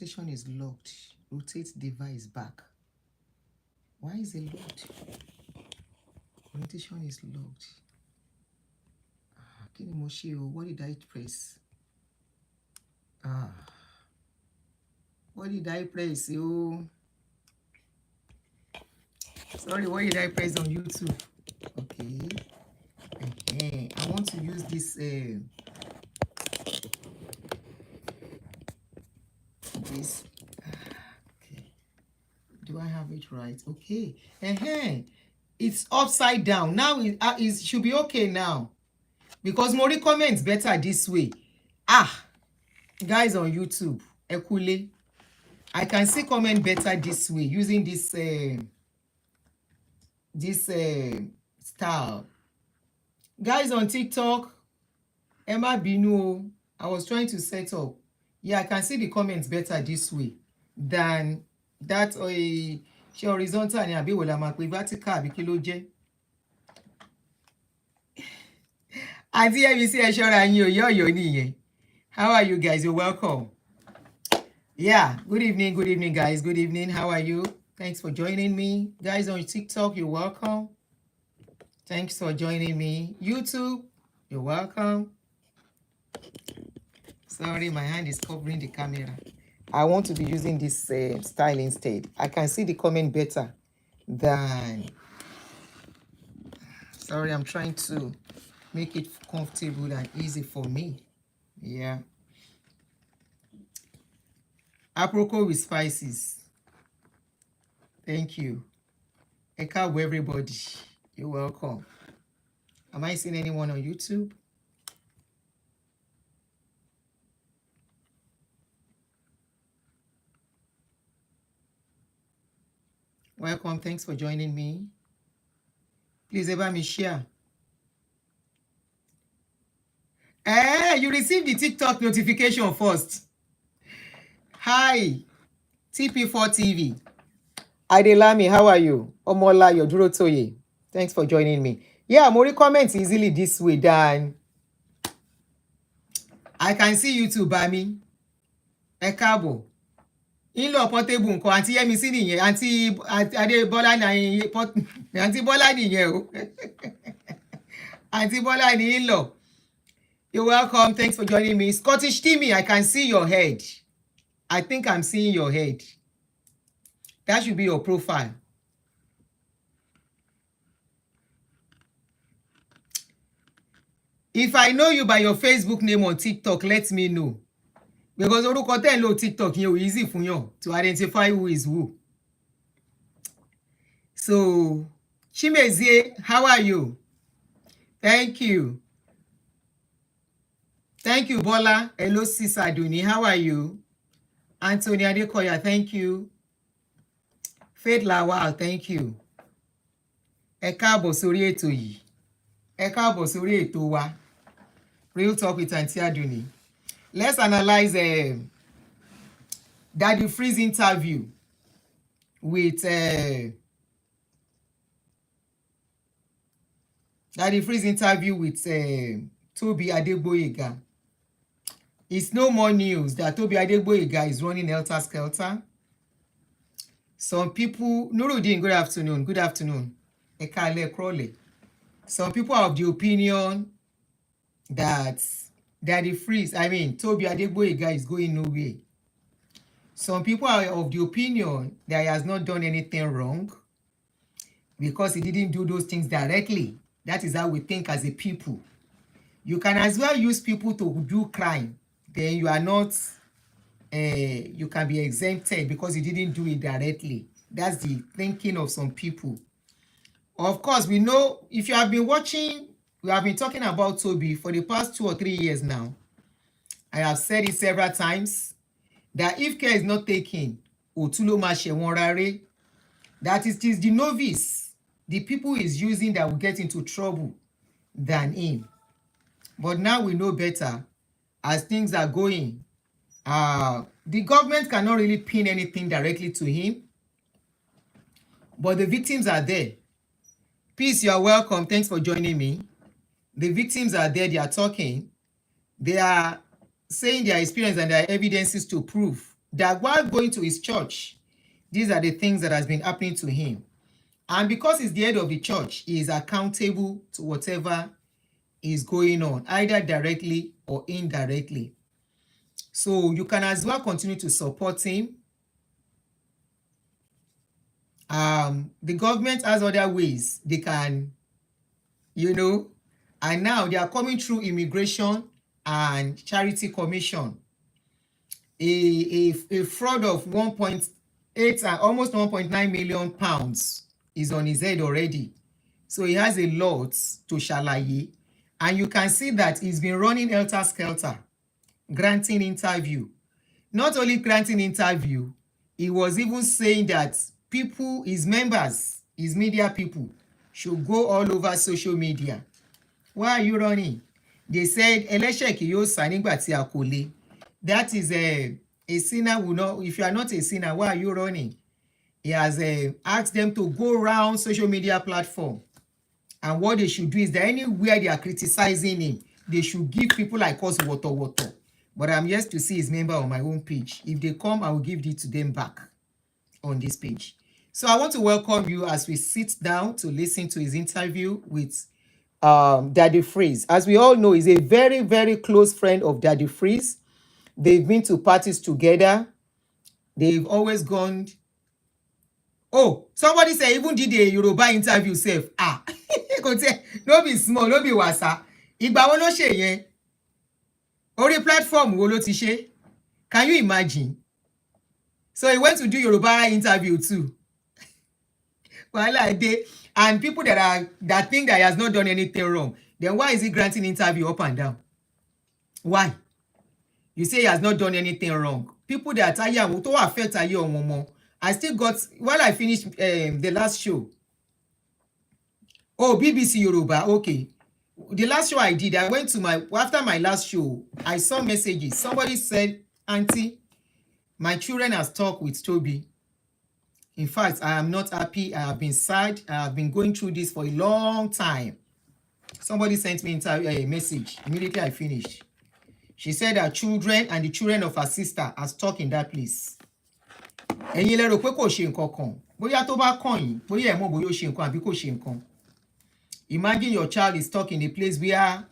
Orientation is locked. Rotate device back. Why is it locked? Orientation is locked. Kini mo ṣe o? What did I press? What did I press? Oh, sorry, what did I press on YouTube? Okay. I want to use this this. Okay. Do I have it right? Okay. It's upside down. Now it should be okay now. Because more comments better this way. Guys on YouTube, Ekule, I can see comment better this way using this style. Guys on TikTok, Emma Binu, I was trying to set up. Yeah, I can see the comments better this way than that horizontal ni àbí wo la máa pè vertical àbí kí ló jẹ́. Àti ẹ̀mí ẹ ṣọ́ra yín o, yọ̀yọ̀ nìyẹn. How are you guys? You're welcome. Yeah, good evening guys. Good evening. How are you? Thanks for joining me. Guys on TikTok, you're welcome. Thanks for joining me. YouTube, you're welcome. Sorry, my hand is covering the camera. I want to be using this style instead. I can see the comment better than... Sorry, I'm trying to make it comfortable and easy for me. Yeah. Apricot with spices. Thank you. Eka, everybody. You're welcome. Am I seeing anyone on YouTube? Welcome. Thanks for joining me. Please ever me share. You received the TikTok notification first. Hi, TP4 TV. Adelami, how are you? Omola Yoduro Toye. Thanks for joining me. Yeah, more comments easily this way than I can see YouTube by me. Ekabo. Inlo portable nko anti yemi si niyen anti Adegboyega na anti Bola niyen o. Anti Bola ni inlo. You're welcome. Thanks for joining me. Scottish Timmy, I can see your head. I think I'm seeing your head. That should be your profile. If I know you by your Facebook name on TikTok, let me know. Because orúkọ tẹ́ ń lò TikTok yẹn ò easy fún yàn to identify who is who. So, Chimezie, how are you? Thank you. Thank you, Bola. Hello, Sisaduni. How are you? Anthony Adekoya, thank you. Faith Lawal, thank you. Ẹ káàbọ̀ sórí ètò yìí. Ẹ káàbọ̀ sórí ètò wa. Real Talk with Auntie Aduni. Let's analyze Daddy Freeze interview with Toby Adegboyega. It's no more news that Toby Adegboyega is running helter skelter. Some people, Nuruddin, good afternoon. Good afternoon. Ekale Crowley. Some people are of the opinion that Toby Adegboyega is going nowhere. Some people are of the opinion that he has not done anything wrong because he didn't do those things directly. That is how we think as a people. You can as well use people to do crime. Then you are not, you can be exempted because you didn't do it directly. That's the thinking of some people. Of course, we know, if you have been watching, we have been talking about Toby for the past 2 or 3 years now. I have said it several times that if care is not taken, that it is the novice, the people is using that will get into trouble than him. But now we know better as things are going. The government cannot really pin anything directly to him, but the victims are there. Peace, you are welcome. Thanks for joining me. The victims are there, they are talking. They are saying their experience and their evidences to prove that while going to his church, these are the things that has been happening to him. And because he's the head of the church, he is accountable to whatever is going on, either directly or indirectly. So you can as well continue to support him. The government has other ways they can, and now they are coming through immigration and charity commission. A fraud of 1.8 and almost 1.9 million pounds is on his head already. So he has a lot to ṣàlàyé. And you can see that he's been running helter-skelter, granting interview. Not only granting interview, he was even saying that people, his members, his media people, should go all over social media. Why are you running? They said, ẹlẹ́ṣẹ̀ kì yóò sá nígbà tí a kò le. That is a sinner will not, if you are not a sinner, why are you running? He has asked them to go around social media platform. And what they should do is that anywhere they are criticizing him, they should give people like us water. But I'm yet to see his member on my own page. If they come, I will give it to them back on this page. So I want to welcome you as we sit down to listen to his interview with Daddy Freeze. As we all know, he's a very, very close friend of Daddy Freeze. They've been to parties together. They've always gone. Oh, somebody say even did a Yoruba interview self. No be small, no be wasa. Ìgbà wo ló ṣe yẹn? Orí platform wo ló ti ṣe? Can you imagine? So he went to do Yoruba interview too. And people that think that he has not done anything wrong, then why is he granting interview up and down? Why? You say he has not done anything wrong. People that are young, to affect are young. I still got, while I finished the last show. Oh, BBC Yoruba, okay. The last show I did, I went to after my last show, I saw messages. Somebody said, Auntie, my children have talked with Toby. In fact, I am not happy. I have been sad. I have been going through this for a long time. Somebody sent me a message. Immediately I finished. She said her children and the children of her sister are stuck in that place. Ẹ̀yin lẹ rò pé kò ṣe nǹkan kan. Bóyá tó bá kàn yín, bóyá ẹ mọ̀ bóyá ó ṣe nǹkan àbí kò ṣe nǹkan. Imagine your child is stuck in a place where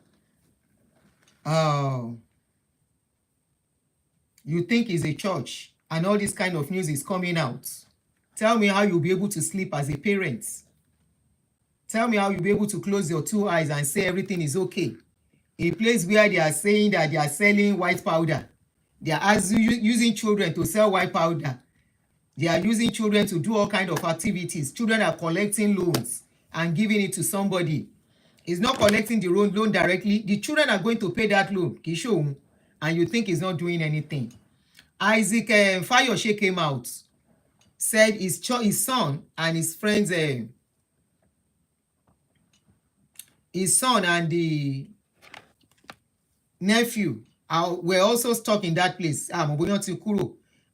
you think is a church and all this kind of news is coming out. Tell me how you'll be able to sleep as a parent. Tell me how you'll be able to close your two eyes and say everything is okay. A place where they are saying that they are selling white powder. They are using children to sell white powder. They are using children to do all kinds of activities. Children are collecting loans and giving it to somebody. He's not collecting the loan directly. The children are going to pay that loan. And you think he's not doing anything. Isaac Fayoshe came out, said his son and his friends, his son and the nephew were also stuck in that place.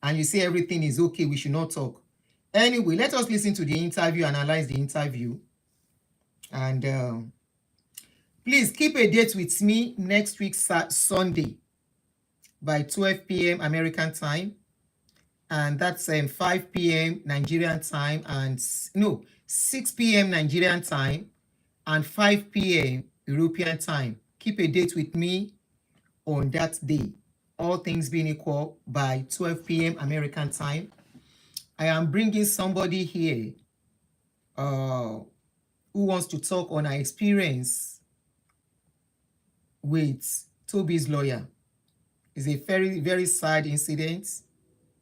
And you say everything is okay, we should not talk. Anyway, let us listen to the interview, analyze the interview. And please keep a date with me next week, Sunday, by 12 p.m. American time. And that's 5 p.m. Nigerian time, and 6 p.m. Nigerian time and 5 p.m. European time. Keep a date with me on that day, all things being equal, by 12 p.m. American time. I am bringing somebody here who wants to talk on our experience with Toby's lawyer. It's a very, very sad incident,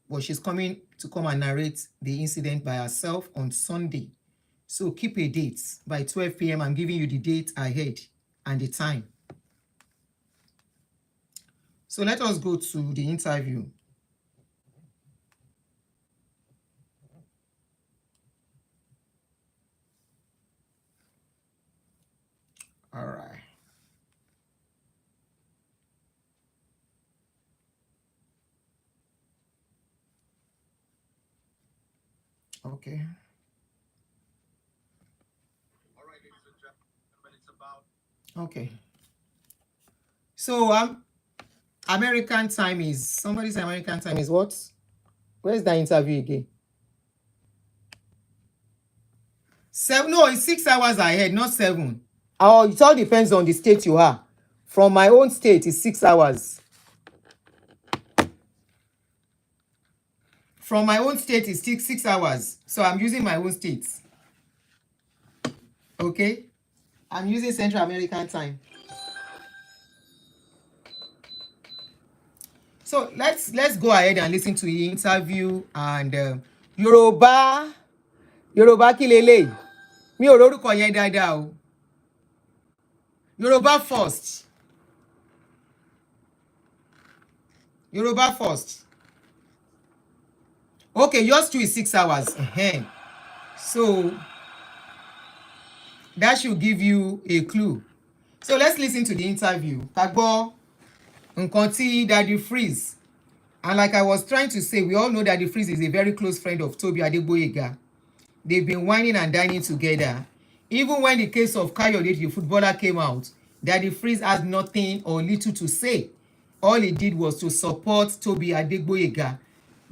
but she's coming to come and narrate the incident by herself on Sunday. So keep a date by 12 p.m. I'm giving you the date ahead and the time. So let us go to the interview. All right. Okay. All right, ladies and gentlemen, it's about. Okay. So American time is, somebody's American time is what? Where's that interview again? 7, no, it's 6 hours ahead, not 7. Oh, it all depends on the state you are. From my own state, it's 6 hours. From my own state, it's 6 hours. So I'm using my own state. Okay? I'm using Central American time. So let's go ahead and listen to the interview. And Yoruba kí leléyìí? Mi ò rórúkọ yẹn dáadáa o. Yoruba first. Yoruba first. Okay, yours too is 6 hours. So that should give you a clue. So let's listen to the interview. Kagbo Nkanti Daddy Freeze. And like I was trying to say, we all know Daddy Freeze is a very close friend of Toby Adegboyega. They've been whining and dining together. Even when the case of Kayode, the footballer, came out, Daddy Freeze had nothing or little to say. All he did was to support Toby Adegboyega,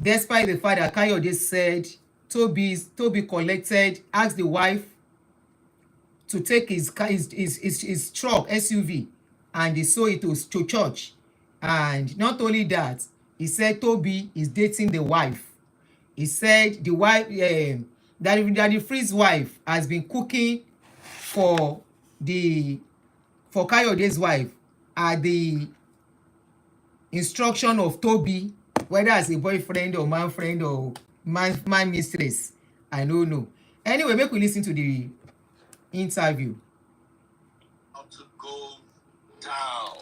despite the fact that Kayode said Toby collected, asked the wife to take his truck, SUV, and he sold it to church. And not only that, he said Toby is dating the wife. He said the wife, Daddy Freeze's wife, has been cooking for Kayode's wife at the instruction of Toby, whether as a boyfriend or man friend or man mistress, I don't know. Anyway, make we listen to the interview. To go down.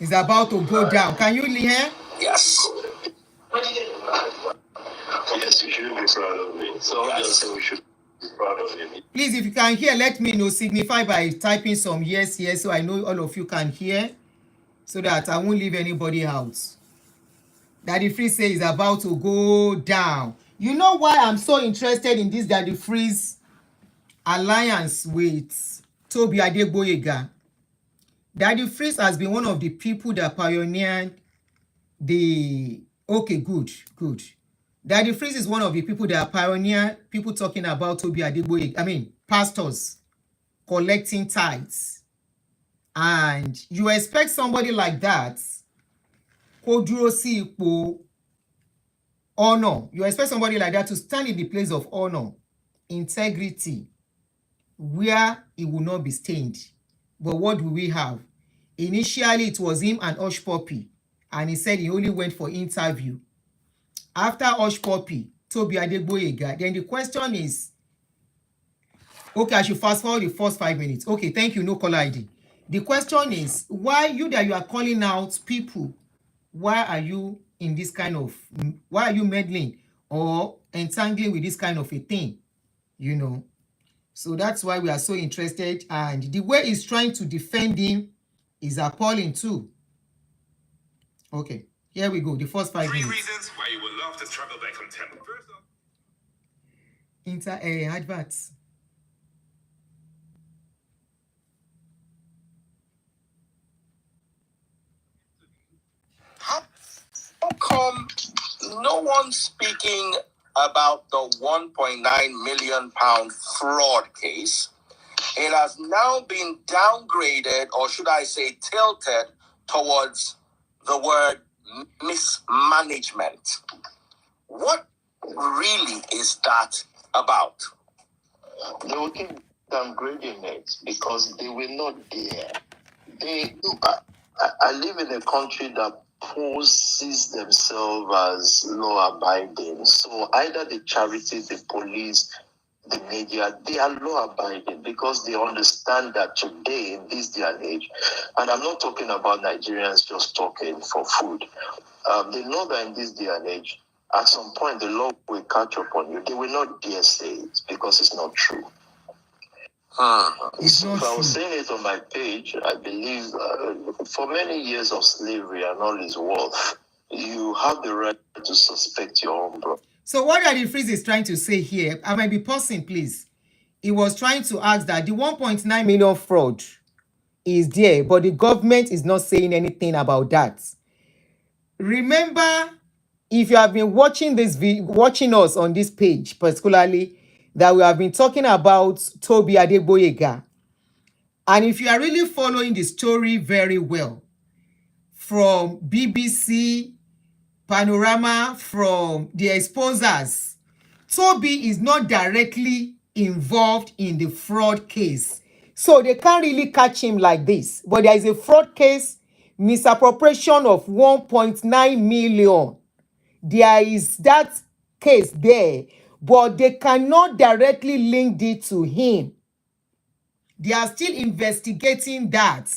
It's about to go down. Can you hear? Yes. Yes, you should be proud of me. So yes. Just say we should be proud of you. Please, if you can hear, let me know. Signify by typing some yes, so I know all of you can hear, so that I won't leave anybody out. Daddy Freeze says it's about to go down. You know why I'm so interested in this Daddy Freeze alliance with Toby Adegboyega? Daddy Freeze has been one of the people that pioneered the... Okay, good. Daddy Freeze is one of the people that pioneered people talking about Toby Adegboyega, pastors collecting tithes. And you expect somebody like that, kó dúró sí ipò honor. You expect somebody like that to stand in the place of honor, integrity, where he will not be stained. But what do we have? Initially, it was him and Hush Puppy, and he said he only went for interview. After Hush Puppy, Toby Adegboyega. Then the question is, okay, I should fast forward the first 5 minutes. Okay, thank you, no caller ID. The question is, why you are calling out people? Why are you in this kind of, why are you meddling or entangling with this kind of a thing? You know? So that's why we are so interested. And the way he's trying to defend him is appalling too. Okay, here we go. The first 5 minutes. 3 reasons why you would love to travel back on time. First off, Adverts. how come no one's speaking about the £1.9 million fraud case? It has now been downgraded, or should I say tilted, towards the word mismanagement. What really is that about? They will keep downgrading it because they will not dare. I live in a country that poses themselves as law-abiding. So either the charities, the police, the media, they are law-abiding because they understand that today, in this day and age, and I'm not talking about Nigerians just talking for food. They know that in this day and age, at some point, the law will catch up on you. They will not dare say it because it's not true. So if I was saying it on my page, I believe for many years of slavery and all its worth, you have the right to suspect your own brother. So what Daddy Freeze is trying to say here, I might be pausing, please. He was trying to ask that the 1.9 million fraud is there, but the government is not saying anything about that. Remember if you have been watching watching us on this page, particularly, that we have been talking about Tobi Adegboyega, and if you are really following the story very well, from BBC, Panorama, from the exposers, Toby is not directly involved in the fraud case. So they can't really catch him like this. But there is a fraud case, misappropriation of 1.9 million. There is that case there, but they cannot directly link it to him. They are still investigating that.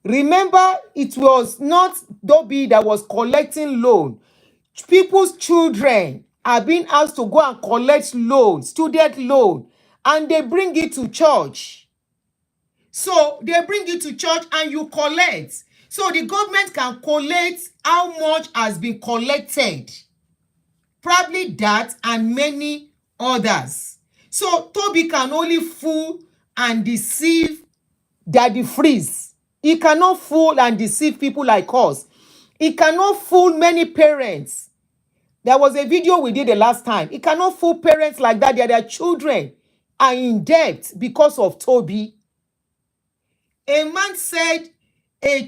Remember, it was not Toby that was collecting loan. People's children are being asked to go and collect loan, student loan, and they bring it to church. So they bring it to church and you collect. So the government can collect how much has been collected. Probably that and many others. So Toby can only fool and deceive Daddy Freeze. He cannot fool and deceive people like us. He cannot fool many parents. There was a video we did the last time. He cannot fool parents like that. Their children are in debt because of Toby. A man said a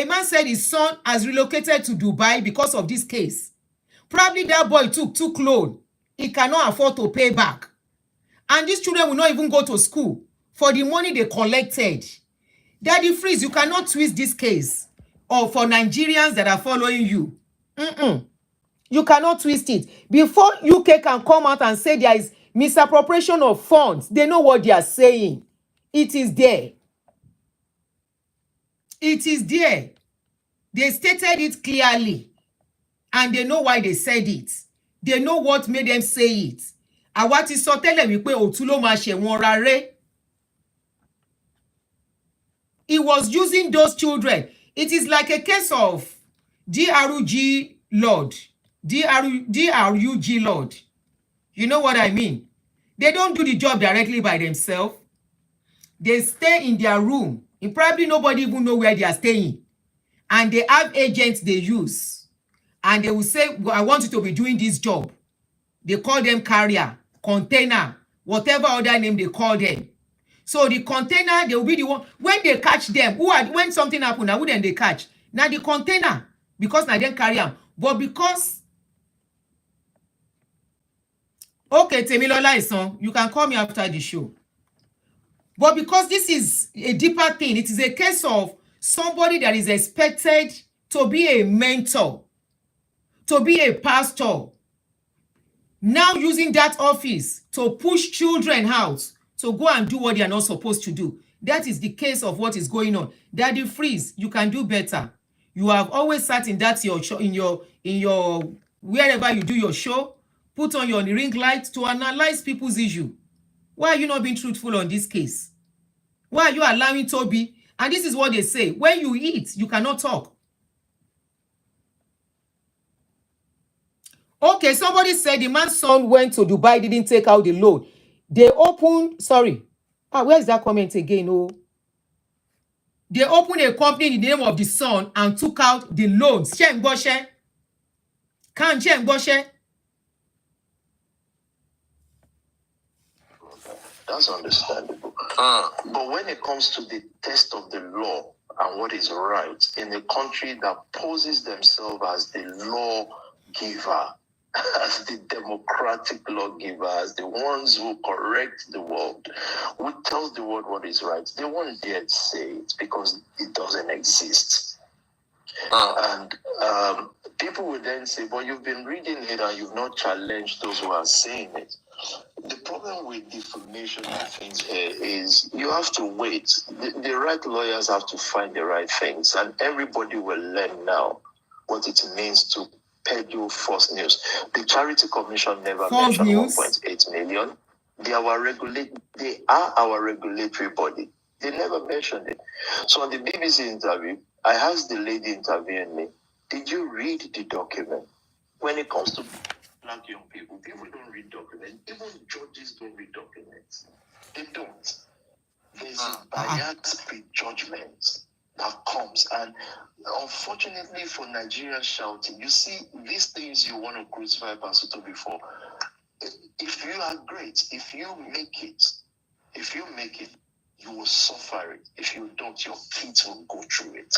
man said his son has relocated to Dubai because of this case. Probably that boy took loan. He cannot afford to pay back. And these children will not even go to school for the money they collected. Daddy Freeze, you cannot twist this case. Or for Nigerians that are following you. You cannot twist it. Before UK can come out and say there is misappropriation of funds, they know what they are saying. It is there. It is there. They stated it clearly. And they know why they said it. They know what made them say it. Àwa ti sọ tẹ́lẹ̀ wípé òtún ló máa ṣẹ̀wọ̀n rárẹ̀. He was using those children. It is like a case of DRUG Lord. DRUG Lord. You know what I mean? They don't do the job directly by themselves. They stay in their room. And probably nobody even know where they are staying. And they have agents they use. And they will say, well, I want you to be doing this job. They call them carrier, container, whatever other name they call them. So the container, they will be the one. When they catch them, when something happen, now who then they catch? Now the container, because now then carry them. But because, okay, Temilola is on, you can call me after the show. But because this is a deeper thing, it is a case of somebody that is expected to be a mentor, to be a pastor, now using that office to push children out to go and do what they are not supposed to do. That is the case of what is going on. Daddy Freeze, you can do better. You have always sat in that your show, in your wherever you do your show, put on your ring light to analyze people's issue. Why are you not being truthful on this case? Why are you allowing Toby? And this is what they say. When you eat, you cannot talk. Okay, somebody said the man's son went to Dubai, didn't take out the loan. They opened, sorry. Where's that comment again? Oh. They opened a company in the name of the son and took out the loans. That's understandable. But when it comes to the test of the law and what is right in a country that poses themselves as the lawgiver, as the democratic lawgiver, as the ones who correct the world, who tells the world what is right, they won't dare to say it because it doesn't exist. And people will then say, but you've been reading it and you've not challenged those who are saying it. The problem with defamation and things here is you have to wait. The right lawyers have to find the right things, and everybody will learn now what it means to peddle false news. The Charity Commission never mentioned 1.8 million. They are our regulatory body. They never mentioned it. So on the BBC interview, I asked the lady interviewing me, did you read the document? When it comes to black young people don't read documents. Even judges don't read documents. They don't. There's a biased prejudgment that comes. And unfortunately for Nigerian shouting, you see, these things you want to crucify Pastor Toby for, if you are great, if you make it, you will suffer it. If you don't, your kids will go through it.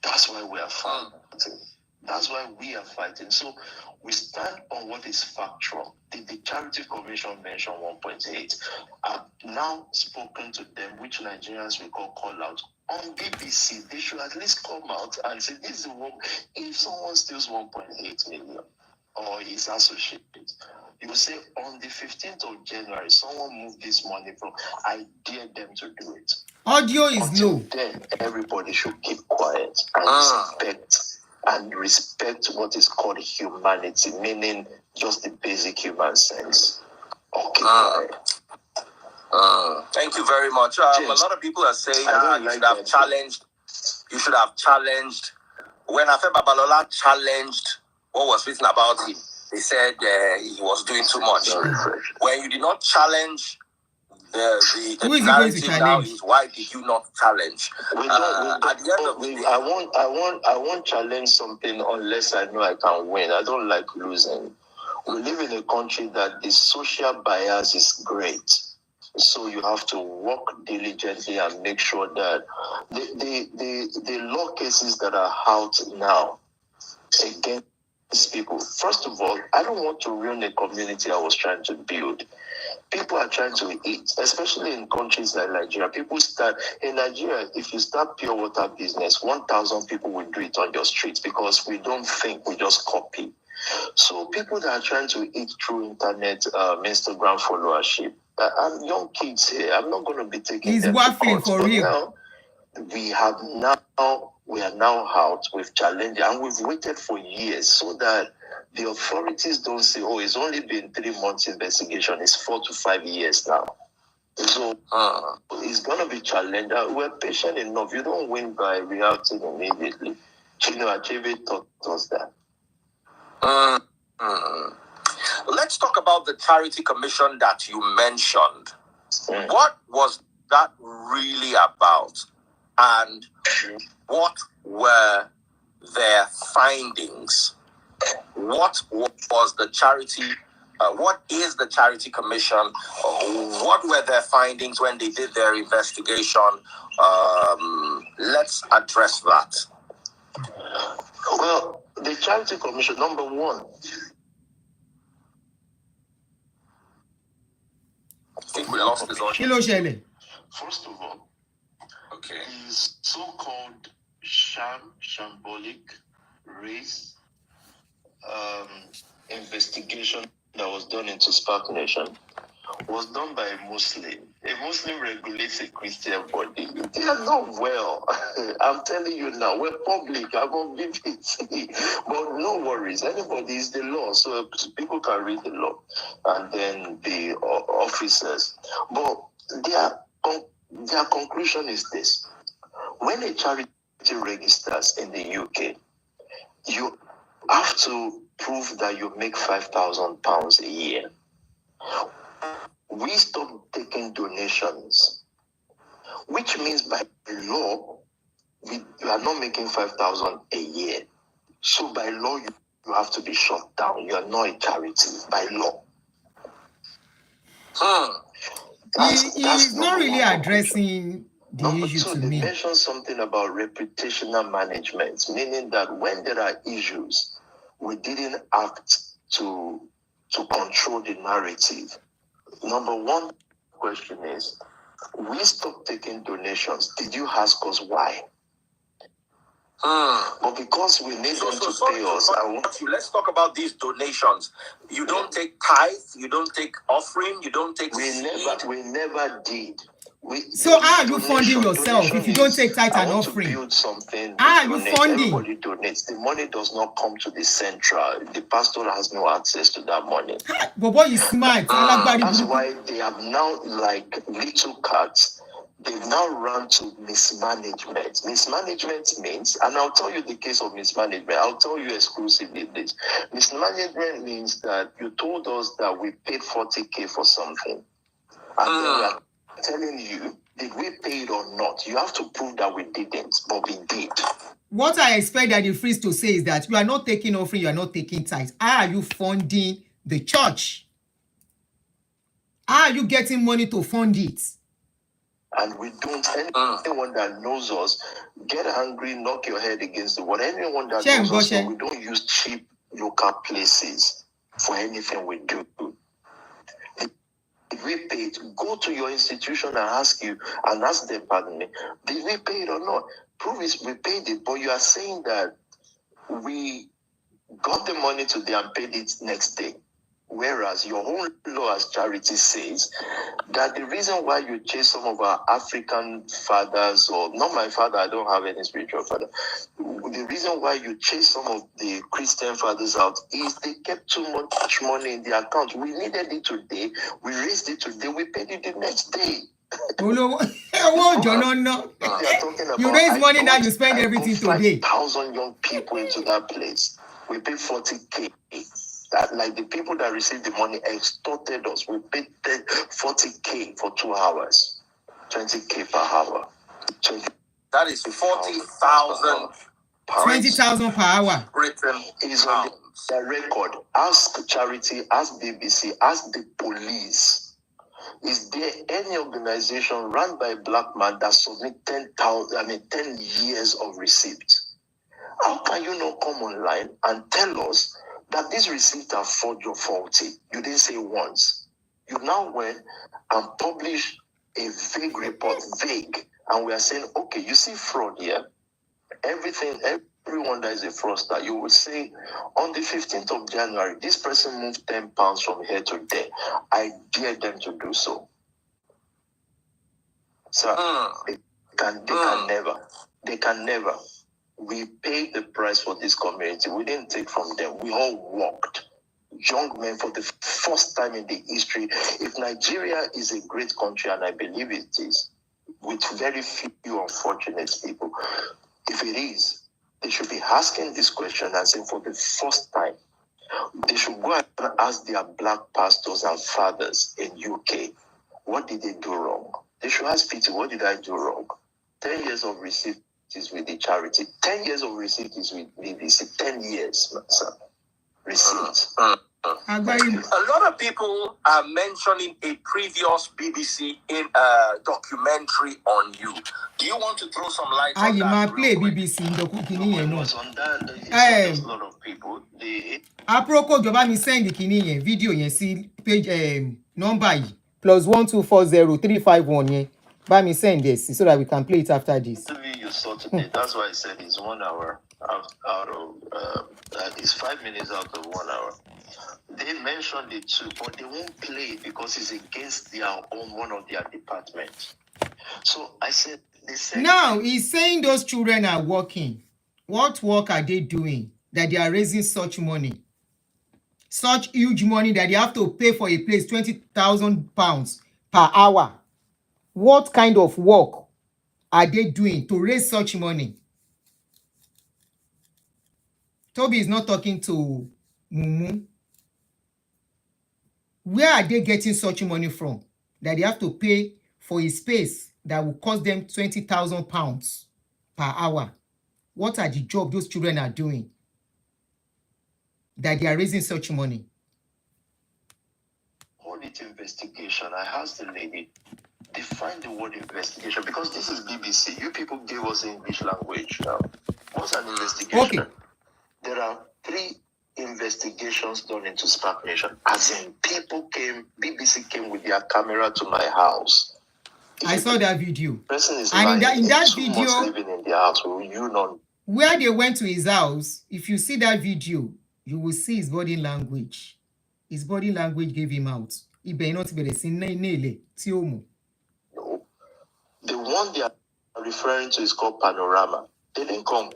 That's why we are fighting. That's why we are fighting. So we stand on what is factual. The Charity Commission mentioned 1.8. I've now spoken to them, which Nigerians we call out. On BBC, they should at least come out and say, this is one. If someone steals 1.8 million or is associated, you will say on the 15th of January, someone moved this money from. I dare them to do it. Audio is Until low. then, everybody should keep quiet and respect what is called humanity, meaning just the basic human sense. Okay. Thank you very much. A lot of people are saying you should have challenged. You should have challenged. When Afe Babalola challenged what was written about him, they said he was doing too much. When you did not challenge the narrative now is, why did you not challenge? At the end of the day, I won't challenge something unless I know I can win. I don't like losing. We live in a country that the social bias is great. So you have to work diligently and make sure that the law cases that are out now against people, first of all, I don't want to ruin the community I was trying to build. People are trying to eat, especially in countries like Nigeria. In Nigeria, if you start pure water business, 1,000 people will do it on your streets because we don't think, we just copy. So people that are trying to eat through internet, Instagram followership, I'm young kids here. I'm not going to be taking them to court. For real. Now, we are now out with challenges, and we've waited for years so that the authorities don't say, oh, it's only been 3 months investigation. It's 4 to 5 years now. So it's going to be challenging. We're patient enough. You don't win by reacting immediately. Achebe taught us that. Let's talk about the Charity Commission that you mentioned. What was that really about? And what were their findings? What was the charity? What is the Charity Commission? What were their findings when they did their investigation? Let's address that. Well, the Charity Commission, number one. I think we lost this audio. First of all, okay, his so-called shambolic race investigation that was done into Spark Nation was done by a Muslim. A Muslim regulates a Christian body. They are not well. I'm telling you now, we're public. I'm on BBC. But no worries. Anybody is the law. So people can read the law. And then the officers. But their conclusion is this. When a charity registers in the UK, you have to prove that you make £5,000 a year. We stopped taking donations, which means by law, you are not making 5,000 a year. So by law, you have to be shut down. You are not a charity by law. He's not really addressing the issue to me. They mentioned something about reputational management, meaning that when there are issues, we didn't act to control the narrative. Number one question is, we stopped taking donations. Did you ask us why? But because we need them to pay us. Let's talk about these donations. You don't take tithe, you don't take offering, you don't take We never did. So how are you funding yourself if you don't take tithe and offering? Build something. How are you funding? Everybody donates. The money does not come to the central. The pastor has no access to that money. But boy is smart. That's why they have now, like little cats, they've now run to mismanagement. Mismanagement means, and I'll tell you the case of mismanagement. I'll tell you exclusively this. Mismanagement means that you told us that we paid 40K for something. And then we are telling you Did we pay it or not? You have to prove that we didn't, but we did. What I expect that the priest to say is that you are not taking offering, you are not taking tithes. How are you funding the church? How are you getting money to fund it? And we don't, anyone that knows us, get angry, knock your head against the wall. Anyone that knows us, we don't use cheap local places for anything we do. Did we pay it? Go to your institution and ask them, pardon me, did we pay it or not? Prove it, we paid it, but you are saying that we got the money today and paid it next day. Whereas your own law as charity says that the reason why you chase some of our African fathers, or not my father, I don't have any spiritual father. The reason why you chase some of the Christian fathers out is they kept too much money in their account. We needed it today. We raised it today. We paid it the next day. You raise money now, you spend everything today. 5,000 young people into that place. We pay 40K. That, like, the people that received the money extorted us. We paid 40K for 2 hours, 20K per hour. That is 40,000. 20,000 per hour. Written is on the record. Ask Charity, ask BBC, ask the police. Is there any organization run by a black man that submit 10 years of receipt? How can you not come online and tell us that these receipts are forged or faulty? You didn't say once. You now went and published a vague report, and we are saying, okay, you see fraud here. Everyone that is a fraudster, you will say, on the 15th of January, this person moved 10 pounds from here to there. I dare them to do so. So they can never. We paid the price for this community. We didn't take from them. We all worked. Young men, for the first time in the history. If Nigeria is a great country, and I believe it is, with very few unfortunate people, if it is, they should be asking this question and saying, for the first time, they should go and ask their black pastors and fathers in UK, what did they do wrong? They should ask Peter, what did I do wrong? 10 years of receipt is with the charity. 10 years of receipt is with BBC. 10 years, sir. Receipts. A lot of people are mentioning a previous BBC documentary on you. Do you want to throw some light on that? Play BBC in the cooking. A lot of people. Aproko Joba mi send the kini video yen si page number yi +1240 351 yen. Buy me send this so that we can play it after this. You saw today. That's why I said it's 1 hour out of it's 5 minutes out of 1 hour. They mentioned it too, but they won't play it because it's against their own one of their departments. So I said, they said now he's saying those children are working. What work are they doing that they are raising such money? Such huge money that they have to pay for a place £20,000 per hour. What kind of work are they doing to raise such money? Toby is not talking to Mumu. Where are they getting such money from that they have to pay for a space that will cost them £20,000 per hour? What are the jobs those children are doing that they are raising such money? Audit investigation. I asked the lady, define the word investigation, because this is BBC. You people gave us English language now. What's an investigation? Okay. There are 3 investigations done into Spark Nation. As in, BBC came with their camera to my house. I saw that video. Person is and in that 2 video, months living in their house. Will you not? Where they went to his house, if you see that video, you will see his body language. His body language gave him out. No. The one they are referring to is called Panorama. They didn't come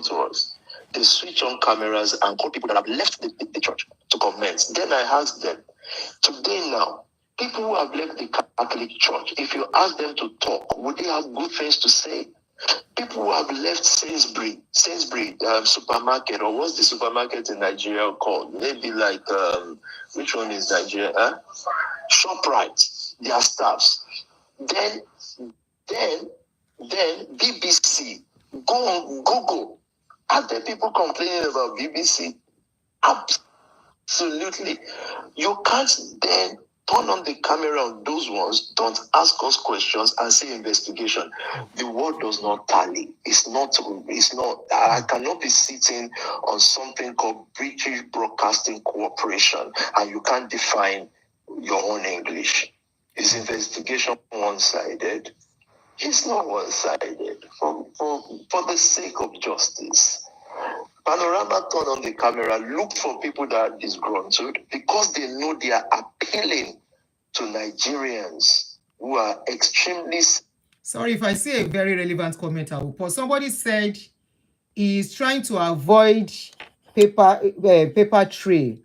to us. They switch on cameras and call people that have left the church to comment. Then I asked them, today now, people who have left the Catholic Church, if you ask them to talk, would they have good things to say? People who have left Sainsbury supermarket, or what's the supermarket in Nigeria called? Maybe like, which one is Nigeria? ShopRite, their staffs. Then Then BBC, go on Google. Are there people complaining about BBC? Absolutely. You can't then turn on the camera on those ones, don't ask us questions and say investigation. The word does not tally. It's not, I cannot be sitting on something called British Broadcasting Corporation and you can't define your own English. Is investigation one-sided? It's not one-sided for the sake of justice. Panorama turned on the camera, looked for people that are disgruntled because they know they are appealing to Nigerians who are extremely... Sorry if I say a very relevant comment, I will pause. Somebody said he's trying to avoid paper trail.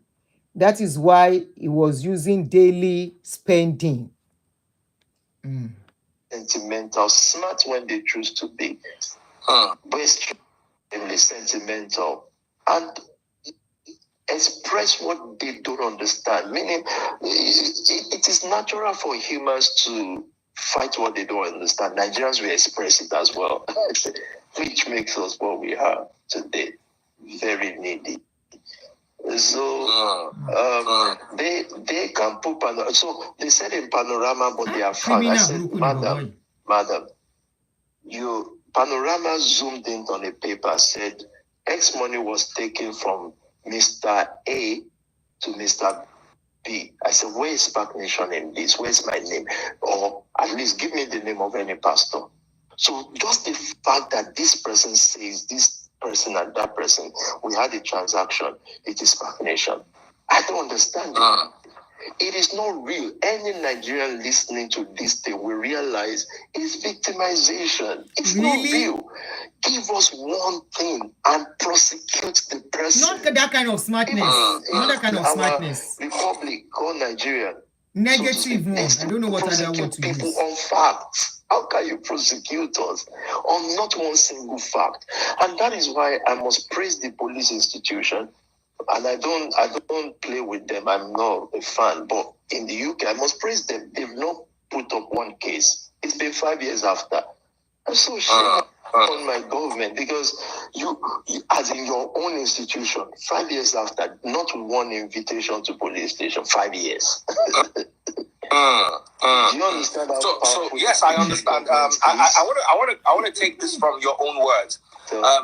That is why he was using daily spending. Sentimental, smart when they choose to be, but extremely sentimental and express what they don't understand. Meaning, it is natural for humans to fight what they don't understand. Nigerians will express it as well, which makes us what we are today, very needy. So they can put Panorama. So they said in Panorama, but they are fine. I said, madam, you Panorama zoomed in on a paper, said X money was taken from Mr. A to Mr. B. I said, where is Spark Nation in this? Where's my name? Or at least give me the name of any pastor. So just the fact that this person says this person and that person, we had a transaction, it is Spark Nation. I don't understand it. It is not real. Any Nigerian listening to this thing will realize it's victimization. It's not real. Give us one thing and prosecute the person. Not that kind of smartness. Not that kind of smartness. Republic called Nigeria. Negative one. I don't know what other one to people use. On facts. How can you prosecute us on not one single fact? And that is why I must praise the police institution. And I don't play with them. I'm not a fan. But in the UK, I must praise them. They've not put up one case. It's been 5 years after. I'm so shame on my government because you, as in your own institution, 5 years after, not one invitation to police station. 5 years. Do you understand? So yes, I understand. I want to take this from your own words.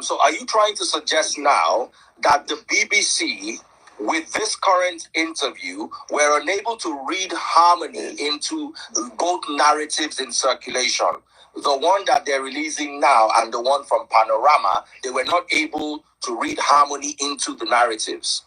So are you trying to suggest now that the BBC, with this current interview, were unable to read harmony into both narratives in circulation? The one that they're releasing now and the one from Panorama, they were not able to read harmony into the narratives.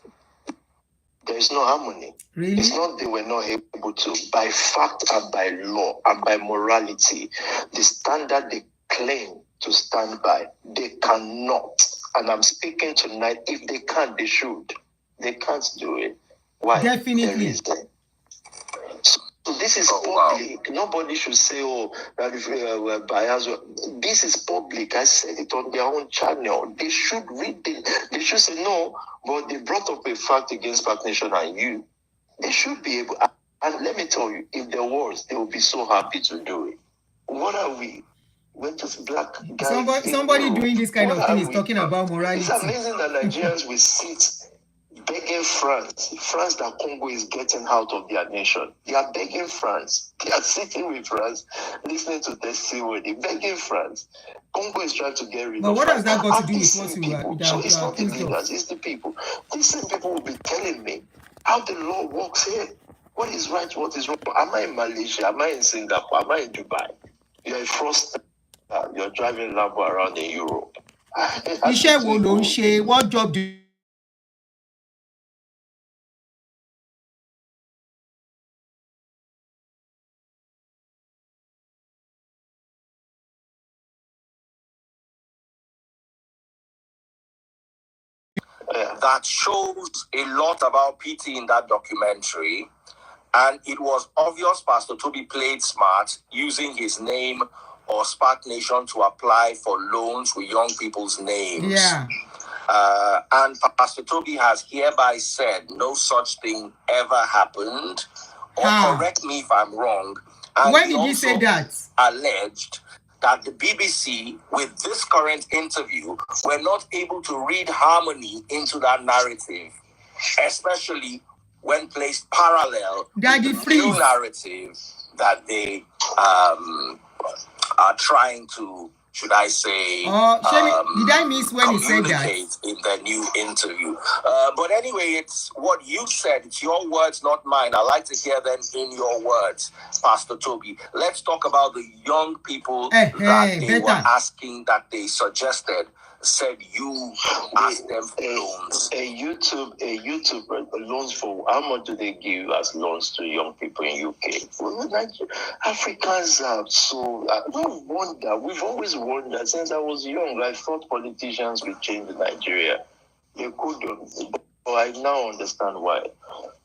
There is no harmony. Really? It's not they were not able to. By fact and by law and by morality, the standard they claim to stand by, they cannot. And I'm speaking tonight, if they can't, they should. They can't do it. Why? Definitely. So this is public. Wow. Nobody should say, that if we're biased. This is public. I said it on their own channel. They should read it. They should say, no, but they brought up a fact against Spark Nation and you. They should be able. And let me tell you, if there was, they would be so happy to do it. What are we? We're just black guys. Somebody doing this kind of thing is talking about morality. It's amazing that Nigerians will sit begging France that Congo is getting out of their nation. They are begging France. They are sitting with France, listening to testimony, begging France. Congo is trying to get rid of But what has that got to do with what you are? So it's not the leaders, it's the people. These same people will be telling me how the law works here. What is right, what is wrong? Am I in Malaysia? Am I in Singapore? Am I in Dubai? You're a fraudster. You're driving Lambo around in Europe. What job do you... That shows a lot about PT in that documentary. And it was obvious Pastor Toby played smart using his name or Spark Nation to apply for loans with young people's names. Yeah. And Pastor Toby has hereby said no such thing ever happened. Or correct me if I'm wrong. And when did he say that? Alleged that the BBC, with this current interview, were not able to read harmony into that narrative, especially when placed parallel Daddy with the new freeze. narrative that they are trying to, should I say, Did I miss when he said that? communicate in the new interview. But anyway, it's what you said. It's your words, not mine. I like to hear them in your words, Pastor Toby. Let's talk about the young people that they were asking, that they suggested. Said you asked them for loans. A YouTube loans for how much do they give as loans to young people in UK? Well, Africans are so we've always wondered since I was young. I thought politicians would change Nigeria. They couldn't, but I now understand why.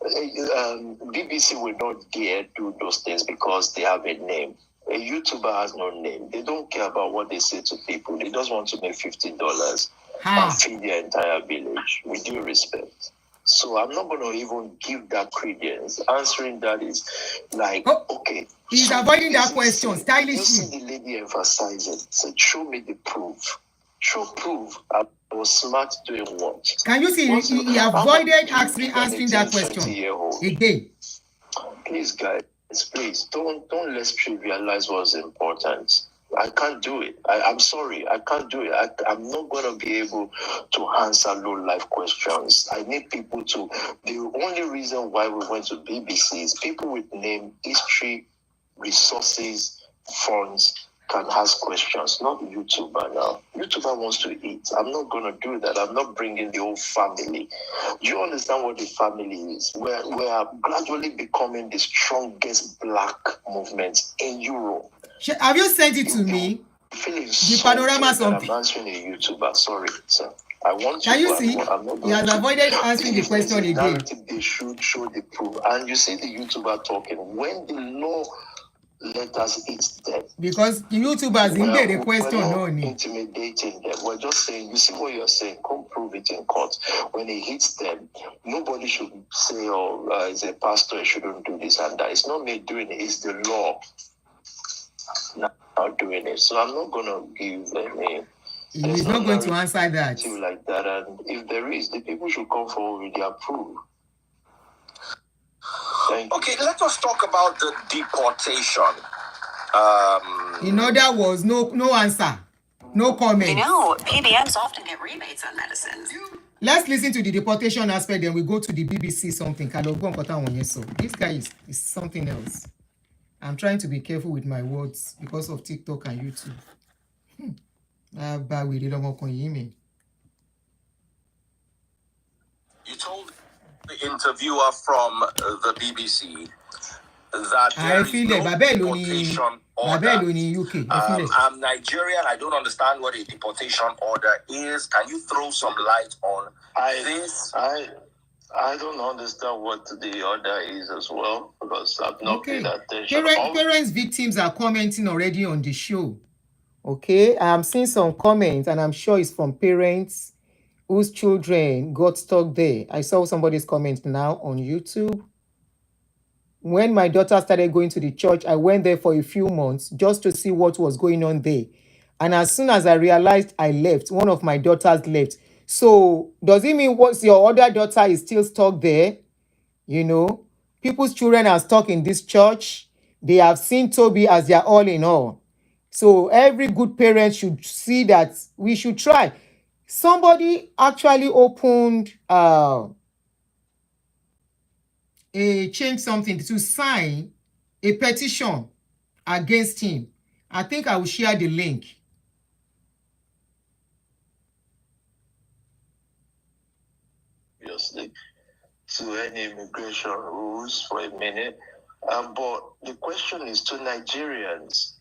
BBC will not dare do those things because they have a name. A YouTuber has no name. They don't care about what they say to people. They just want to make $50 and feed their entire village, with due respect. So I'm not going to even give that credence. Answering that is like, okay. He's avoiding that question stylishly. You see the lady emphasizing, said, show me the proof. Show proof. I was smart doing what? Can you see he avoided answering that question again? Please, guys. Please don't let's trivialize what's important. I can't do it. I'm sorry. I can't do it. I'm not going to be able to answer low-life questions. I need people to... The only reason why we went to BBC is people with name, history, resources, funds can ask questions, not YouTuber now. YouTuber wants to eat. I'm not going to do that. I'm not bringing the whole family. Do you understand what the family is? We are gradually becoming the strongest black movement in Europe. Have you sent it to me? The Panorama something. I'm answering a YouTuber. Sorry, sir. I want Can you see? He has avoided answering the question again. They should show the proof. And you see the YouTuber talking. When the law let us eat them. Because the YouTubers in there, the question no intimidating them. We're just saying, you see what you're saying, come prove it in court. When it hits them, nobody should say, as a pastor, I shouldn't do this and that. It's not me doing it, it's the law not doing it. So I'm not going to give any... He's not going to answer that. Like that. And if there is, the people should come forward with their proof. Okay, let us talk about the deportation. In other words, no answer, no comment. You know, PBMs often get rebates on medicines. Let's listen to the deportation aspect, then we go to the BBC something. This guy is something else. I'm trying to be careful with my words because of TikTok and YouTube. You told the interviewer from the BBC that there is no deportation order. I'm Nigerian. I don't understand what a deportation order is. Can you throw some light on this? I don't understand what the order is as well, because I've not paid attention. Parents, victims are commenting already on the show. Okay, I'm seeing some comments, and I'm sure it's from parents whose children got stuck there. I saw somebody's comment now on YouTube. When my daughter started going to the church, I went there for a few months just to see what was going on there. And as soon as I realized I left, one of my daughters left. So does it mean what's your other daughter is still stuck there? You know, people's children are stuck in this church. They have seen Toby as their all in all. So every good parent should see that we should try. Somebody actually opened change something to sign a petition against him. I think I will share the link. Obviously, to any immigration rules for a minute. But the question is to Nigerians.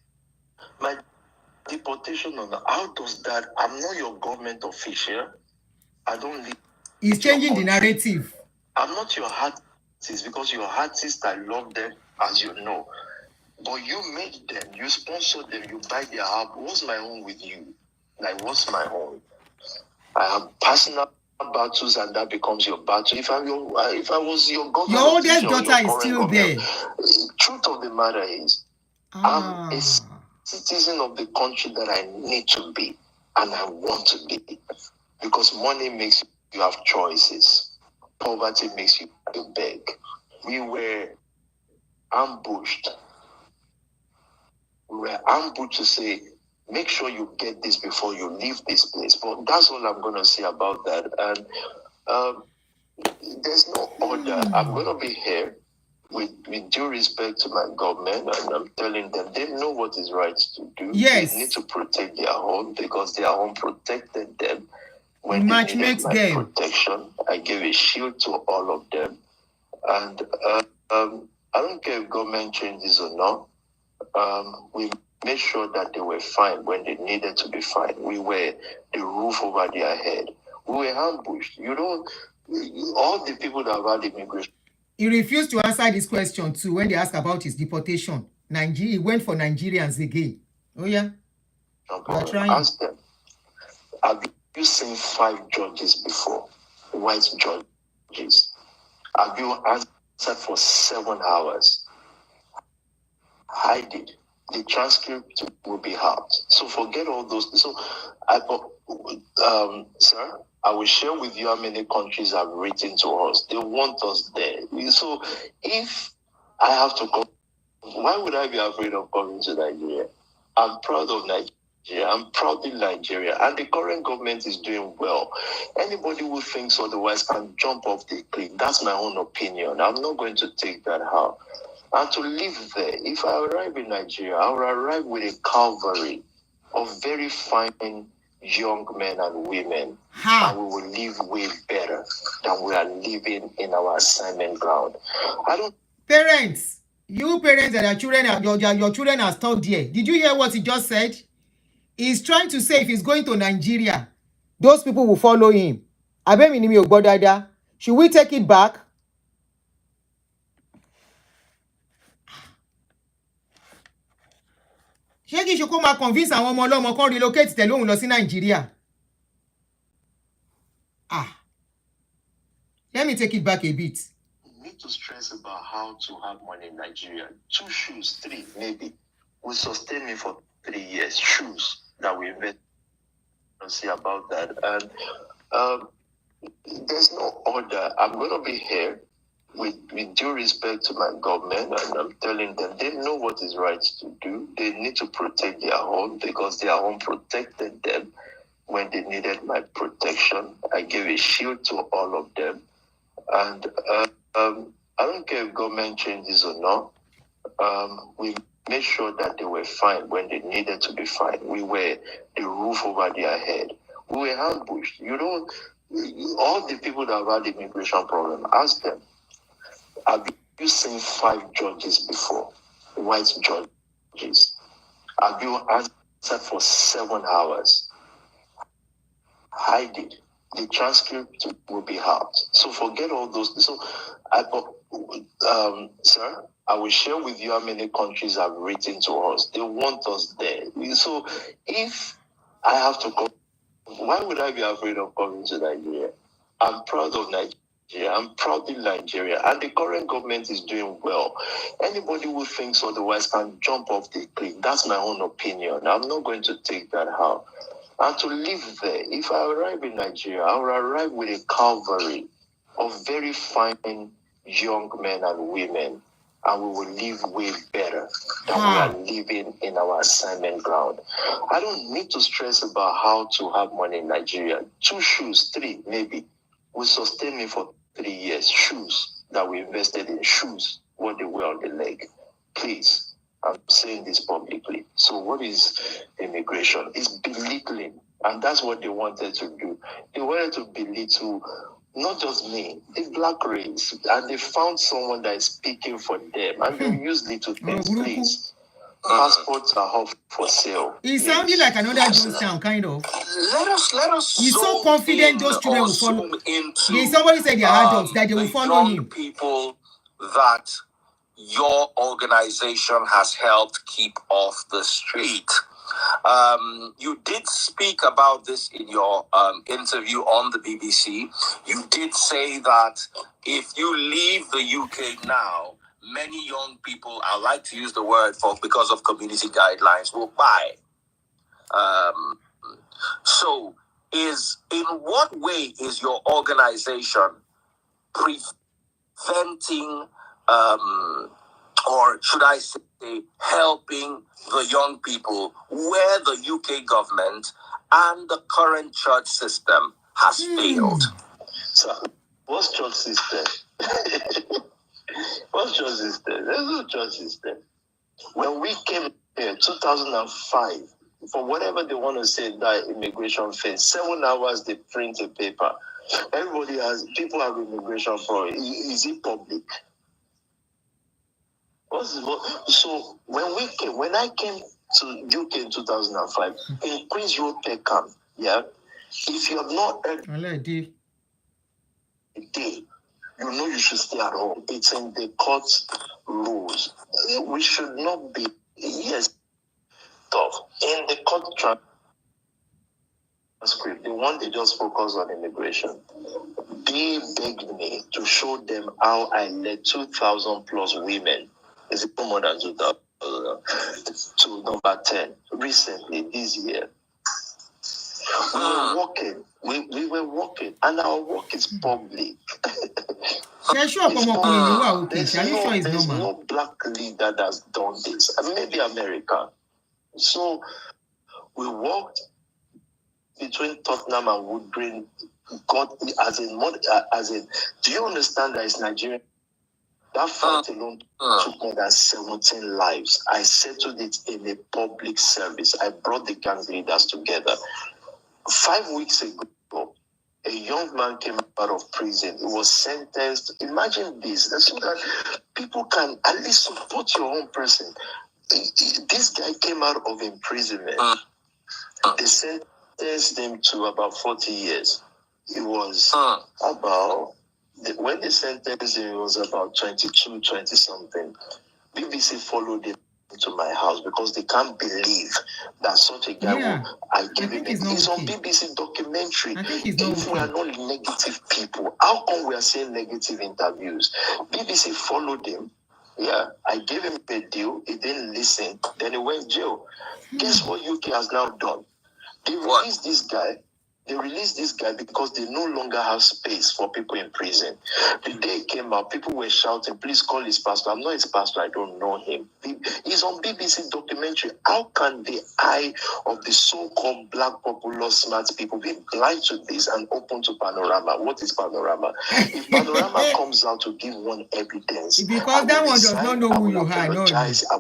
My deportation on how does that? I'm not your government official. I don't live. He's changing the narrative. I'm not your artist because your artists, I love them, as you know. But you made them, you sponsor them, you buy their album. What's my own with you? Like, what's my own? I have personal battles, and that becomes your battle. If I was your government, your oldest daughter is still there. Truth of the matter is, I'm a citizen of the country that I need to be and I want to be. Because money makes you have choices. Poverty makes you beg. We were ambushed. We were ambushed to say, make sure you get this before you leave this place. But that's all I'm going to say about that. And there's no order. I'm going to be here with due respect to my government, and I'm telling them they know what is right to do. Yes. They need to protect their home because their home protected them when The they match needed makes my game. protection. I gave a shield to all of them. And I don't care if government changes or not. We made sure that they were fine when they needed to be fine. We were the roof over their head. We were ambushed. All the people that have had immigration. He refused to answer this question too when they asked about his deportation. He went for Nigerians again. Oh yeah. We are trying. Ask them. Have you seen 5 judges before? White judges. Have you answered for 7 hours? I did. The transcript will be out. So forget all those. So, sir, I will share with you how many countries have written to us. They want us there. So if I have to come, why would I be afraid of coming to Nigeria? I'm proud of Nigeria. I'm proud in Nigeria. And the current government is doing well. Anybody who thinks otherwise can jump off the cliff. That's my own opinion. I'm not going to take that out. And to live there, if I arrive in Nigeria, I will arrive with a cavalry of very fine young men and women. And we will live way better than we are living in our assignment ground. Parents, you parents that are children, your children are stuck there. Did you hear what he just said? He's trying to say if he's going to Nigeria, those people will follow him. Should we take it back? Ṣé kí ṣe kó máa convince àwọn ọmọ ọlọ́mọ kan relocate tẹ̀lé òun lọ sí Nàìjíríà? Let me take it back a bit. You need to stress about how to have money in Nigeria. 2 shoes, 3 maybe, will sustain me for 3 years. Shoes that we invest. I'll see about that. And there's no order. I'm going to be here with due respect to my government, and I'm telling them they know what is right to do. They need to protect their home because their home protected them when they needed my protection. I gave a shield to all of them. And I don't care if government changes or not. We made sure that they were fine when they needed to be fine. We were the roof over their head. We were ambushed. All the people that have had immigration problem, ask them. Have you seen 5 judges before? White judges. Have you answered for 7 hours? I did. The transcript will be out. So forget all those. So, sir, I will share with you how many countries have written to us. They want us there. So if I have to come, why would I be afraid of coming to Nigeria? I'm proud of Nigeria. I'm proud in Nigeria. And the current government is doing well. Anybody who thinks otherwise can jump off the cliff. That's my own opinion. I'm not going to take that out. And to live there, if I arrive in Nigeria, I will arrive with a cavalry of very fine young men and women. And we will live way better than we are living in our assignment ground. I don't need to stress about how to have money in Nigeria. 2 shoes, 3 maybe, will sustain me for 3 years. Shoes that we invested in. Shoes, what they wear on the leg. Please. I'm saying this publicly. So what is immigration? It's belittling. And that's what they wanted to do. They wanted to belittle not just me, the black race. And they found someone that is speaking for them. And they use little things, please. Passports are up for sale. He's sounding like another Jonestown, kind of. Let us. He's so confident those children will follow. Somebody said they are adults, that they will follow him. People that your organization has helped keep off the street. You did speak about this in your interview on the BBC. You did say that if you leave the UK now, many young people, I like to use the word because of community guidelines, will buy. So, in what way is your organization preventing, or should I say, helping the young people where the UK government and the current church system has failed? So, what's church system? What's church system? There's no church system. When we came here, 2005, for whatever they want to say, that immigration phase, 7 hours they print a paper. People have immigration problem. Is it public? So when I came to UK in 2005, in Queen's Road Peckham, yeah, if you have not heard a day, you know you should stay at home. It's in the court rules. We should not be, yes, tough. In the court transcript, the one they just focus on immigration, they begged me to show them how I led 2,000 plus women. Is it more than 2,000? To number 10 recently this year. We were working. We were working, and our work is public. There's no black leader that's done this. Maybe America. So we worked between Tottenham and Wood Green. God, as in, do you understand that it's Nigerian? That fight alone took more than 17 lives. I settled it in a public service. I brought the gang leaders together. 5 weeks ago, a young man came out of prison. He was sentenced. Imagine this, so that people can at least support your own person. This guy came out of imprisonment. They sentenced him to about 40 years. It was when they sentenced him, it was about 22, 20 something. BBC followed him to my house because they can't believe that such a guy he's on BBC documentary. If we are not negative people, how come we are saying negative interviews? BBC followed him. Yeah, I gave him a deal. He didn't listen. Then he went jail. Guess what UK has now done? They released this guy. They released this guy because they no longer have space for people in prison. The day he came out, people were shouting, please call his pastor. I'm not his pastor, I don't know him. He's on BBC documentary. How can the eye of the so-called black popular smart people be blind to this and open to Panorama? What is Panorama? If Panorama comes out to give one evidence, because that one does not know who you are, I will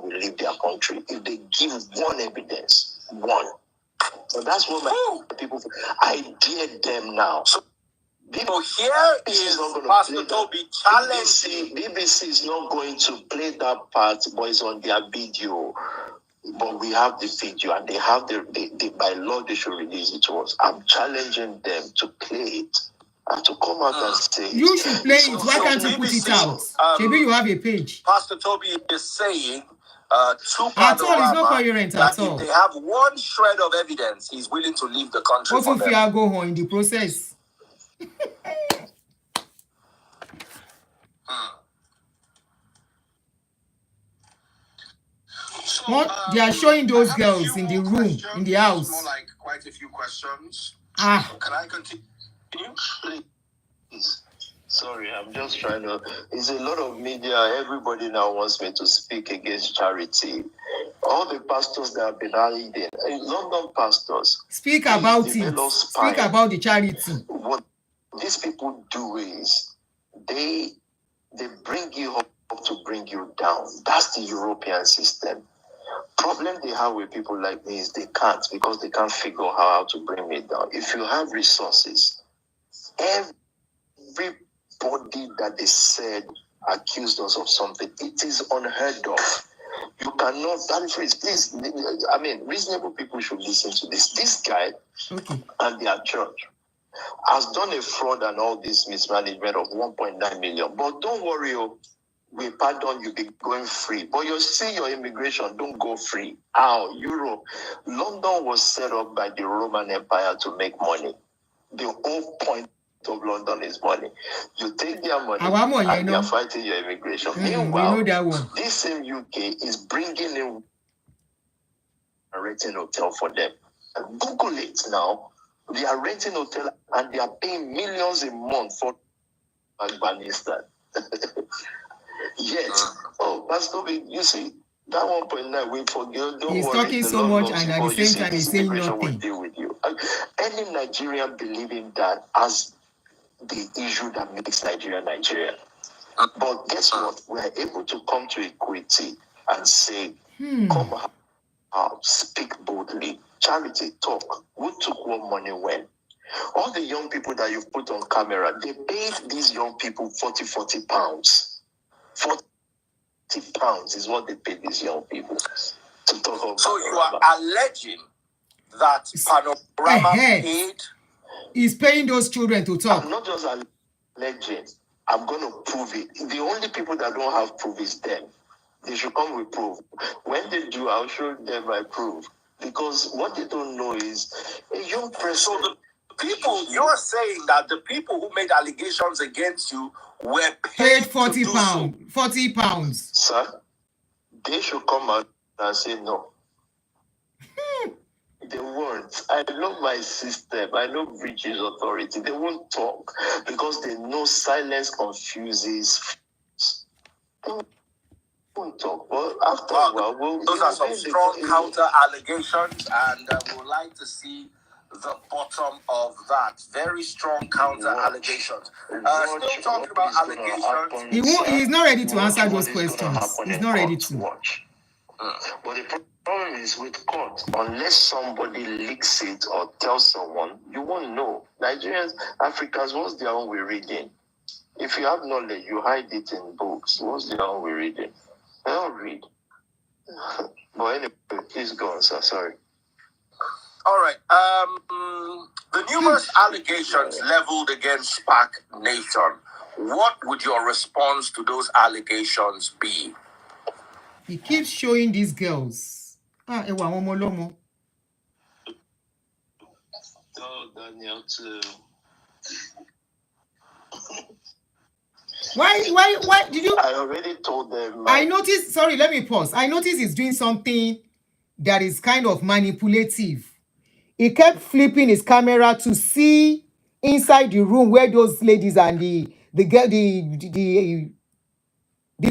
leave their country. If they give one evidence, one. So that's what my people. I dare them now. So people here is Pastor Toby challenging. BBC is not going to play that part, but it's on their video. But we have the video, and they have the by law they should release it to us. I'm challenging them to play it and to come out and say you should play it. Why can't you put it out? Maybe you have a page. Pastor Toby is saying. To Panorama, is not coherent at all. If they have one shred of evidence, he's willing to leave the country. Also, if you go home in the process. So, what they are showing those girls in the room, in the house. More like quite a few questions. Can I continue? Please. Sorry, I'm just trying to. It's a lot of media. Everybody now wants me to speak against charity. All the pastors that have been hiding, London pastors. Speak about it. Speak about the charity. What these people do is they bring you up to bring you down. That's the European system. Problem they have with people like me is they can't, because they can't figure out how to bring me down. If you have resources, everybody that they said accused us of something, it is unheard of. You cannot stand for it. Please, I mean, reasonable people should listen to this. This guy and their church has done a fraud and all this mismanagement of 1.9 million. But don't worry, we pardon you, be going free. But you see your immigration, don't go free. How? Europe. London was set up by the Roman Empire to make money. The whole point of London is money. You take their money Àwa mọ̀ yẹn and they are náà. fighting your immigration. We know Meanwhile, that one. this same UK is bringing in a renting hotel for them. And Google it now. They are renting hotel and they are paying millions a month for Afghanistan. Yet, Pastor, you see, that 1.9, we forget. Don't He's worry, talking the so Lord much loves and you, at the but you same see, time this he's saying immigration will nothing. deal with you. Any Nigerian believing that as the issue that makes Nigeria Nigeria. But guess what? We are able to come to equity and say, come out, speak boldly, charity, talk. Who took what money when? All the young people that you've put on camera, they paid these young people 40 pounds. 40 pounds is what they paid these young people to talk about. So you are alleging that Panorama paid? He's paying those children to talk. I'm not just alleging. I'm going to prove it. The only people that don't have proof is them. They should come with proof. When they do, I'll show them my proof. Because what they don't know is a young person. So the people, you're saying that the people who made allegations against you were paid 40 to pounds. do 40 pounds. Sir, they should come out and say no. They won't. I know my system. I know British authority. They won't talk because they know silence confuses. They won't talk. But after a while, those are some strong counter allegations, and we'd like to see the bottom of that. Very strong counter allegations. Still talking about allegations. He's not ready to answer those questions. He's not ready to. Watch. But the problem is with court, unless somebody leaks it or tells someone, you won't know. Nigerians, Africans, what's their own way reading? If you have knowledge, you hide it in books. What's their own way reading? They don't read. But anyway, please go on, sir. Sorry. All right. The numerous allegations leveled against Spark Nation. What would your response to those allegations be? He keeps showing these girls. Ewa àwọn ọmọ ọlọ́mọ. Tell Daniel to. Why did you? I already told them. I noticed, sorry, let me pause. I noticed he's doing something that is kind of manipulative. He kept flipping his camera to see inside the room where those ladies and the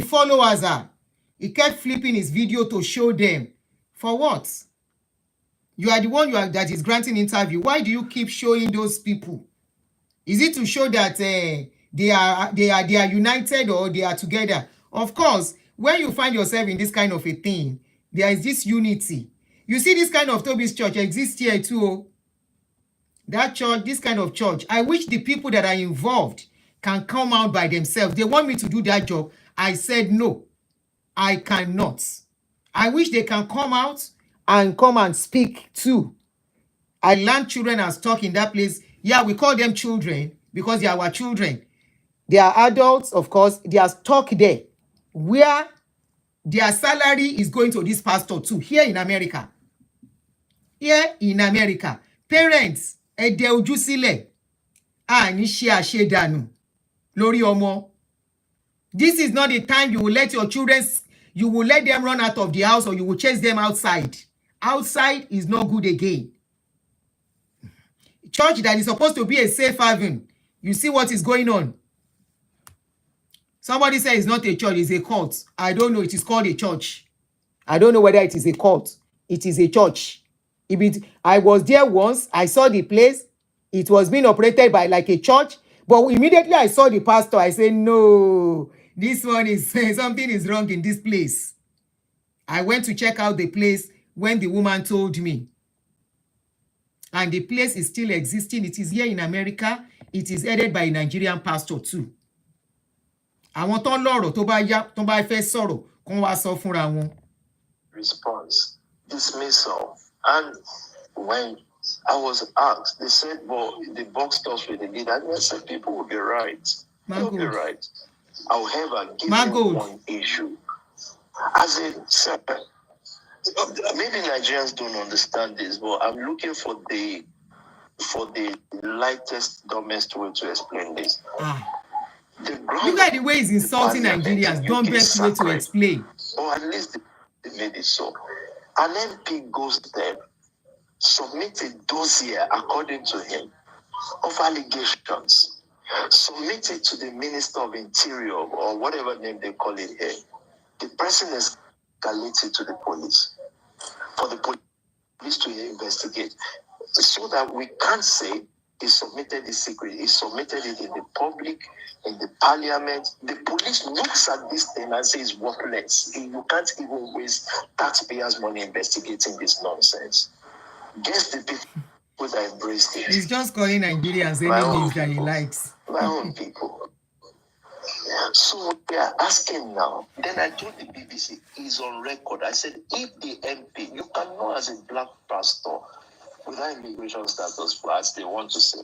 followers are. He kept flipping his video to show them. For what? You are the one that is granting interview. Why do you keep showing those people? Is it to show that they are united or they are together? Of course, when you find yourself in this kind of a thing, there is this unity. You see, this kind of Toby's church exists here too. That church, this kind of church. I wish the people that are involved can come out by themselves. They want me to do that job. I said no, I cannot. I wish they can come out and come and speak too. I learned children as talk in that place. Yeah, we call them children because they are our children. They are adults, of course. They are stuck there where their salary is going to this pastor too, here in America. Here in America. Parents, ẹ̀dẹ̀ ojú sílẹ̀, àní ṣe àṣedànù lórí ọmọ. This is not the time you will let your children, you will let them run out of the house or you will chase them outside. Outside is not good again. Church that is supposed to be a safe haven. You see what is going on. Somebody said it's not a church, it's a cult. I don't know, it is called a church. I don't know whether it is a cult. It is a church. I was there once, I saw the place. It was being operated by like a church. But immediately I saw the pastor, I said, no, this one is, something is wrong in this place. I went to check out the place when the woman told me. And the place is still existing. It is here in America. It is headed by a Nigerian pastor too. Àwọn tó lọ́rọ̀ tó bá yá, tó bá fẹ́ sọ̀rọ̀, kán wá sọ fúnra wọn. Response, dismissal. And when I was asked, they said, well, the box toss with the leader. And I said, people will be right. They'll be right. However, given one issue, as in, sir, maybe Nigerians don't understand this, but I'm looking for the for the lightest, dumbest way to explain this. The ground Look at the way he's of the insulting parliament Nigerians. in Don't UK best is way to sacred, explain. or at least they made it so. An MP goes there, submits a dossier according to him of allegations, submit it to the Minister of Interior or whatever name they call it here. The person escalates it to the police for the police to investigate, so that we can't say he submitted the secret. He submitted it in the public, in the parliament. The police looks at this thing and says worthless. You can't even waste taxpayers' money investigating this nonsense. Guess the people that embraced it. He's just calling Nigerians My any own names that he people. likes. My own people. So we are asking now. Then I told the BBC, he's on record. I said, if the MP, you cannot as a black pastor without immigration status, as they want to say,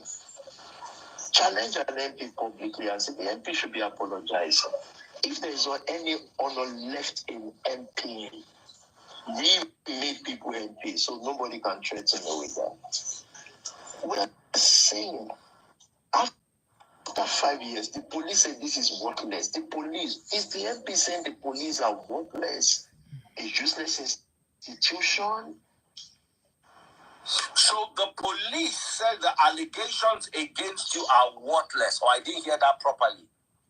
challenge an MP publicly and say the MP should be apologizing. If there is not any honor left in MP, we made people MP, so nobody can threaten me with that. We are saying, after 5 years, the police said this is worthless. The police, is the MP saying the police are worthless? A useless institution? So the police said the allegations against you are worthless, or I didn't hear that properly.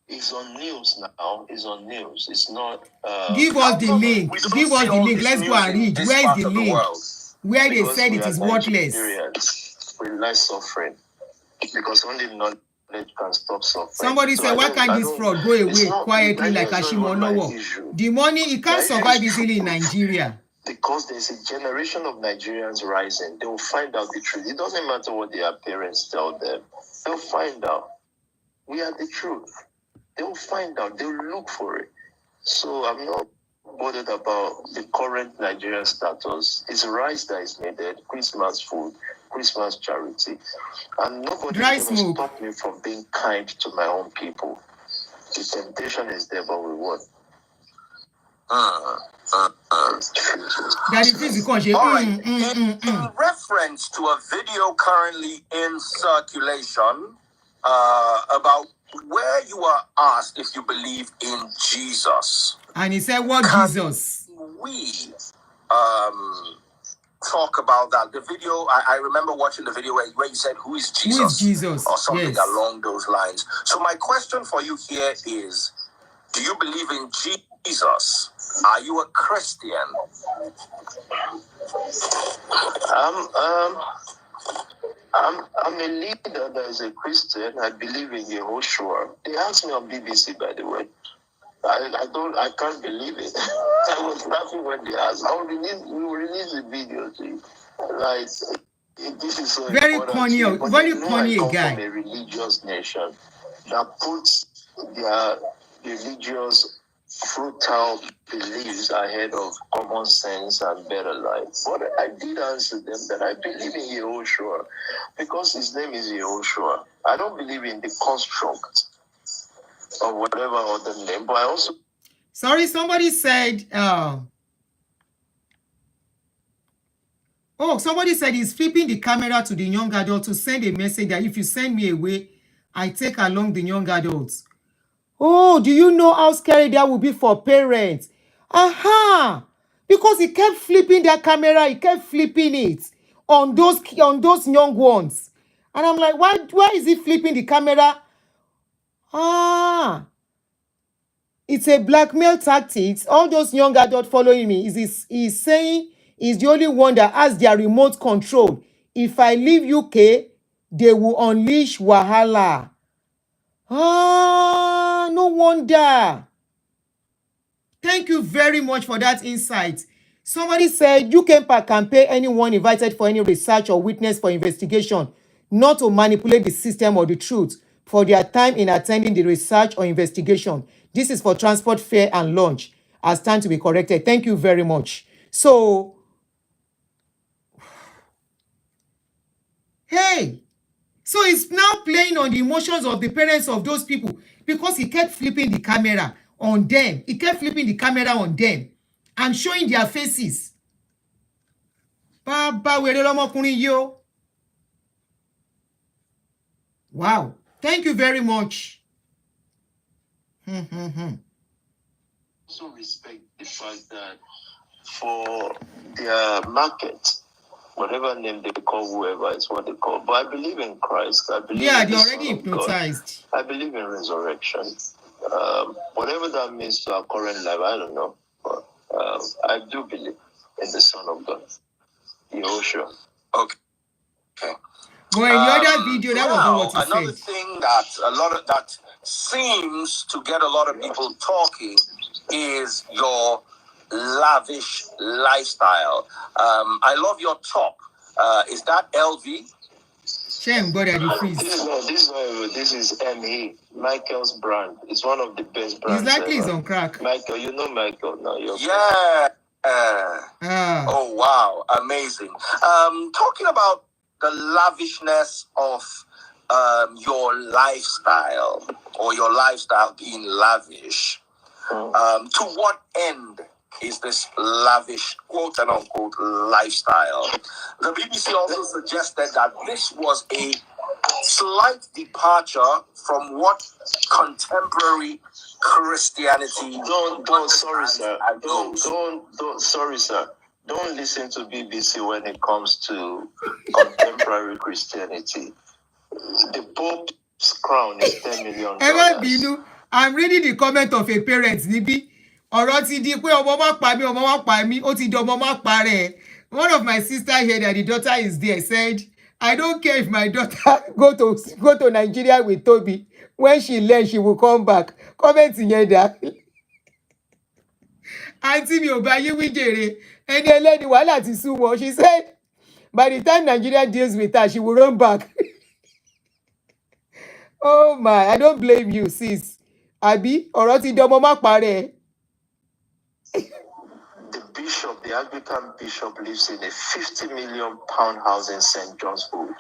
It's on news now. It's on news. It's not. Give us the link. We don't Give us see the all link. this Let's go news and in read. this Where is part the of the link? world. Where they Because said we it are is worthless. Nigerians. We like suffering. Because only knowledge can stop suffering. Somebody So said, why can't this fraud go away quietly like Ashimolowo? The money, it can't survive easily in Nigeria. Because there's a generation of Nigerians rising. They will find out the truth. It doesn't matter what their parents tell them. They'll find out. We are the truth. They will find out. They will look for it. So I'm not bothered about the current Nigerian status. It's rice that is needed, Christmas food, Christmas charity. And nobody Dry can smoke. stop me from being kind to my own people. The temptation is there, but we won't. That is physical. All right. In reference to a video currently in circulation about where you are asked if you believe in Jesus. And he said, what Can Jesus? we talk about that? The video, I remember watching the video where you said, who is Jesus? Who is Jesus? Or something Yes. along those lines. So my question for you here is, do you believe in Jesus? Are you a Christian? I'm a leader that is a Christian. I believe in Yehoshua. They asked me on BBC, by the way. I can't believe it. I was laughing when they asked. We will release the video to you. Like, this is so Very important corny, to me. But very they know corny I come guy. from a religious nation that puts their religious fruitful beliefs ahead of common sense and better life. But I did answer them that I believe in Yehoshua because his name is Yehoshua. I don't believe in the construct or whatever other name, but I also... Sorry, somebody said, somebody said he's flipping the camera to the young adult to send a message that if you send me away, I take along the young adults. Oh, do you know how scary that would be for parents? Aha! Because he kept flipping that camera, he kept flipping it on those young ones. And I'm like, why is he flipping the camera? Ah, it's a blackmail tactics. All those young adults following me is saying he's the only one that has their remote control. If I leave UK, they will unleash Wahala. Ah, no wonder. Thank you very much for that insight. Somebody said UK can pay anyone invited for any research or witness for investigation not to manipulate the system or the truth for their time in attending the research or investigation. This is for transport fare and lunch as time to be corrected. Thank you very much. So, hey, so it's now playing on the emotions of the parents of those people because he kept flipping the camera on them. He kept flipping the camera on them and showing their faces. Bàbá wèrè lọmọkùnrin yìí o. Wow. Thank you very much. Also respect the fact that for their market, whatever name they call whoever is what they call. But I believe in Christ. I believe in They're the already Son of God. hypnotized. I believe in resurrection. Whatever that means to our current life, I don't know. But I do believe in the Son of God. Sure. Okay. But in the other video, that was not what he another said. thing that seems to get a lot of people talking is your lavish lifestyle. I love your top. Is that LV? Shame God that he freeze. This is ME, Michael's brand. It's one of the best brands. It's likely he's on crack. Michael, you know Michael now. Yeah. Oh wow, amazing. Talking about the lavishness of your lifestyle, or your lifestyle being lavish. To what end is this lavish, quote and unquote, lifestyle? The BBC also suggested that this was a slight departure from what contemporary Christianity. Sorry, sir. Sorry, sir. Don't listen to BBC when it comes to contemporary Christianity. The Pope's crown is $10 million. I'm reading the comment of a parent níbí. Ọ̀rọ̀ ti di pé ọmọ má pa mí, ọmọ má pa mí, ó ti di ọmọ má pa rẹ̀. One of my sister here that the daughter is there said, I don't care if my daughter go to Nigeria with Toby. When she learn, she will come back. Comment yẹn dá. Auntie mi ò bá yín wí jèrè. Ẹni ẹlẹ́ni wàhálà ti sú wọn. She said, by the time Nigeria deals with her, she will run back. Oh my, I don't blame you, sis. Àbí ọ̀rọ̀ ti di ọmọ má pa rẹ̀. The Anglican bishop lives in a £50 million house in St. John's Wood.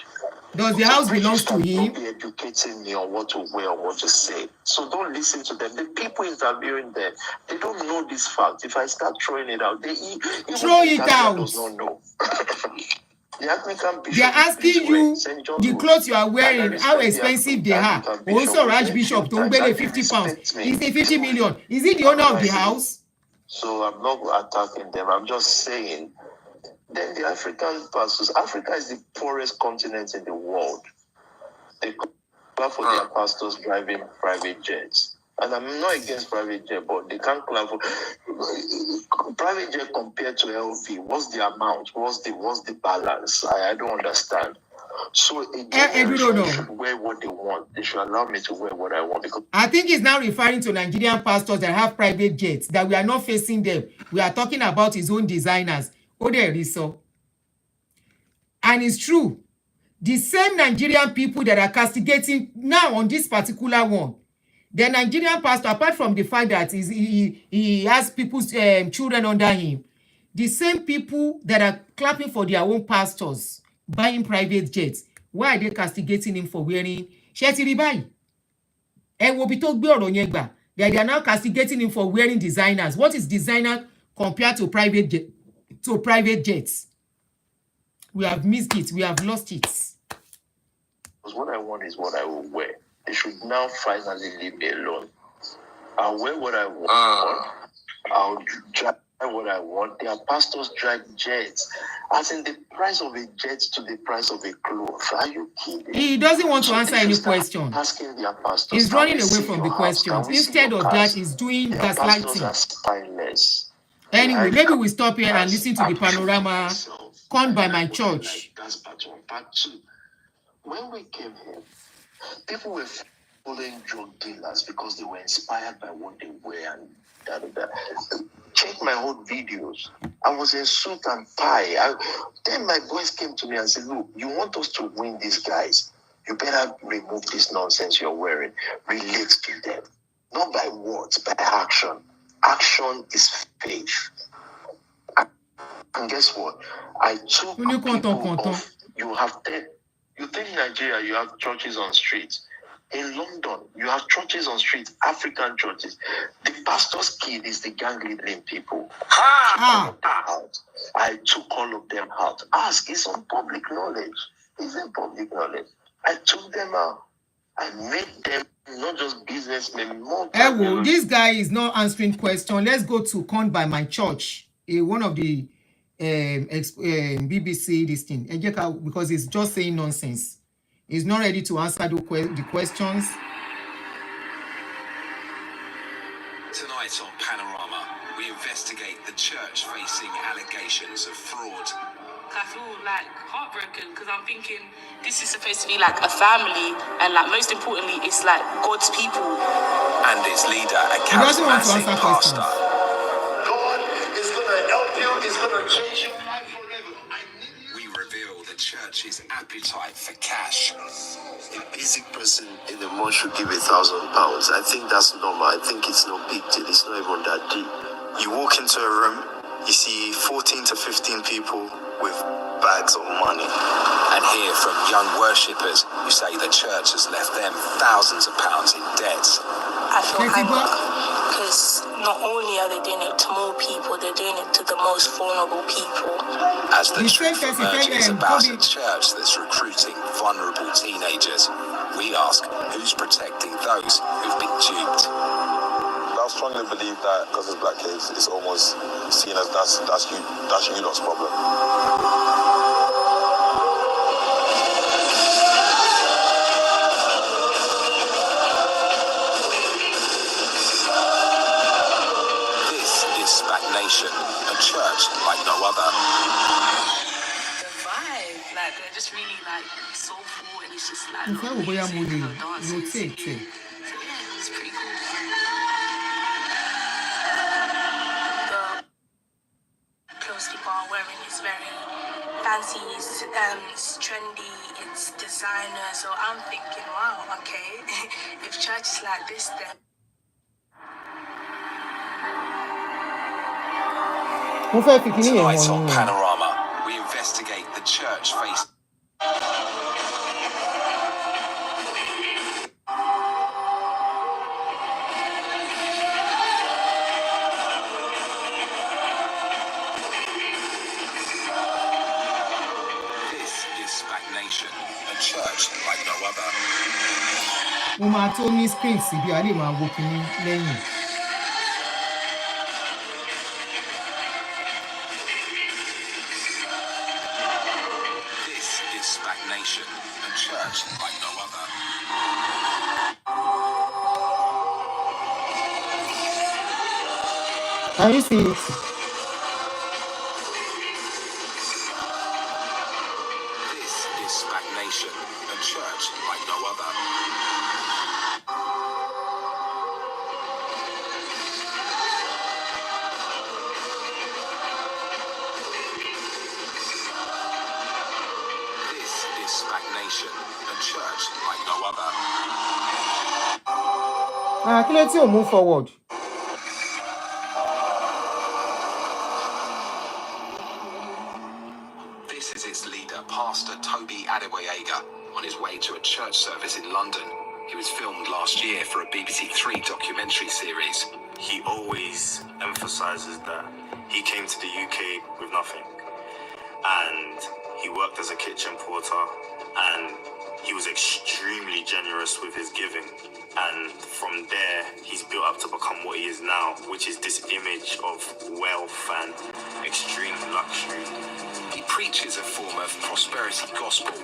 Does the house belong to him? Don't be educating me on what to wear or what to say. So don't listen to them. The people interviewing them, they don't know this fact. If I start throwing it out, throw it out. Does not know. The Anglican bishop, they are asking you the clothes you are wearing, how expensive they are. Also, Archbishop tó ń gbélé £50. Is it 50 million? Is he the owner of the house? So I'm not attacking them. I'm just saying. Then the African pastors. Africa is the poorest continent in the world. They clap for their pastors driving private jets. And I'm not against private jet, but they can't clap for private jet compared to LV. What's the amount? What's the balance? I don't understand. So a generation should wear what they want. They should allow me to wear what I want. Because I think he's now referring to Nigerian pastors that have private jets, that we are not facing them. We are talking about his own designers. And it's true. The same Nigerian people that are castigating now on this particular one, the Nigerian pastor, apart from the fact that he has people's children under him, the same people that are clapping for their own pastors, buying private jets, why are they castigating him for wearing shetiri báyìí? Ẹ wo bí tó gbé ọ̀rọ̀ yẹn gbà. They are now castigating him for wearing designers. What is designer compared to private jets? We have missed it. We have lost it. Because what I want is what I will wear. They should now finally leave me alone. I'll wear what I want. I'll drive what I want. Their pastors drive jets. As in the price of a jet to the price of a clothes. Are you kidding? He doesn't want to answer any question. Asking their pastors. He's running away from the questions. Instead of that, he's doing gaslighting. Anyway, maybe we stop here and listen to the panorama corned by my church. That's part one. Part two. When we came here, people were following drug dealers because they were inspired by what they wear and da. Check my old videos. I was in suit and tie. Then my boys came to me and said, look, you want us to win these guys, you better remove this nonsense you're wearing. Relate to them. Not by words, by action. Action is faith. And guess what? I took people off. You think Nigeria, you have churches on streets. In London, you have churches on streets, African churches. The pastor's kid is the gang leading people. I took all of them out. Ask, it's on public knowledge. It's in public knowledge. I took them out. I made them not just businessmen, more. This guy is not answering question. Let's go to Con by My Church, one of the BBC this thing. Because he's just saying nonsense. He's not ready to answer the questions. Tonight on Panorama, we investigate the church facing allegations of fraud. I feel like heartbroken because I'm thinking this is supposed to be like a family, and like most importantly, it's like God's people. And its leader, a charismatic pastor. God is going to help you, is going to change your life forever. We reveal the church's appetite for cash. A basic person in the month should give £1,000. I think that's normal. I think it's no big deal. It's not even that deep. You walk into a room, you see 14 to 15 people with bags of money. And hear from young worshippers who say the church has left them thousands of pounds in debt. I feel anger because not only are they doing it to more people, they're doing it to the most vulnerable people. As the truth emerges about a church that's recruiting vulnerable teenagers, we ask who's protecting those who've been duped. I strongly believe that because it's black kids, it's almost seen as that's you lot's problem. This is Stagnation, a church like no other. The vibe, like they're just really like soulful, and it's just like dancing. So yeah, it's pretty cool. The clothes people are wearing is very fancy, it's trendy, it's designer. So I'm thinking, wow, okay, if church is like this, then. Tonight on Panorama, we investigate the church face. This is Stagnation, a church like no other. Mo máa tó ní screen síbi a lè máa wo kinní lẹ́yìn. This is Stagnation, a church like no other. Can you see it? This is Stagnation, a church like no other. This is Stagnation, a church like no other. Kí ló tí ò move forward? This is its leader, Pastor Toby Adegboyega, on his way to a church service in London. He was filmed last year for a BBC Three documentary series. He always emphasizes that he came to the UK with nothing, and he worked as a kitchen porter, and he was extremely generous with his giving. And from there, he's built up to become what he is now, which is this image of wealth and extreme luxury. He preaches a form of prosperity gospel,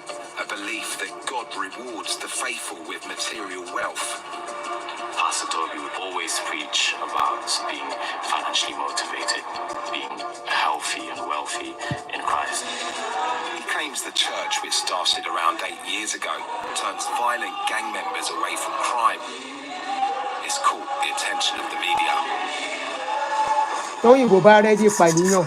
a belief that God rewards the faithful with material wealth. Pastor Toby would always preach about being financially motivated, being healthy and wealthy in Christ. He claims the church, which started around 8 years ago, turns violent gang members away from crime. It's caught the attention of the media. Tóyìnbó bá rẹ́dí pàdéyàn.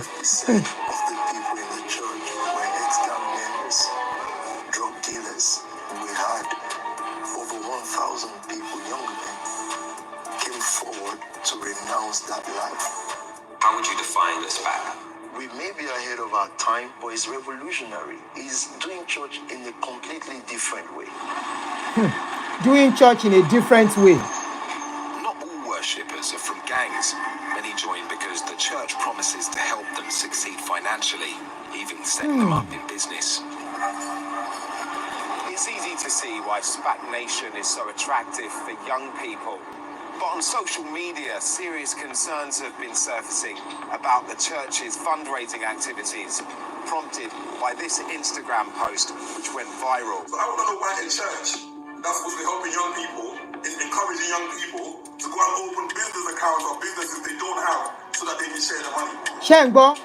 How would you define this fact? We may be ahead of our time, but it's revolutionary. It's doing church in a completely different way. Doing church in a different way. Not all worshippers are from gangs. Many join because the church promises to help them succeed financially, even set them up in business. It's easy to see why SPAC Nation is so attractive for young people. But on social media, serious concerns have been surfacing about the church's fundraising activities, prompted by this Instagram post, which went viral. So I want to know why a church that's supposed to be helping young people is encouraging young people to go and open business accounts or businesses they don't have so that they can share the money. Shango.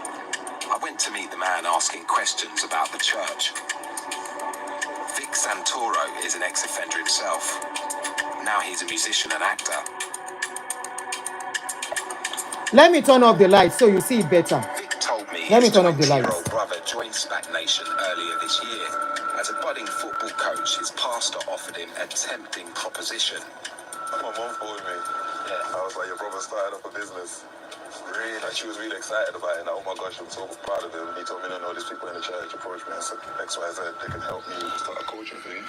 I went to meet the man asking questions about the church. Vic Santoro is an ex-offender himself. Now he's a musician and actor. Let me turn off the lights so you see it better. Vic told me Let me his turn off the 20-year-old lights. brother joined SPAC Nation earlier this year. As a budding football coach, his pastor offered him a tempting proposition. My mom told me, I was like, your brother started up a business. Really? Like, she was really excited about it. Like, oh my gosh, I'm so proud of him. He told me, no, these people in the church approached me and said, XYZ, they can help me start a coaching thing.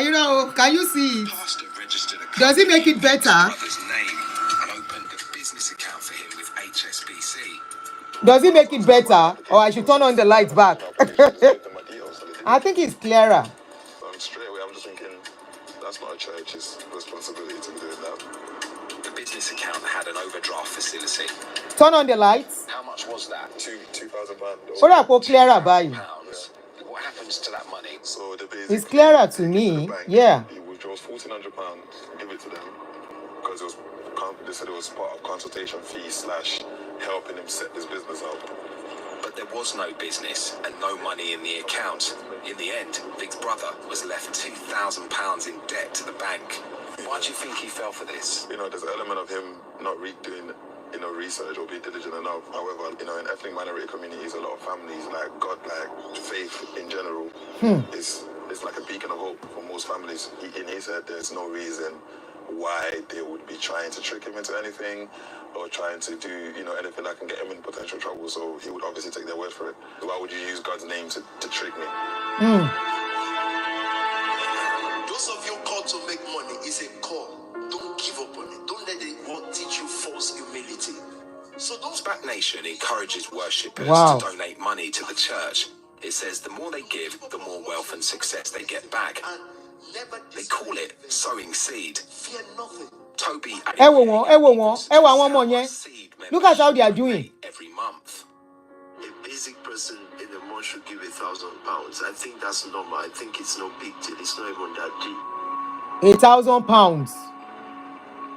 You know, can you see it? Pastor registered a Does it make it better? brother's name and opened a business account for him with HSBC. Does it make it better? Or I should turn on the lights back? I think it's clearer. Straight away, I'm just thinking, that's not a church's responsibility to be doing that. The business account had an overdraft facility. Turn on the lights. How much was that? £2,000. What I clearer by you? Pounds. What happens to that money? So It's clearer to me. Yeah. He withdraws £1,400, give it to them, because they said it was part of consultation fee / helping him set this business up. But there was no business and no money in the account. In the end, Vic's brother was left £2,000 in debt to the bank. Why do you think he fell for this? There's an element of him not doing research or being diligent enough. However, in ethnic minority communities, a lot of families, like God, like faith in general, is like a beacon of hope for most families. In his head, there's no reason why they would be trying to trick him into anything or trying to do, anything that can get him in potential trouble. So he would obviously take their word for it. Why would you use God's name to trick me? Those of you called to make money is a call. Don't give up on it. Don't let the world teach you false humility. So those SPAC Nation encourages worshippers Wow. to donate money to the church. It says the more they give, the more wealth and success they get back. and never They call it sowing seed. fear nothing. Toby Look at how they are doing. every month. A basic person in the month should give £1,000. I think that's normal. I think it's no big deal. It's not even that deep. £1,000.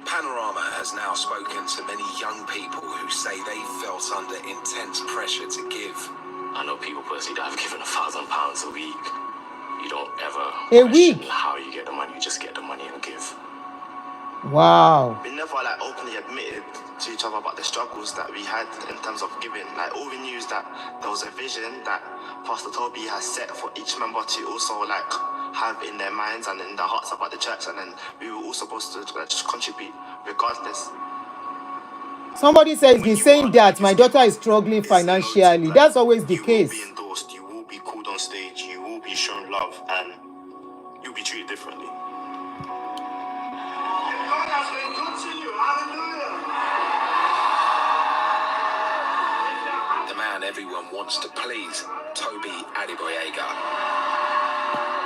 Panorama has now spoken to many young people who say they felt under intense pressure to give. I know people personally that have given £1,000 a week. You don't ever A week? how you get the money. You just get the money and give. Wow. We never openly admitted to each other about the struggles that we had in terms of giving. All we knew is that there was a vision that Pastor Toby has set for each member to also have in their minds and in their hearts about the church, and then we were all supposed to contribute regardless. Somebody says been saying that my daughter is struggling financially. That's always the case. You will be endorsed, you will be called on stage, you will be shown love, and you'll be treated differently. God has been good to you. Hallelujah. The man everyone wants to please, Toby Adegboyega.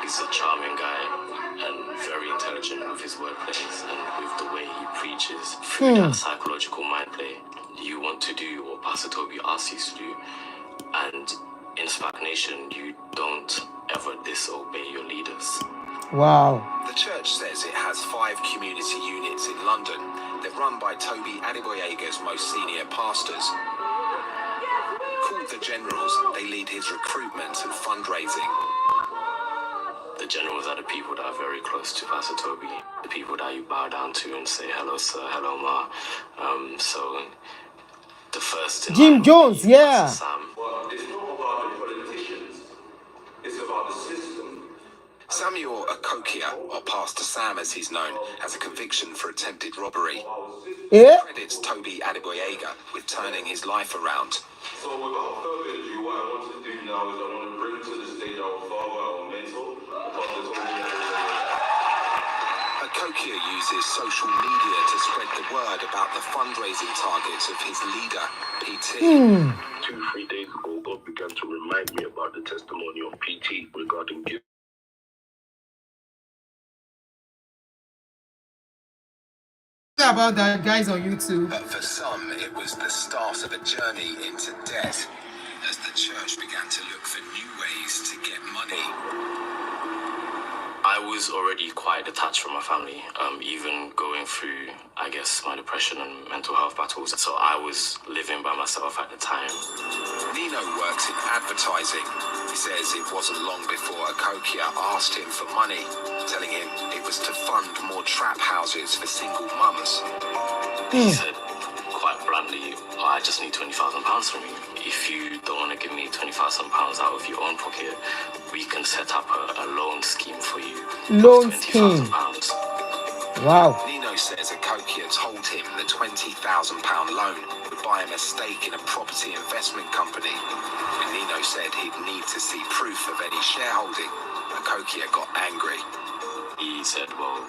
He's a charming guy and very intelligent with his wordplays and with the way he preaches through that psychological mind play. You want to do what Pastor Toby asks you to do, and in SPAC Nation, you don't ever disobey your leaders. Wow. The church says it has 5 community units in London. They're run by Toby Adegboyega's most senior pastors. Called the Generals, they lead his recruitment and fundraising. The Generals are the people that are very close to Pastor Toby, the people that you bow down to and say, hello sir, hello ma. So the first in Jim line Jones, would be yeah. Pastor Sam. Well, it's not about the politicians. It's about the system. Samuel Akokia, or Pastor Sam as he's known, has a conviction for attempted robbery. Eh? Credits Toby Adegboyega with turning his life around. So without further ado, what I want to do now is I want to bring to the stage our father, our mentor, Pastor Toby. Akokia uses social media to spread the word about the fundraising targets of his leader, PT. 2-3 days ago, God began to remind me about the testimony of PT regarding giving. About that, guys on YouTube. But for some, it was the start of a journey into debt as the church began to look for new ways to get money. I was already quite detached from my family, even going through, I guess, my depression and mental health battles. So I was living by myself at the time. Nino works in advertising. He says it wasn't long before Akokia asked him for money, telling him it was to fund more trap houses for single mums. He said quite bluntly, I just need £20,000 from you. If you don't want to give me £20,000 out of your own pocket, we can set up a loan scheme for you. Loan scheme. Wow. Nino says Akokia told him the £20,000 loan would buy him a stake in a property investment company. When Nino said he'd need to see proof of any shareholding, Akokia got angry. He said, well,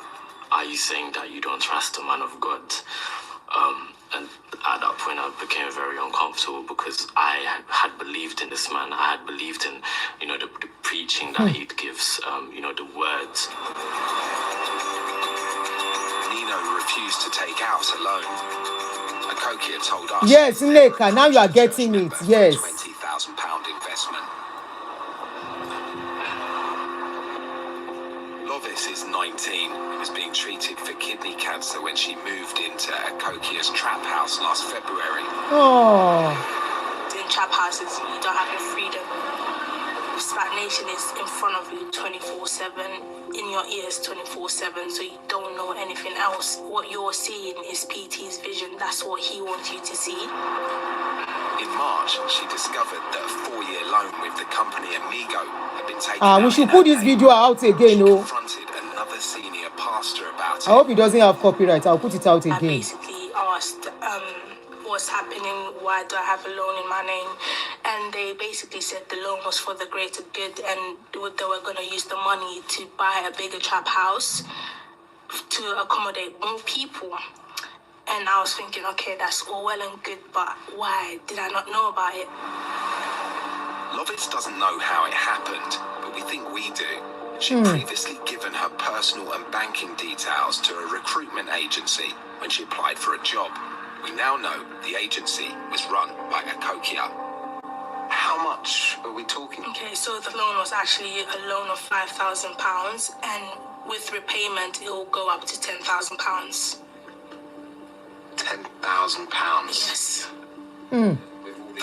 are you saying that you don't trust a man of God? And at that point, I became very uncomfortable because I had believed in this man. I had believed in, the preaching that he gives, the words. Nino refused to take out a loan. Akokia told us. Yes, Neka, now you are getting it. Yes. £20,000 investment. Lovis is 19 and was being treated for kidney cancer when she moved into Akokia's trap house last February. Oh. In trap houses, you don't have the freedom. Stagnation is in front of you 24/7, in your ears 24/7, so you don't know anything else. What you're seeing is PT's vision. That's what he wants you to see. In March, she discovered that a 4-year loan with the company Amigo had been taken out. We should put this video out again, no? Confronted another senior pastor about it. I hope it doesn't have copyright. I'll put it out again. I basically asked, what's happening? Why do I have a loan in my name? And they basically said the loan was for the greater good and they were going to use the money to buy a bigger trap house to accommodate more people. And I was thinking, okay, that's all well and good, but why did I not know about it? Lovis doesn't know how it happened, but we think we do. She'd previously given her personal and banking details to a recruitment agency when she applied for a job. We now know the agency was run by Akokia. How much are we talking? Okay, so the loan was actually a loan of £5,000, and with repayment, it will go up to £10,000. £10,000? Yes. The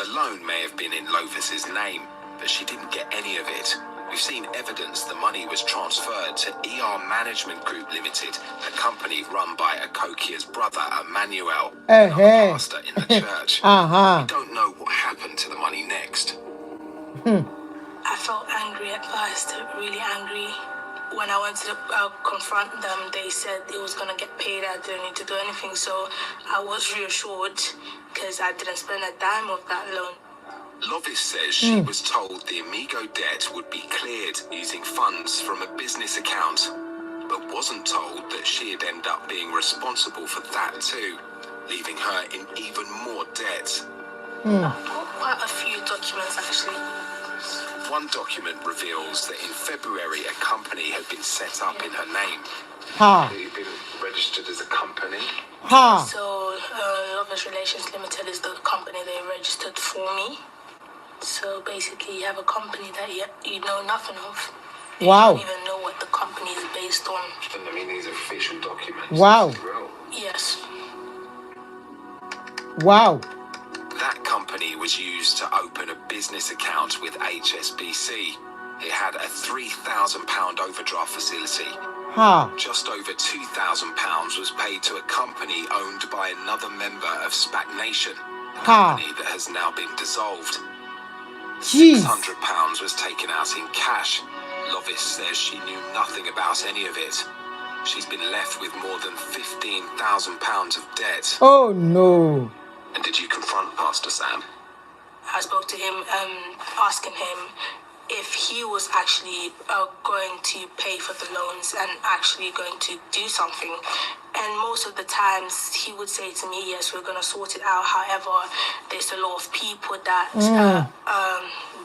loan may have been in Lovis's name, but she didn't get any of it. We've seen evidence the money was transferred to ER Management Group Limited, a company run by Akokia's brother, Emmanuel, another pastor in the church. We don't know what happened to the money next. I felt angry at first, really angry. When I went to confront them, they said it was going to get paid. I didn't need to do anything, so I was reassured because I didn't spend a dime of that loan. Lovis says she was told the Amigo debt would be cleared using funds from a business account, but wasn't told that she'd end up being responsible for that too, leaving her in even more debt. Quite a few documents, actually. One document reveals that in February a company had been set up in her name. They'd been registered as a company. So, Lovis Relations Limited is the company they registered for me. So basically, you have a company that you know nothing of. You don't even know what the company is based on. And I mean, these are official documents. Yes. That company was used to open a business account with HSBC. It had a £3,000 overdraft facility. Just over £2,000 was paid to a company owned by another member of SPAC Nation, a company that has now been dissolved. £600 was taken out in cash. Lovis says she knew nothing about any of it. She's been left with more than £15,000 of debt. Oh no. And did you confront Pastor Sam? I spoke to him, asking him if he was actually going to pay for the loans and actually going to do something. And most of the times he would say to me, yes, we're going to sort it out. However, there's a lot of people that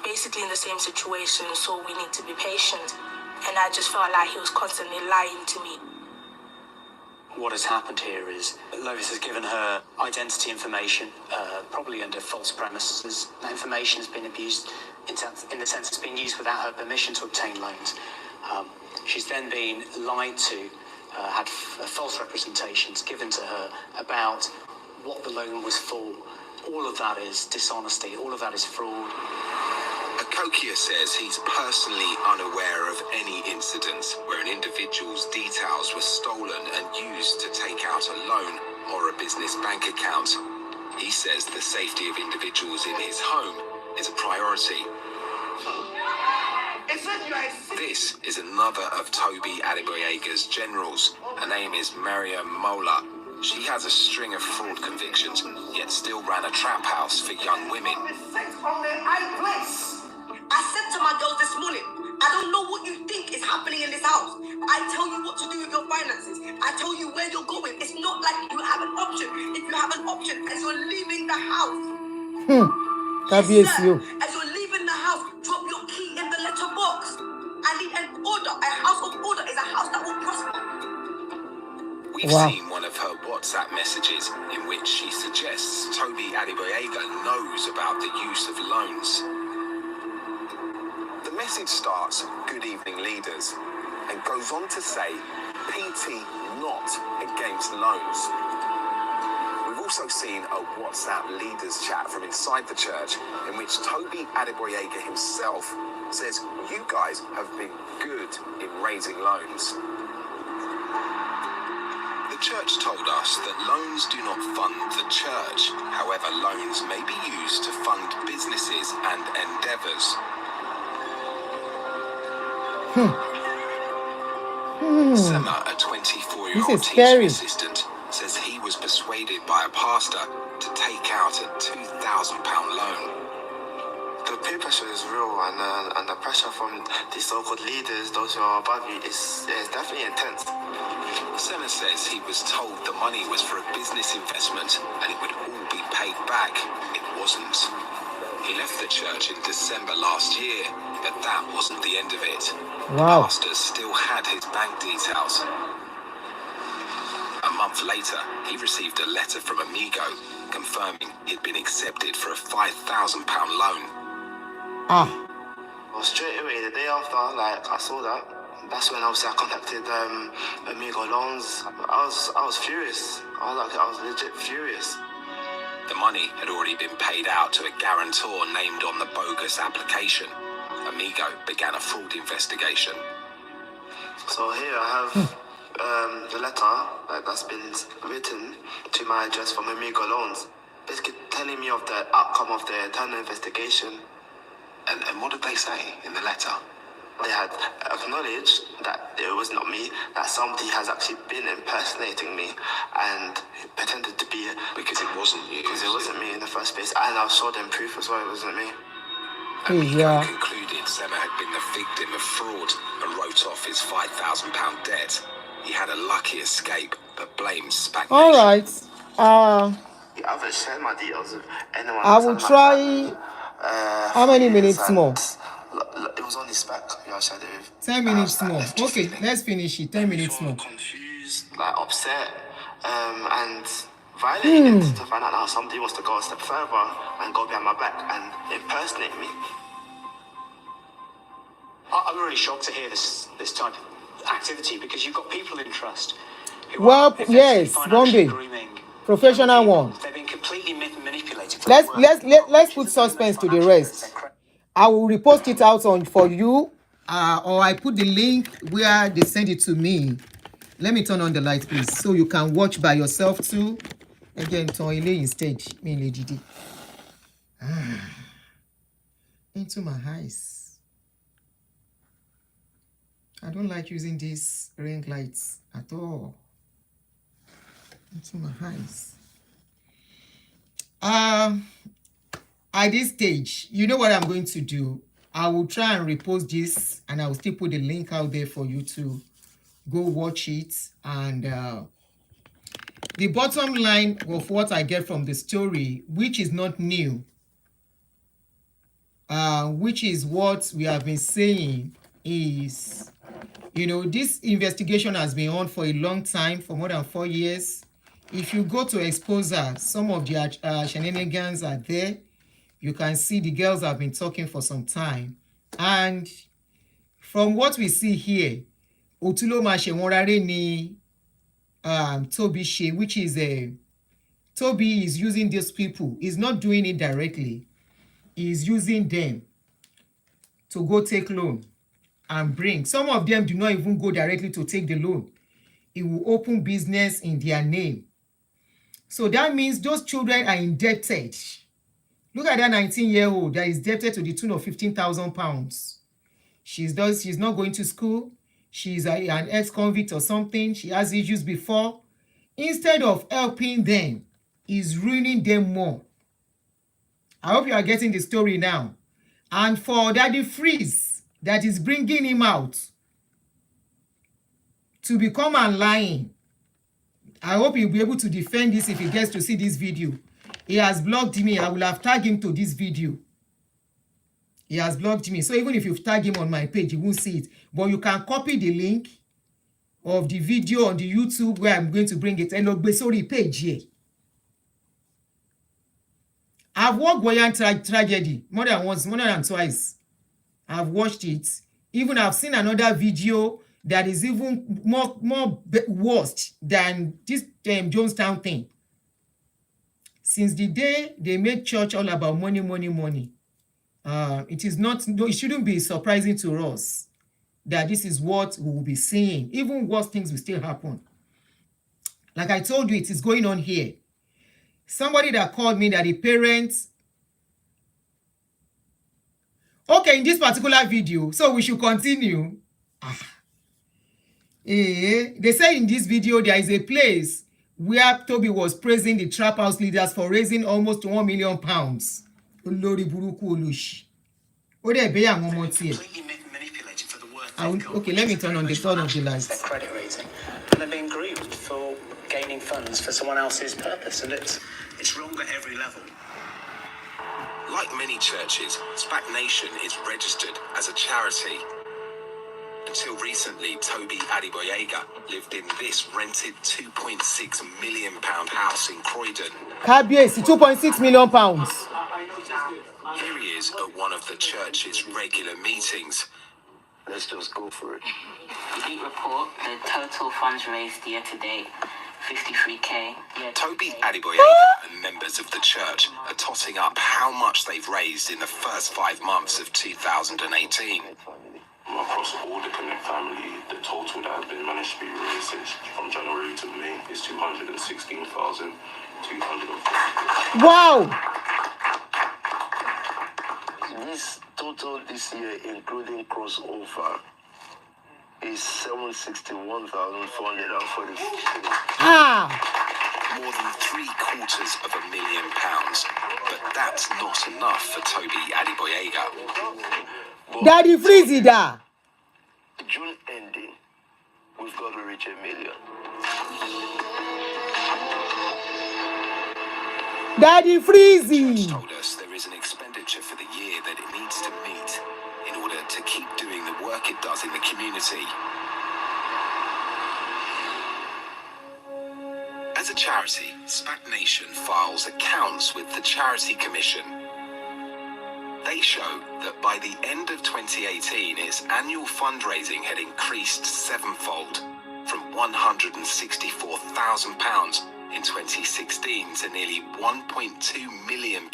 basically in the same situation, so we need to be patient. And I just felt like he was constantly lying to me. what has happened here is Lovis has given her identity information, probably under false premises. That information has been abused in the sense it's been used without her permission to obtain loans. She's then been lied to, had false representations given to her about what the loan was for. All of that is dishonesty, all of that is fraud. Akokia says he's personally unaware of any incidents where an individual's details were stolen and used to take out a loan or a business bank account. He says the safety of individuals in his home is a priority. This is another of Toby Adegboyega's generals. Her name is Mariam Mola. She has a string of fraud convictions, yet still ran a trap house for young women. I said to my girls this morning, I don't know what you think is happening in this house. I tell you what to do with your finances. I tell you where you're going. It's not like you have an option. If you have an option as you're leaving the house, yes, sir, as you're leaving the house, drop your key in the letterbox. I need an order. A house of order is a house that will prosper. We've seen one of her WhatsApp messages in which she suggests Toby Adegboyega knows about the use of loans. The message starts, "Good evening, leaders," and goes on to say, "PT not against loans." We've also seen a WhatsApp leaders chat from inside the church in which Toby Adegboyega himself says, "You guys have been good in raising loans." The church told us that loans do not fund the church. However, loans may be used to fund businesses and endeavors. Sema, a 24-year-old teaching assistant, says he was persuaded by a pastor to take out a £2,000 loan. The peer pressure is real, and the pressure from the so-called leaders, those who are above you, is definitely intense. Sema says he was told the money was for a business investment and it would all be paid back. It wasn't. He left the church in December last year, but that wasn't the end of it. Wow. The pastor still had his bank details. A month later, he received a letter from Amigo confirming he'd been accepted for a £5,000 loan. Well, straight away, the day after, I saw that. That's when obviously I contacted Amigo Loans. I was furious. I was legit furious. The money had already been paid out to a guarantor named on the bogus application. Amigo began a fraud investigation. So here I have the letter that's been written to my address from Amigo Loans, basically telling me of the outcome of the internal investigation. And what did they say in the letter? They had acknowledged that it was not me, that somebody has actually been impersonating me and pretended to be... Because it wasn't you. Because it wasn't me in the first place, and I showed them proof as well, it wasn't me. Amigo concluded Sema had been the victim of fraud and wrote off his £5,000 debt. He had a lucky escape, but blames stagnation. All right. I haven't shared my details with anyone. I will try. How many minutes more? It was only spec. I shared it with. 10 minutes more. Okay, let's finish it. 10 minutes more. Confused, upset, and violated to find out how somebody wants to go a step further and go behind my back and impersonate me. I'm really shocked to hear this type of activity because you've got people in trust. Well, yes, one day. Professional one. They've been completely manipulated. Let's put suspense to the rest. I will repost it out for you, or I put the link where they send it to me. Let me turn on the light, please, so you can watch by yourself too. Again, turn instead. Me lady. Into my eyes. I don't like using these ring lights at all. Into my eyes. At this stage, you know what I'm going to do? I will try and repost this, and I will still put the link out there for you to go watch it. And the bottom line of what I get from the story, which is not new, which is what we have been saying, is You know, this investigation has been on for a long time, for more than 4 years. If you go to expose her, some of the shenanigans are there. You can see the girls have been talking for some time. And from what we see here, Otuloma Shewonrare ni Toby She, which is Toby is using these people. He's not doing it directly. He's using them to go take loan and bring. Some of them do not even go directly to take the loan. It will open business in their name. So that means those children are indebted. Look at that 19-year-old that is indebted to the tune of £15,000. She's not going to school. She's an ex-convict or something. She has issues before. Instead of helping them, is ruining them more. I hope you are getting the story now. And for Daddy Freeze, that is bringing him out to become online, I hope he'll be able to defend this if he gets to see this video. He has blocked me. I will have tagged him to this video. He has blocked me. So even if you tag him on my page, you won't see it. But you can copy the link of the video on the YouTube where I'm going to bring it. And look, sorry, page here. I've watched Boyan Tragedy more than once, more than twice. I've watched it. Even I've seen another video that is even more worse than this Jonestown thing. Since the day they made church all about money, it shouldn't be surprising to us that this is what we will be seeing. Even worse things will still happen. Like I told you, it is going on here. Somebody that called me that the parents... Okay, in this particular video, so we should continue. They say in this video there is a place where Toby was praising the trap house leaders for raising almost £1 million. Olórí burúkú olóṣì. Ó dẹ̀ bẹ́ àwọn ọmọ tiẹ̀. Okay, let me turn on the lights. Their credit rating, and they're being groomed for gaining funds for someone else's purpose, and it's wrong at every level. Like many churches, SPAC Nation is registered as a charity. Until recently, Toby Adegboyega lived in this rented £2.6 million house in Croydon. Kábíyèsí, £2.6 million. Here he is at one of the church's regular meetings. Let's just go for it. The report, the total funds raised year to date, 53k. Toby Adegboyega and members of the church are totting up how much they've raised in the first 5 months of 2018. Across all the Connect family, the total that has been managed to be raised from January to May is 216,240. Wow! This total this year, including crossover, is 761,440. More than £750,000, but that's not enough for Toby Adegboyega. Daddy Freezy da. June ending, we've got to reach 1 million. Daddy Freezy Told us there is an expenditure for the year that it needs to meet in order to keep doing the work it does in the community. As a charity, SPAC Nation files accounts with the Charity Commission. They show that by the end of 2018, its annual fundraising had increased 7-fold, from £164,000 in 2016 to nearly £1.2 million.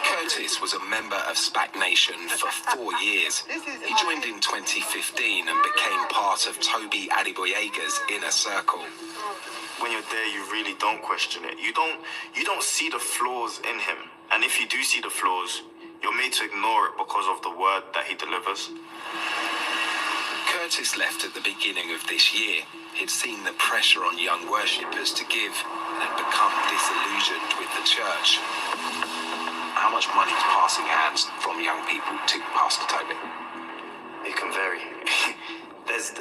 Curtis was a member of SPAC Nation for 4 years. He joined in 2015 and became part of Toby Adegboyega's inner circle. When you're there, you really don't question it. You don't see the flaws in him. And if you do see the flaws, you're made to ignore it because of the word that he delivers. Curtis left at the beginning of this year. He'd seen the pressure on young worshippers to give and had become disillusioned with the church. How much money is passing hands from young people to Pastor Toby? It can vary. There's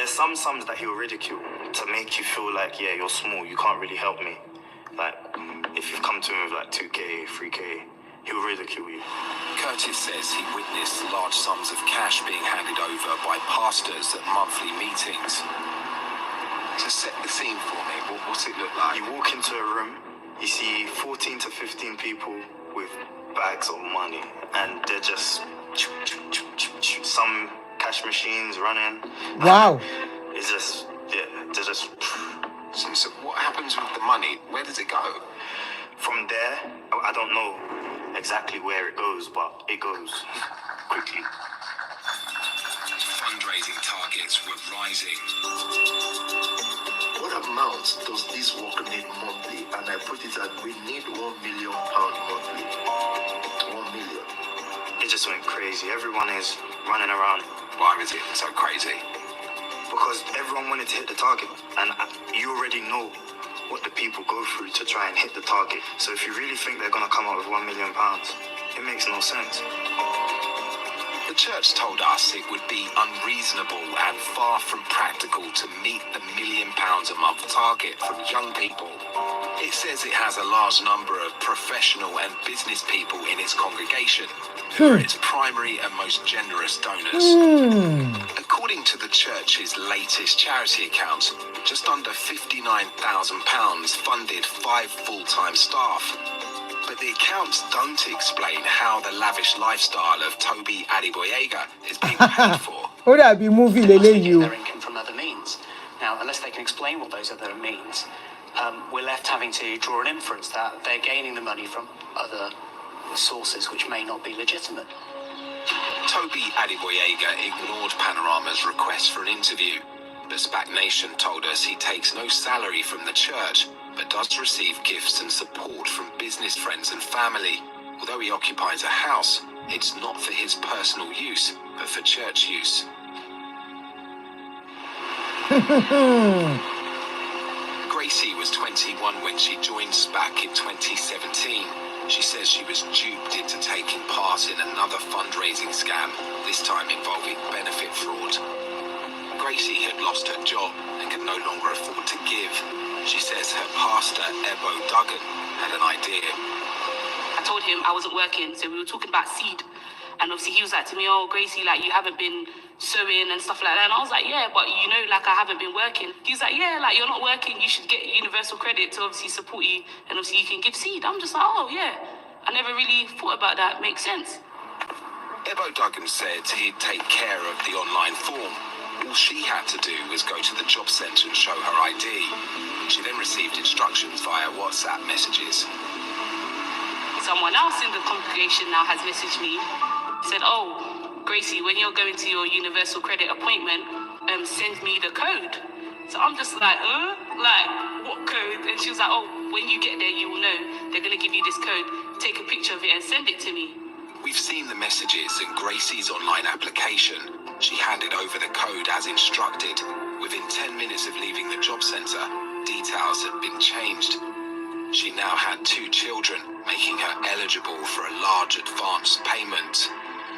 some sums that he'll ridicule to make you feel like, yeah, you're small, you can't really help me. Like, if you've come to him with like 2K, 3K, he'll ridicule you. Curtis says he witnessed large sums of cash being handed over by pastors at monthly meetings. Just set the scene for me. What's it look like? You walk into a room, you see 14 to 15 people with bags of money, and they're just some cash machines running. Wow. It's just, yeah, they're just. So what happens with the money? Where does it go? From there, I don't know exactly where it goes, but it goes quickly. Fundraising targets were rising. What amount does this work need monthly? And I put it at, we need £1 million monthly. 1 million. It just went crazy. Everyone is running around. Why is it so crazy? Because everyone wanted to hit the target, and you already know what the people go through to try and hit the target. So if you really think they're going to come up with £1 million, it makes no sense. The church told us it would be unreasonable and far from practical to meet the £1 million a month target from young people. It says it has a large number of professional and business people in its congregation, who are its primary and most generous donors. According to the church's latest charity accounts, just under £59,000 funded 5 full-time staff. But the accounts don't explain how the lavish lifestyle of Toby Adegboyega is being paid for. Oh, that be movie, They must be Lele, getting you. their income from other means. Now, unless they can explain what those other means, we're left having to draw an inference that they're gaining the money from other sources which may not be legitimate. Toby Adegboyega ignored Panorama's request for an interview. The SPAC Nation told us he takes no salary from the church, but does receive gifts and support from business friends and family. Although he occupies a house, it's not for his personal use, but for church use. Gracie was 21 when she joined SPAC in 2017. She says she was duped into taking part in another fundraising scam, this time involving benefit fraud. Gracie had lost her job and could no longer afford to give. She says her pastor, Adegboyega, had an idea. I told him I wasn't working, so we were talking about seed. And obviously he was like to me, oh, Gracie, like, you haven't been sewing and stuff like that. And I was like, yeah, but you know, like, I haven't been working. He was like, yeah, like, you're not working, you should get universal credit to obviously support you, and obviously you can give seed. I'm just like, oh, yeah. I never really thought about that. Makes sense. Adegboyega said he'd take care of the online form. All she had to do was go to the job centre and show her ID. She then received instructions via WhatsApp messages. Someone else in the congregation now has messaged me, said, oh, Gracie, when you're going to your universal credit appointment, send me the code. So I'm just like, like, what code? And she was like, oh, when you get there, you will know. They're going to give you this code. Take a picture of it and send it to me. We've seen the messages in Gracie's online application. She handed over the code as instructed. Within 10 minutes of leaving the job centre, details had been changed. She now had 2 children, making her eligible for a large advance payment.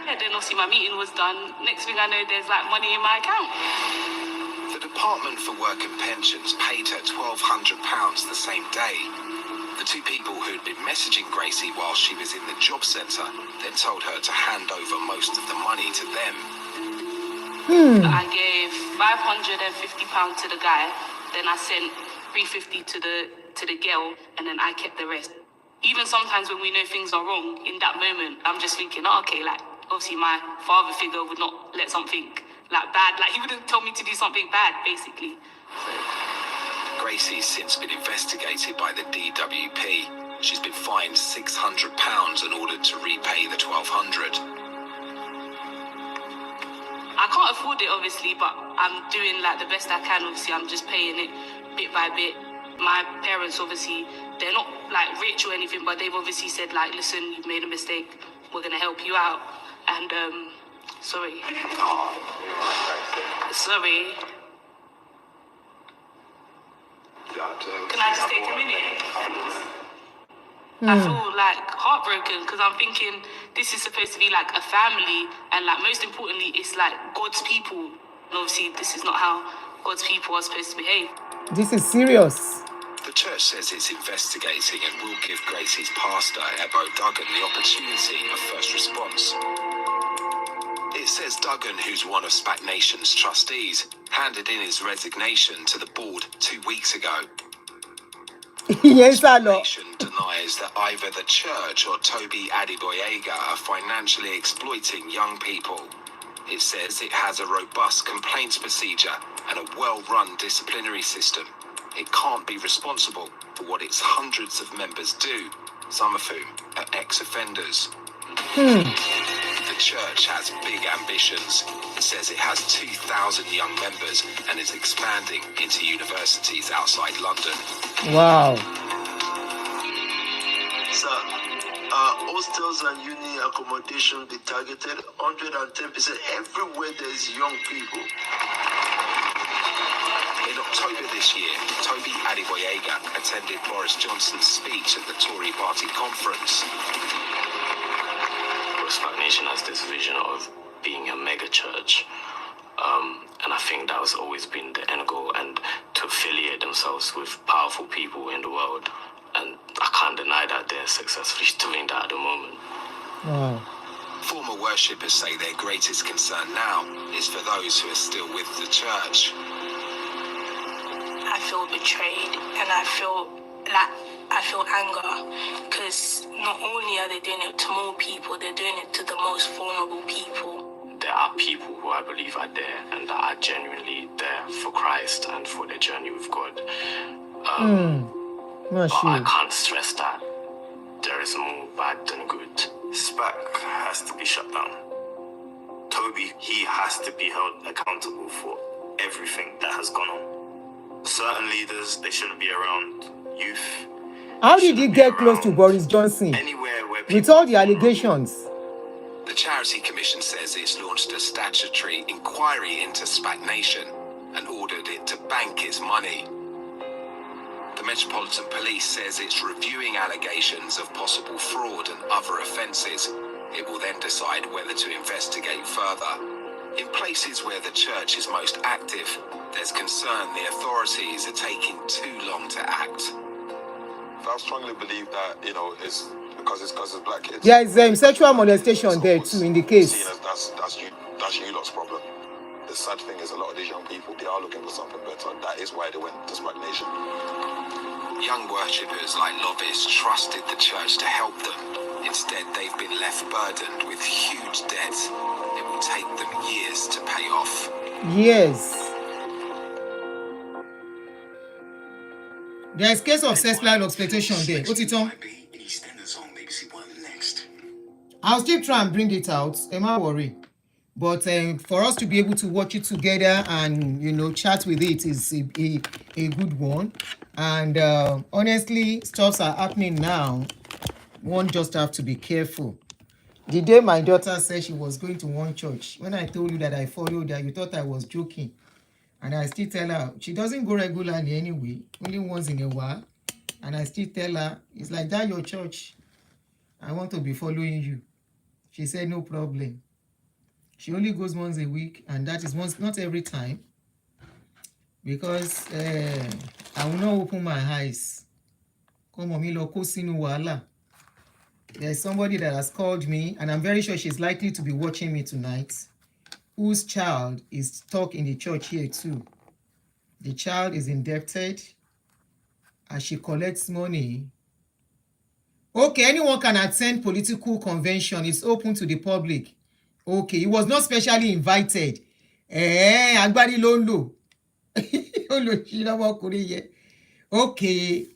Yeah, then obviously my meeting was done. Next thing I know, there's like money in my account. The Department for Work and Pensions paid her £1,200 the same day. The 2 people who'd been messaging Gracie while she was in the job centre then told her to hand over most of the money to them. I gave £550 to the guy, then I sent £350 to the girl, and then I kept the rest. Even sometimes when we know things are wrong, in that moment, I'm just thinking, oh, okay, like, obviously my father figure would not let something, like, bad, like, he wouldn't tell me to do something bad, basically. Gracie's since been investigated by the DWP. She's been fined £600 and ordered to repay the £1,200. I can't afford it, obviously, but I'm doing, like, the best I can. Obviously, I'm just paying it bit by bit. My parents, obviously, they're not, like, rich or anything, but they've obviously said, like, listen, you've made a mistake. We're going to help you out. And, sorry. Sorry. Can I just take a minute? I feel, like, heartbroken because I'm thinking this is supposed to be, like, a family. And, like, most importantly, it's, like, God's people. And obviously, this is not how God's people are supposed to behave. This is serious. The church says it's investigating and will give Gracie's pastor, Ebo Duggan, the opportunity of first response. It says Duggan, who's one of SPAC Nation's trustees, handed in his resignation to the board 2 weeks ago. Yes, SPAC Nation denies that either the church or Toby Adegboyega are financially exploiting young people. It says it has a robust complaints procedure and a well-run disciplinary system. It can't be responsible for what its hundreds of members do, some of whom are ex-offenders. The church has big ambitions. It says it has 2,000 young members and is expanding into universities outside London. Wow. Sir, hostels and uni accommodation be targeted 110% everywhere there is young people. In October this year, Toby Adegboyega attended Boris Johnson's speech at the Tory party conference. SPAC Nation has this vision of being a mega church, and I think that has always been the end goal, and to affiliate themselves with powerful people in the world, and I can't deny that they're successfully doing that at the moment. Wow. Former worshippers say their greatest concern now is for those who are still with the church. I feel betrayed, and I feel anger, because not only are they doing it to more people, they're doing it to the most vulnerable people. There are people who I believe are there and that are genuinely there for Christ and for their journey with God. But I can't stress that there is more bad than good. SPAC has to be shut down. Toby, he has to be held accountable for everything that has gone on. Certain leaders, they shouldn't be around youth. How did he get close to Boris Johnson? Anywhere where with all the allegations? The Charity Commission says it's launched a statutory inquiry into SPAC Nation and ordered it to bank its money. The Metropolitan Police says it's reviewing allegations of possible fraud and other offences. It will then decide whether to investigate further. In places where the church is most active, there's concern the authorities are taking too long to act. I strongly believe that, it's because it's black kids. There is sexual molestation there too in the case. Seen as that's you lot's problem. The sad thing is a lot of these young people, they are looking for something better. That is why they went to SPAC Nation. Young worshippers like Lovis trusted the church to help them. Instead, they've been left burdened with huge debt. It will take them years to pay off. Yes. There is case of sexual exploitation there. What's it on? I'll still try and bring it out. Am I worried? But for us to be able to watch it together and chat with it is a good one. And honestly, stuffs are happening now. One just have to be careful. The day my daughter said she was going to one church, when I told you that I followed her, you thought I was joking. And I still tell her, she doesn't go regularly anyway, only once in a while. And I still tell her, it's like that your church. I want to be following you. She said, no problem. She only goes once a week, and that is once, not every time. Because I will not open my eyes. Come on, Wala. There's somebody that has called me, and I'm very sure she's likely to be watching me tonight, whose child is stuck in the church here too. The child is indebted, and she collects money. Okay, anyone can attend political convention. It's open to the public. Okay, he was not specially invited. Agbari lolo. Okay.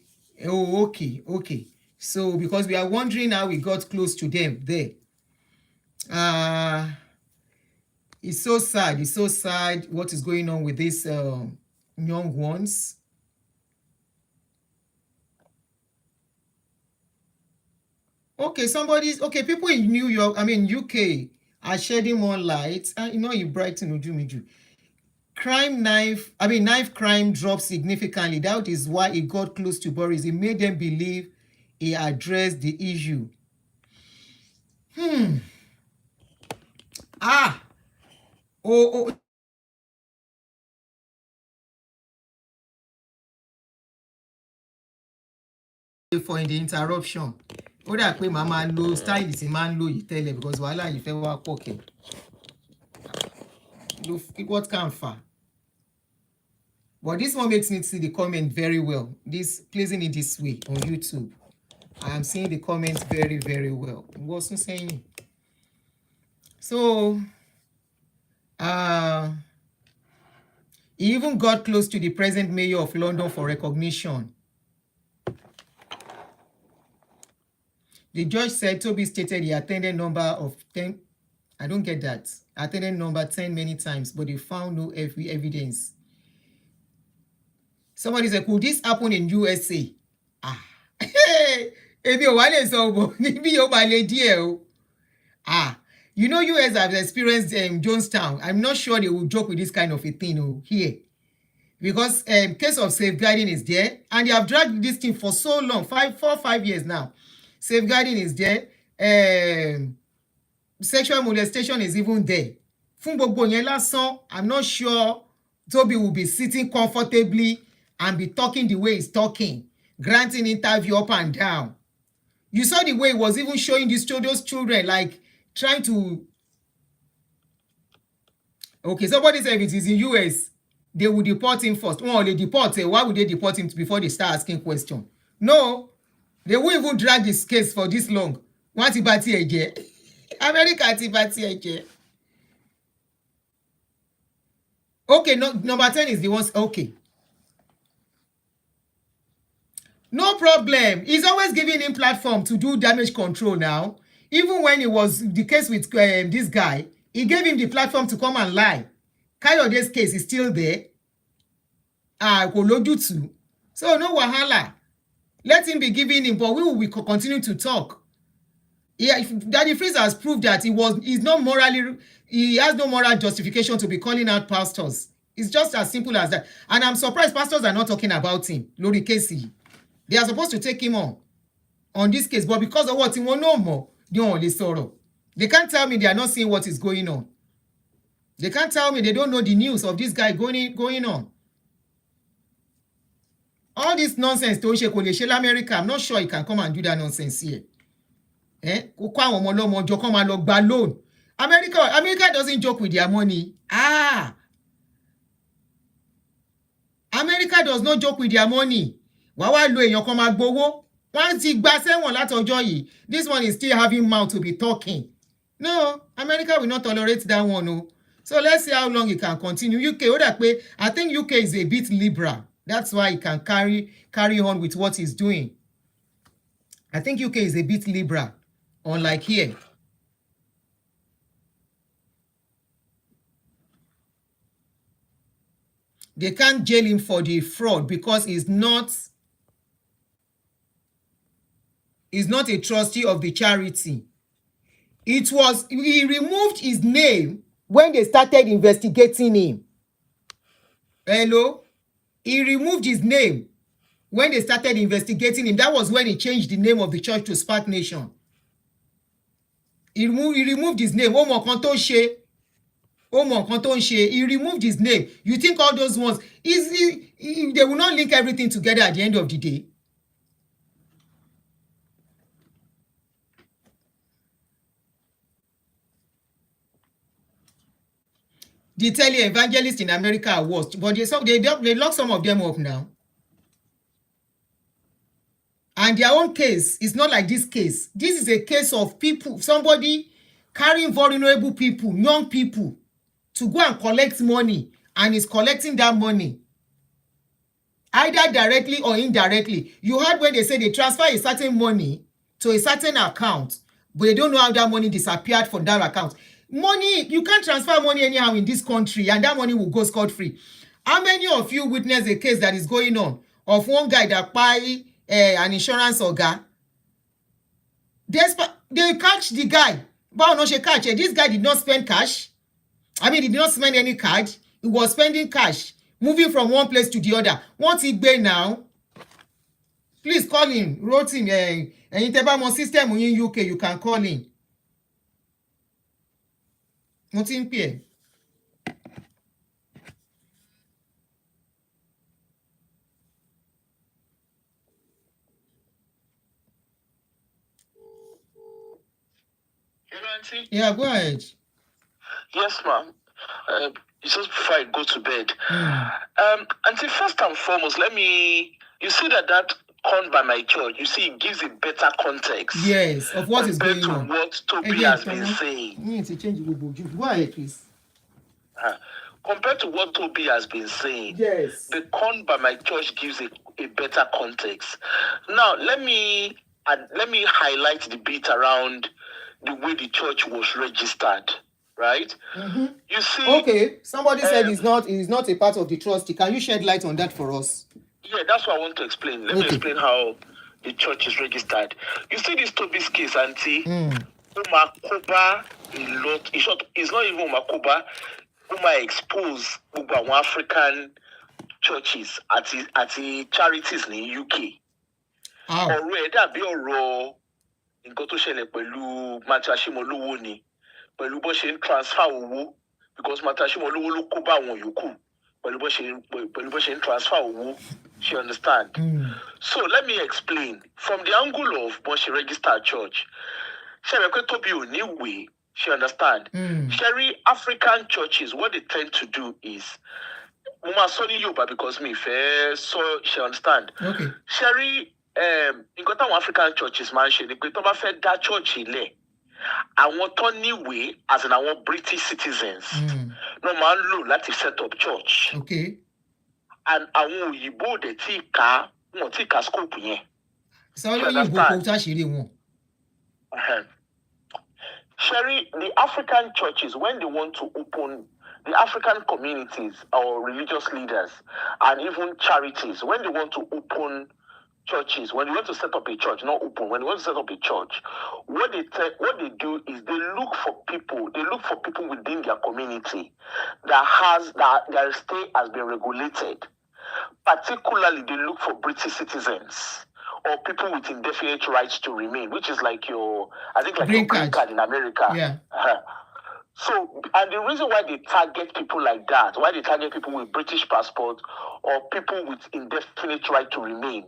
Oh, okay. So, because we are wondering how we got close to them there. It's so sad. It's so sad what is going on with these young ones. Okay, people in New York, UK, are shedding more light. You brighten Ujumiju. Knife crime dropped significantly. That is why it got close to Boris. It made them believe he addressed the issue. for in the interruption. Ó dà pé màá máa lo style tí máa ń lò yìí tẹ́lẹ̀ because wàhálà yìí fẹ́ wá pọ̀ kẹ̀. What can far? But this one makes me see the comment very well. This placing it this way on YouTube. I am seeing the comments very, very well. What's saying? So, he even got close to the present mayor of London for recognition. The judge said Toby stated he attended number of 10. I don't get that. Attended number 10 many times, but they found no evidence. Somebody said, could this happen in USA? If you want you know, US have experienced Jonestown. I'm not sure they will joke with this kind of a thing here. Because case of safeguarding is there, and they have dragged this thing for so long, 4 or 5 years now. Safeguarding is there. Sexual molestation is even there. I'm not sure Toby will be sitting comfortably and be talking the way he's talking, granting interview up and down. You saw the way he was even showing those children, like trying to... Okay, somebody said if it is in US, they will deport him first. Oh, they deport him. Why would they deport him before they start asking questions? No, they won't even drag this case for this long. What about again? America again. Okay, no, number 10 is the ones. Okay. No problem. He's always giving him platform to do damage control now. Even when it was the case with this guy, he gave him the platform to come and lie. Kayode's case is still there. Kolojutsu. So no wahala. Let him be giving him, but we will continue to talk. Yeah, Daddy Freeze has proved that he has no moral justification to be calling out pastors. It's just as simple as that. And I'm surprised pastors are not talking about him. Lori Casey. They are supposed to take him on this case, but because of what he won't know more, they don't only sorrow. They can't tell me they are not seeing what is going on. They can't tell me they don't know the news of this guy going on. All this nonsense, America, I'm not sure he can come and do that nonsense here. America doesn't joke with their money. America does not joke with their money. Once he this one is still having mouth to be talking. No, America will not tolerate that one. No. So let's see how long it can continue. UK, I think UK is a bit liberal. That's why he can carry on with what he's doing. I think UK is a bit liberal, unlike here. They can't jail him for the fraud because he's not a trustee of the charity. He removed his name when they started investigating him. Hello? He removed his name when they started investigating him. That was when he changed the name of the church to Spark Nation. He removed his name. He removed his name. You think all those ones, they will not link everything together at the end of the day? The tele-evangelists in America are worst, but they lock some of them up now. And their own case is not like this case. This is a case of people, somebody carrying vulnerable people, young people, to go and collect money, and is collecting that money, either directly or indirectly. You heard when they say they transfer a certain money to a certain account, but they don't know how that money disappeared from that account. Money, you can't transfer money anyhow in this country, and that money will go scot-free. How many of you witnessed a case that is going on of one guy that buy an insurance organ? They catch the guy. But no, she catch it. This guy did not spend cash. He did not spend any card. He was spending cash, moving from one place to the other. What's he pay now? Please call him. Wrote him. And system in UK, you can call him. What's in pay? Auntie? Yeah, go ahead. Yes, ma'am. It's just before I go to bed. Mm. Auntie, first and foremost, you see that corn by my church, you see it gives a better context. Yes, of what is going on. What Toby Again, has been saying. You need to change the book. Go ahead, please. Compared to what Toby has been saying, yes, the corn by my church gives a better context. Now, let me highlight the bit around the way the church was registered, right? Mm-hmm. You see, okay, somebody said it's not a part of the trustee. Can you shed light on that for us? Yeah, that's what I want to explain. Let me explain how the church is registered. You see this Toby's case, Auntie? Umakoba a lot. It's not even Umakoba. Uma expose African churches at the charities in the UK. Ọ̀rọ̀ ẹ̀ dàbí ọ̀rọ̀ nǹkan tó ṣẹlẹ̀ pẹ̀lú Matashimolowo ni. Pẹ̀lú bó ṣe ń transfer owó because Matashimolowo ló kó bá àwọn yòókù. Pẹ̀lú bó ṣe ń transfer owó. She understand? So let me explain. From the angle of when she registered church, she understand? Sherry, African churches, what they tend to do is because me fair, so she understand. Okay. Sherry, in African churches, man, she that church I want anyway as in our British citizens. No man look like to set up church. Okay. And àwọn òyìnbó de tí ká wọn tí ká scope yẹn. So òyìnbó kò tá ṣeré wọn. Sherry, the African churches, when they want to open, the African communities or religious leaders and even charities, when they want to open churches, when they want to set up a church, not open, when they want to set up a church, what they do is they look for people within their community that their stay has been regulated. Particularly, they look for British citizens or people with indefinite rights to remain, which is like your green card in America. Yeah. So, and the reason why they target people like that, why they target people with British passport or people with indefinite right to remain,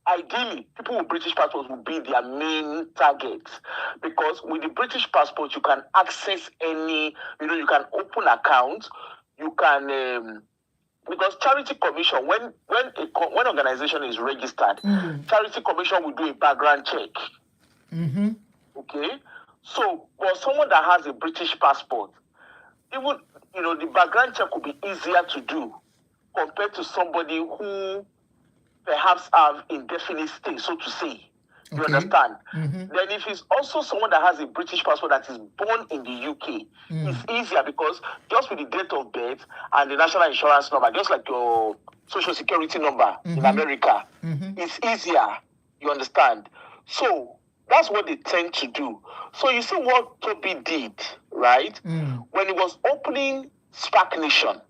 ideally, people with British passports will be their main targets because with the British passport, you can access you can open accounts, you can. Because charity commission, when organization is registered, charity commission will do a background check. Okay, so for someone that has a British passport, even the background check will be easier to do compared to somebody who perhaps have indefinite stay, so to say. You understand? Then if it's also someone that has a British passport that is born in the UK, it's easier because just with the date of birth and the national insurance number, just like your social security number in America, it's easier. You understand? So that's what they tend to do. So you see what Toby did, right? When he was opening Spark Nation,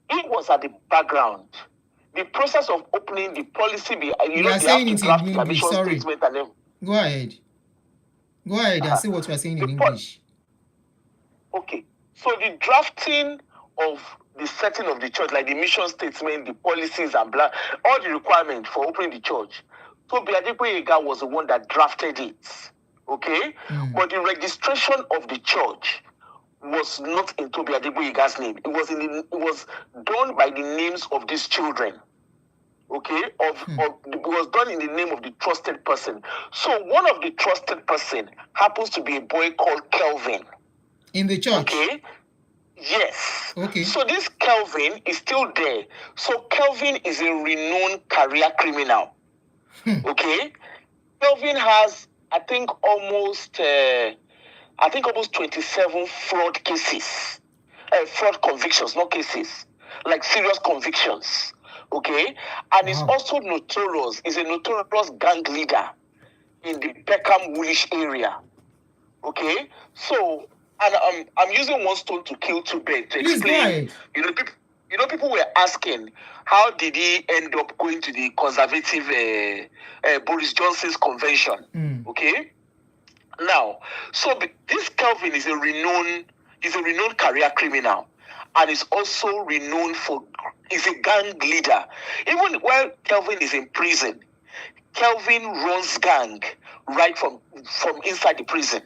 it was at the background. The process of opening the policy, you are saying it in English. Sorry. Go ahead. Go ahead and say what you are saying in English. Okay. So the drafting of the setting of the church, like the mission statement, the policies and blah, all the requirements for opening the church. Tobi Adegboyega was the one that drafted it. Okay? But the registration of the church was not in Tobi Adegboyega's name. It was done by the names of these children. Okay? It was done in the name of the trusted person. So one of the trusted person happens to be a boy called Kelvin. In the church? Okay? Yes. Okay. So this Kelvin is still there. So Kelvin is a renowned career criminal. Okay? Kelvin has, I think almost 27 fraud cases. Fraud convictions, not cases. Like serious convictions. Okay? And he's also notorious. He's a notorious gang leader in the Peckham Woolwich area. Okay? So, and I'm using one stone to kill two birds to explain. People were asking, how did he end up going to the conservative Boris Johnson's convention? Okay? Now, so this Kelvin is a renowned career criminal, and is also renowned is a gang leader. Even while Kelvin is in prison, Kelvin runs gang right from inside the prison.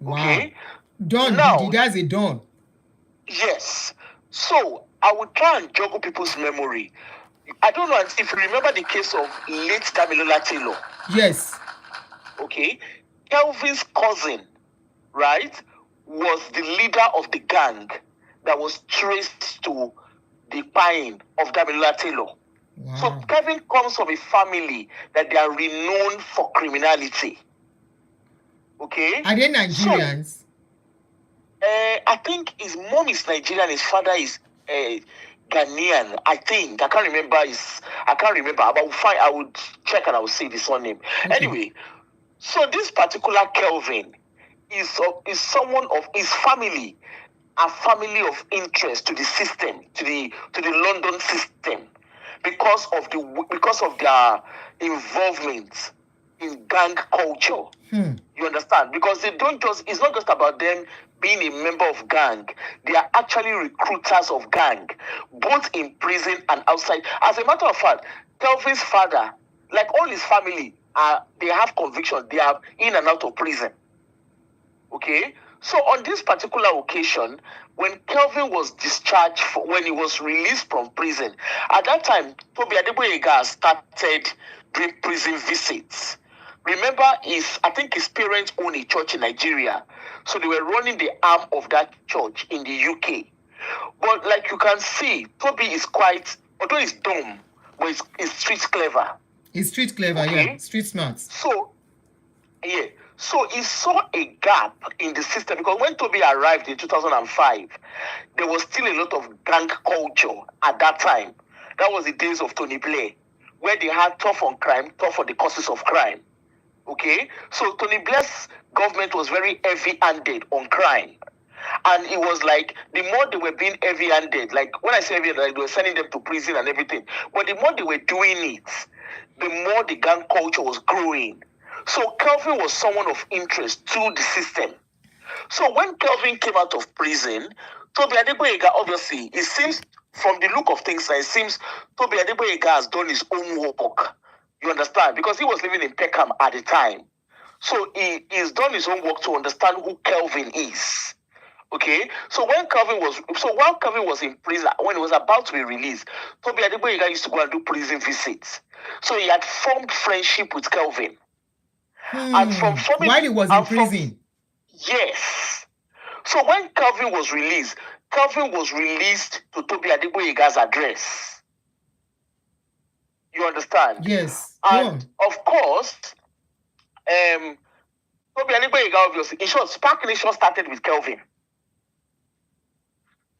Wow. Okay? Don, Now, that's a Don. Yes. So I will try and juggle people's memory. I don't know if you remember the case of late Damilola Taylor. Yes. Okay. Kelvin's cousin, right, was the leader of the gang that was traced to the pine of Damilola Taylor. Wow. So Kevin comes from a family that they are renowned for criminality. Okay. Are they Nigerians? So, I think his mom is Nigerian, his father is Ghanaian. I think I can't remember. But I would check and I will see the surname. Okay. Anyway, so this particular Kelvin is someone of his family, a family of interest to the system, to the London system, because of their involvement in gang culture. You understand? Because it's not just about them being a member of gang. They are actually recruiters of gang, both in prison and outside. As a matter of fact, Kelvin's father, like all his family, they have convictions. They are in and out of prison. Okay? So on this particular occasion, when Kelvin was discharged, when he was released from prison, at that time, Tobi Adegboyega started doing prison visits. Remember, I think his parents own a church in Nigeria. So they were running the arm of that church in the UK. But like you can see, Toby is quite, although he's dumb, but he's street clever. He's street clever, okay? Yeah. Street smart. So he saw a gap in the system because when Toby arrived in 2005, there was still a lot of gang culture at that time. That was the days of Tony Blair, where they had tough on crime, tough on the causes of crime. Okay, so Tony Blair's government was very heavy-handed on crime, and it was like the more they were being heavy-handed, like when I say heavy-handed, like they were sending them to prison and everything. But the more they were doing it, the more the gang culture was growing. So Kelvin was someone of interest to the system. So when Kelvin came out of prison, Tobi Adegboyega, obviously, it seems from the look of things, it seems Tobi Adegboyega has done his own work. You understand? Because he was living in Peckham at the time. So he's done his own work to understand who Kelvin is. Okay? So while Kelvin was in prison, when he was about to be released, Tobi Adegboyega used to go and do prison visits. So he had formed friendship with Kelvin. And from forming, while he was in prison? Yes. So when Kelvin was released to Tobi Adegboyega's address. You understand? Yes. And of course, Tobi Adegboyega, obviously, in short, Spark Nation started with Kelvin.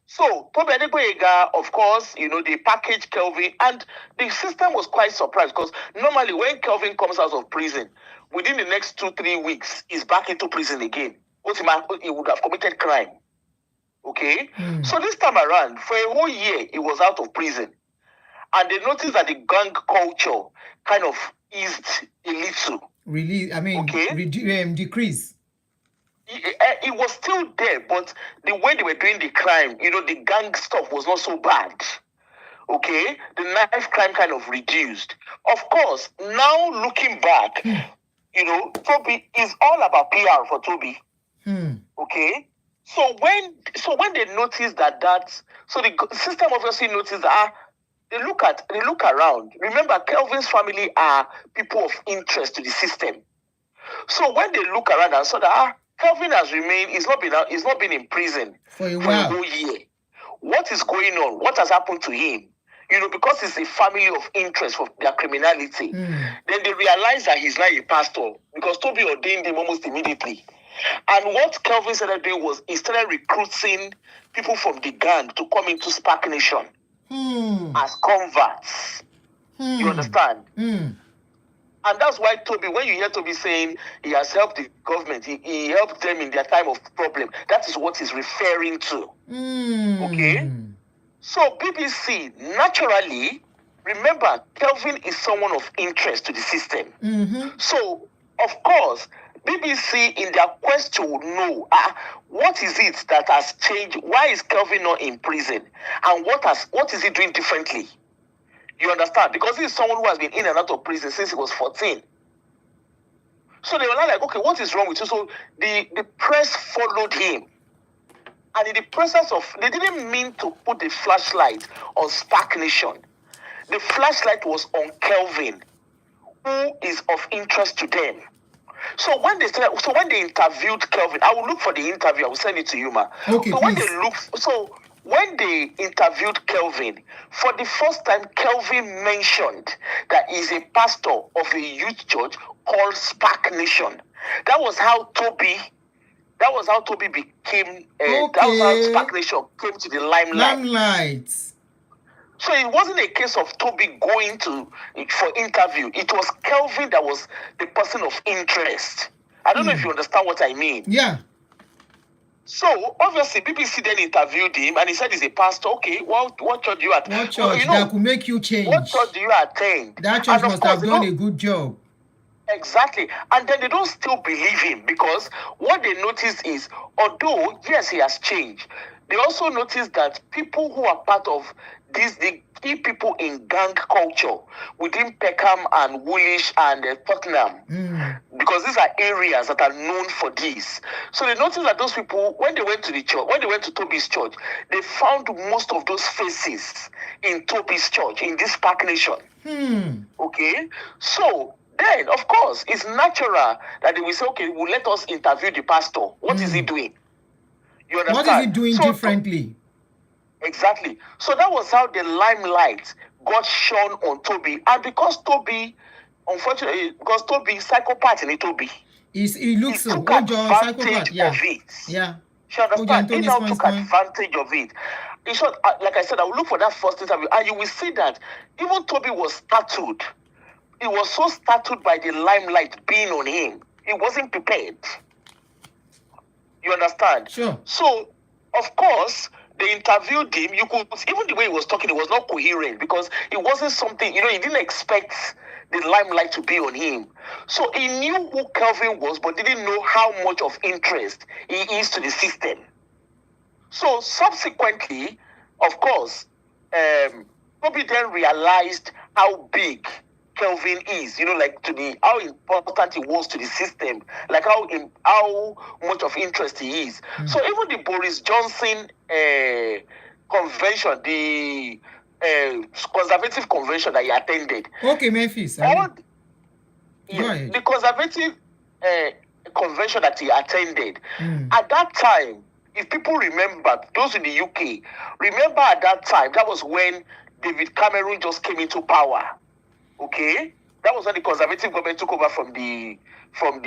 So Tobi Adegboyega, of course, they packaged Kelvin, and the system was quite surprised because normally when Kelvin comes out of prison, within the next 2-3 weeks, he's back into prison again. He would have committed crime. Okay? So this time around, for a whole year, he was out of prison. And they noticed that the gang culture kind of eased a little. Decrease. It was still there, but the way they were doing the crime, the gang stuff was not so bad. Okay? The knife crime kind of reduced. Of course, now looking back, Toby is all about PR for Toby. Okay? So when they noticed so the system obviously noticed that they look around. Remember, Kelvin's family are people of interest to the system. So when they look around and saw that Kelvin has remained, he's not been in prison for a whole year. What is going on? What has happened to him? Because it's a family of interest for their criminality. Then they realize that he's not a pastor because Toby ordained him almost immediately. And what Kelvin started doing was he started recruiting people from the gang to come into Spark Nation as converts. You understand? And that's why Toby, when you hear Toby saying he has helped the government, he helped them in their time of problem, that is what he's referring to. Okay? So BBC, naturally, remember, Kelvin is someone of interest to the system. So, of course, BBC, in their quest to know, what is it that has changed? Why is Kelvin not in prison? And what is he doing differently? You understand? Because he's someone who has been in and out of prison since he was 14. So they were like, okay, what is wrong with you? So the press followed him. And in the process of, they didn't mean to put the flashlight on Spark Nation. The flashlight was on Kelvin, who is of interest to them. So when they interviewed Kelvin, I will look for the interview. I will send it to you, ma. Okay, so when they interviewed Kelvin, for the first time, Kelvin mentioned that he's a pastor of a youth church called Spark Nation. That was how Toby became. That was how Spark Nation came to the limelight. So it wasn't a case of Toby going for interview. It was Kelvin that was the person of interest. I don't know if you understand what I mean. Yeah. So obviously BBC then interviewed him and he said he's a pastor. Okay, what church do you attend? What church that could make you change? What church do you attend? That church must have done a good job. Exactly. And then they don't still believe him because what they notice is, although, yes, he has changed, they also notice that people who are part of the key people in gang culture within Peckham and Woolwich and Tottenham, because these are areas that are known for this. So they noticed that those people, when they went to the church, when they went to Toby's church, they found most of those faces in Toby's church, in this Spark Nation. Okay? So then, of course, it's natural that they will say, okay, well, let us interview the pastor. What is he doing? You understand? What is he doing differently? Exactly. So that was how the limelight got shone on Toby. And because Toby, unfortunately, because Toby, psychopath in Toby. He looks so. Took advantage of it. Yeah. You understand? He now took advantage of it. In short, like I said, I will look for that first interview. And you will see that even Toby was startled. He was so startled by the limelight being on him. He wasn't prepared. You understand? Sure. So, of course, they interviewed him. You could, even the way he was talking, it was not coherent because it wasn't something, he didn't expect the limelight to be on him. So he knew who Kelvin was, but didn't know how much of interest he is to the system. So subsequently, of course, Toby then realized how big Kelvin is, like how important he was to the system, like how much of interest he is. So even the Boris Johnson convention, the conservative convention that he attended. Okay, Memphis. The conservative convention that he attended, at that time, if people remember, those in the UK, remember at that time, that was when David Cameron just came into power. Okay, that was when the conservative government took over from the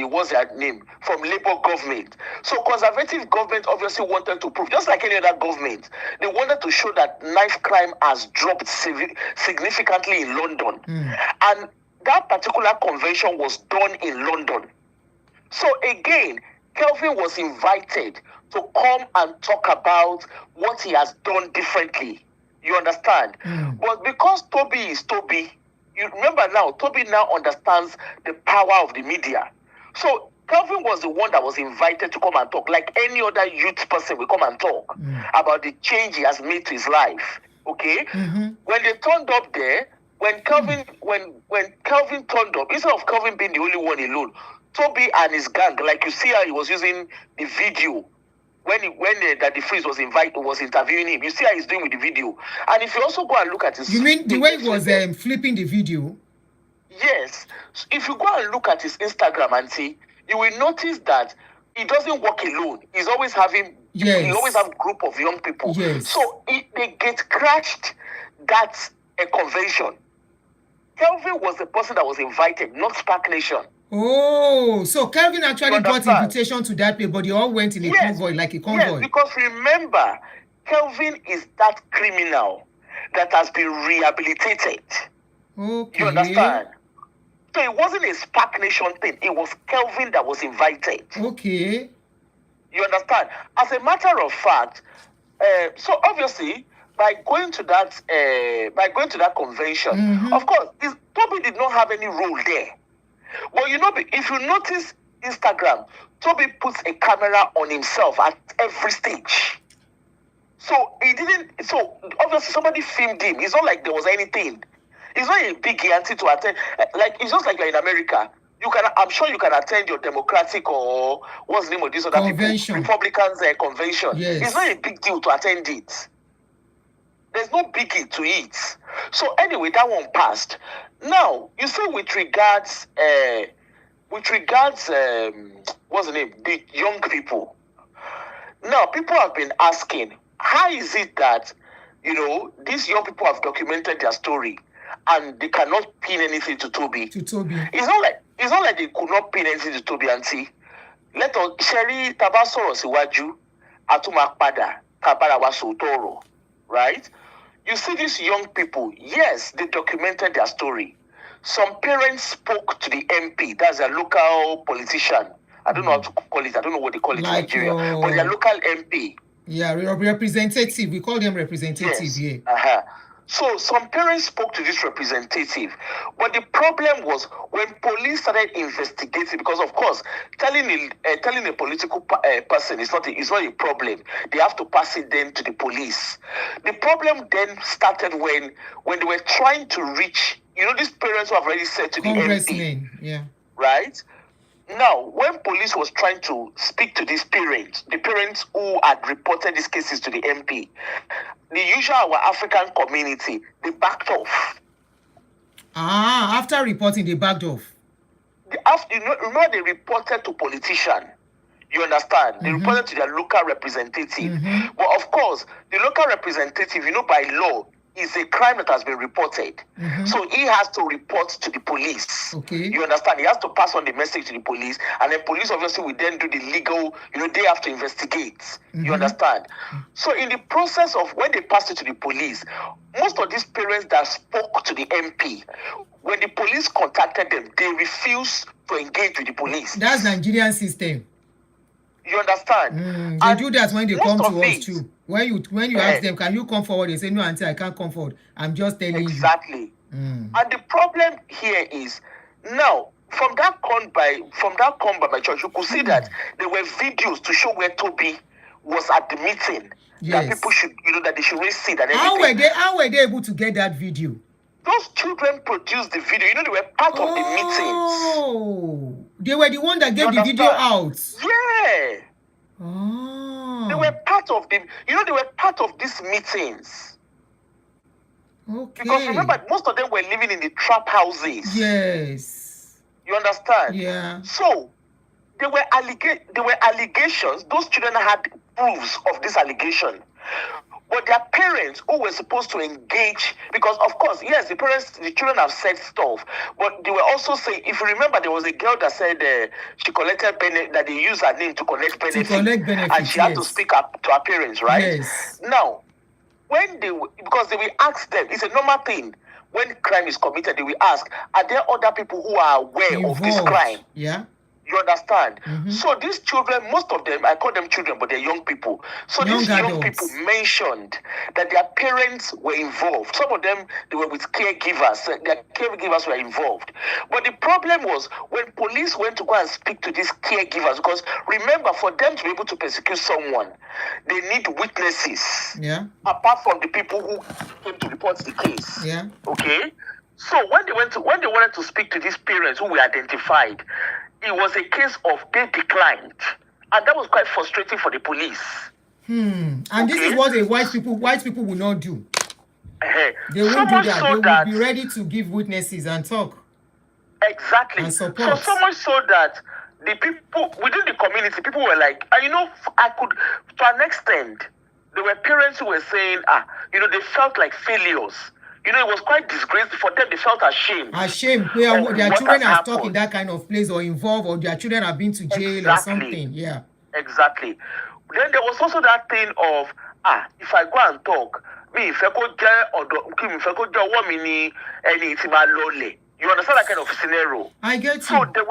what's that name? From Labour government. So conservative government obviously wanted to prove, just like any other government, they wanted to show that knife crime has dropped significantly in London. And that particular convention was done in London. So again, Kelvin was invited to come and talk about what he has done differently. You understand? But because Toby is Toby, you remember now, Toby now understands the power of the media. So Kelvin was the one that was invited to come and talk, like any other youth person will come and talk about the change he has made to his life. Okay? When they turned up there, when Kelvin turned up, instead of Kelvin being the only one alone, Toby and his gang, like you see how he was using the video when the Freeze was interviewing him. You see how he's doing with the video. And if you also go and look at his... You mean the way he was flipping the video? Yes. So if you go and look at his Instagram and see, you will notice that he doesn't work alone. He's always having... He always have a group of young people. So they get crashed that convention. Kelvin was the person that was invited, not Spark Nation. Oh, so Kelvin actually got invitation to that place, but they all went in a convoy, like a convoy. Yes, because remember, Kelvin is that criminal that has been rehabilitated. Okay. You understand? So it wasn't a Spark Nation thing. It was Kelvin that was invited. Okay. You understand? As a matter of fact, so obviously, by going to that convention, of course, Toby did not have any role there. Well, if you notice Instagram, Toby puts a camera on himself at every stage. So obviously somebody filmed him. It's not like there was anything. It's not a big guarantee to attend. Like, it's just like you're in America. I'm sure you can attend your Democratic or what's the name of this other convention. people? Republicans convention. Yes. It's not a big deal to attend it. There's no biggie to it. So anyway, that one passed. Now, you say with regards, what's the name? The young people. Now, people have been asking, how is it that, these young people have documented their story and they cannot pin anything to Toby? To Toby. It's not like they could not pin anything to Toby, auntie. Let us, Sherry Tabasoro Siwaju, Atumakpada, Kabarawa Sotoro, right? You see these young people, yes, they documented their story. Some parents spoke to the MP, that's a local politician. I don't know how to call it. I don't know what they call it in Nigeria. But their local MP. Yeah, representative. We call them representative, yes. Yeah. So some parents spoke to this representative. But the problem was when police started investigating, because of course, telling a political person is not a problem. They have to pass it then to the police. The problem then started when they were trying to reach, these parents who have already said to the MP. Yeah. Right? Now, when police was trying to speak to these parents, the parents who had reported these cases to the MP, the usual our African community, they backed off. After reporting, they backed off. Remember they reported to politician. You understand? They reported to their local representative. But of course, the local representative, by law, is a crime that has been reported. So he has to report to the police. Okay. You understand? He has to pass on the message to the police, and then police obviously will then do the legal, they have to investigate. You understand? So in the process of when they passed it to the police, most of these parents that spoke to the MP, when the police contacted them, they refused to engage with the police. That's Nigerian system. You understand? They do that when they come to us too. When you ask them, can you come forward? They say, no, auntie, I can't come forward. I'm just telling you. Exactly. And the problem here is, now, from that con by my church, you could see that there were videos to show where Toby was at the meeting. That people should, that they should really see that. How were they able to get that video? Those children produced the video. They were part of the meetings. Oh, they were the one that gave the video out. Yeah. Oh. They were part of them. They were part of these meetings. Okay. Because remember, most of them were living in the trap houses. Yes. You understand? Yeah. So there were allegations. Those children had proofs of this allegation. But their parents who were supposed to engage, because of course, yes, the children have said stuff, but they were also saying, if you remember, there was a girl that said she collected that they used her name to collect benefits. And she had to speak up to her parents, right? Yes. Now, because they will ask them, it's a normal thing. When crime is committed, they will ask, are there other people who are aware of this crime? Yeah. You understand? So these children, most of them, I call them children, but they're young people. So these young people mentioned that their parents were involved. Some of them, they were with caregivers. Their caregivers were involved. But the problem was when police went to go and speak to these caregivers, because remember, for them to be able to persecute someone, they need witnesses. Yeah. Apart from the people who came to report the case. Yeah. Okay? So when they wanted to speak to these parents who were identified, it was a case of they declined, and that was quite frustrating for the police. And this is what white people will not do. They won't do that. They will be ready to give witnesses and talk. Exactly. And support. So much so that the people within the community, people were like, I could, to an extent, there were parents who were saying, they felt like failures. It was quite disgraceful for them. They felt ashamed. Ashamed where their children are stuck in that kind of place or involved, or their children have been to jail or something. Yeah. Exactly. Then there was also that thing of, if I go and talk, you understand that kind of scenario? I get you. So there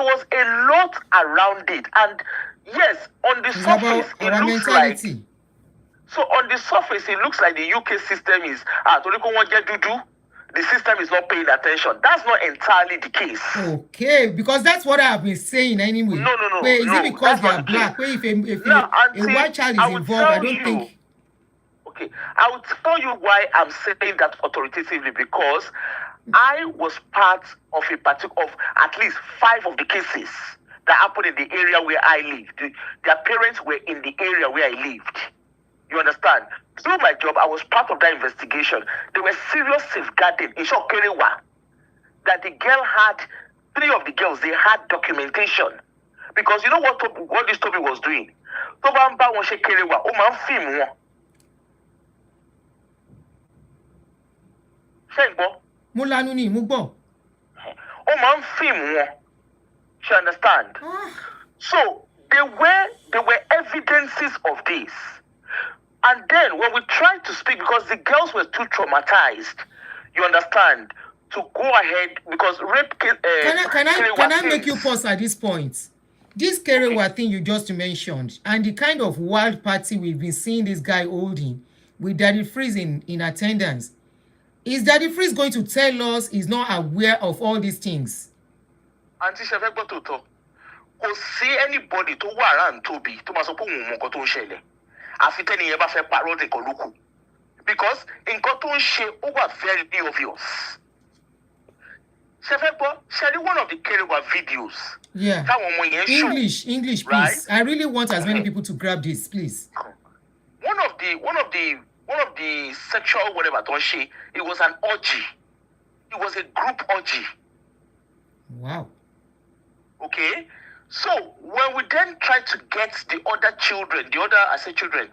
was a lot around it. And yes, on the surface, it looks like... So on the surface, it looks like the UK system is, the system is not paying attention. That's not entirely the case. Okay, because that's what I have been saying anyway. No. Wait, is it because they are black? Wait, if a white child is involved, I don't think... Okay, I will tell you why I'm saying that authoritatively, because I was part of at least 5 of the cases that happened in the area where I lived. Their parents were in the area where I lived. You understand? Through my job, I was part of that investigation. There were serious safeguarding in Shokerewa that the girl had, 3 of the girls, they had documentation. Because you know what this Toby was doing? Tobamba won Shokerewa, o man film won. Ṣé Mo lanu ni, mo gbọ́. O man film won. You understand? So there were evidences of this. And then when we tried to speak, because the girls were too traumatized, you understand, to go ahead, because rape Can I make you pause at this point? This Kerewa thing you just mentioned, and the kind of wild party we've been seeing this guy holding with Daddy Freeze in attendance, is Daddy Freeze going to tell us he's not aware of all these things? Auntie Shefekbo Toto, kò sí anybody tó wà around Toby tó máa sọ pé òun mọ nǹkan tó ń ṣẹlẹ̀. Àfi tẹ́ni yẹn bá fẹ́ parọ́ nìkan ló kù. Because nǹkan tó ń ṣe ó wà very obvious. Shefekbo, ṣe one of the Kerewa videos. Yeah. English, please. Right? I really want as many people to grab this, please. One of the sexual whatever tó ń ṣe, it was an orgy. It was a group orgy. Wow. Okay, so when we then try to get the other children, I say children,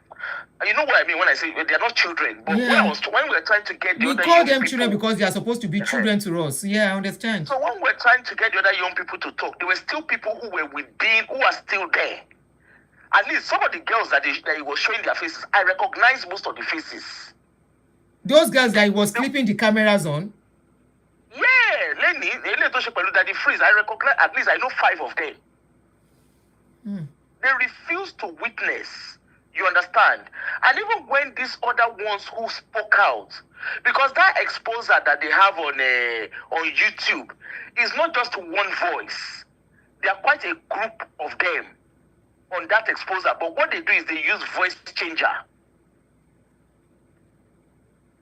you know what I mean when I say they're not children, but yeah. when we're trying to get the we other call young them people, children because they are supposed to be children to us. Yeah, I understand. So when we're trying to get the other young people to talk, there were still people who are still there. At least some of the girls that he was showing their faces, I recognize most of the faces. Those girls that he was clipping the cameras on? Yeah, Lenny, Daddy Freeze, I recognize, at least I know 5 of them. They refuse to witness, you understand? And even when these other ones who spoke out, because that exposure that they have on YouTube is not just one voice. There are quite a group of them on that exposure, but what they do is they use voice changer.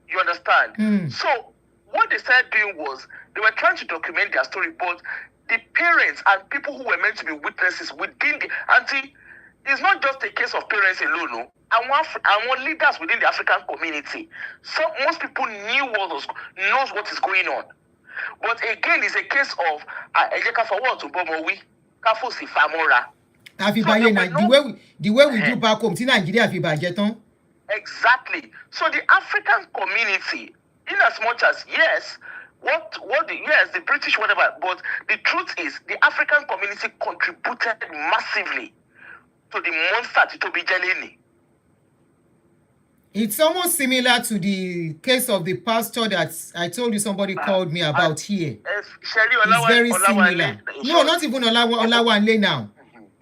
You understand? So what they started doing was they were trying to document their story, but the parents and people who were meant to be witnesses within the auntie, it's not just a case of parents alone. No, I want leaders within the African community. So most people knows what is going on. But again, it's a case of the way we do back home, exactly. So the African community, in as much as yes, the British whatever, but the truth is the African community contributed massively to the monster to be Jeleni. It's almost similar to the case of the pastor that I told you somebody called me about here. It's very similar. No, not even Olawanle now.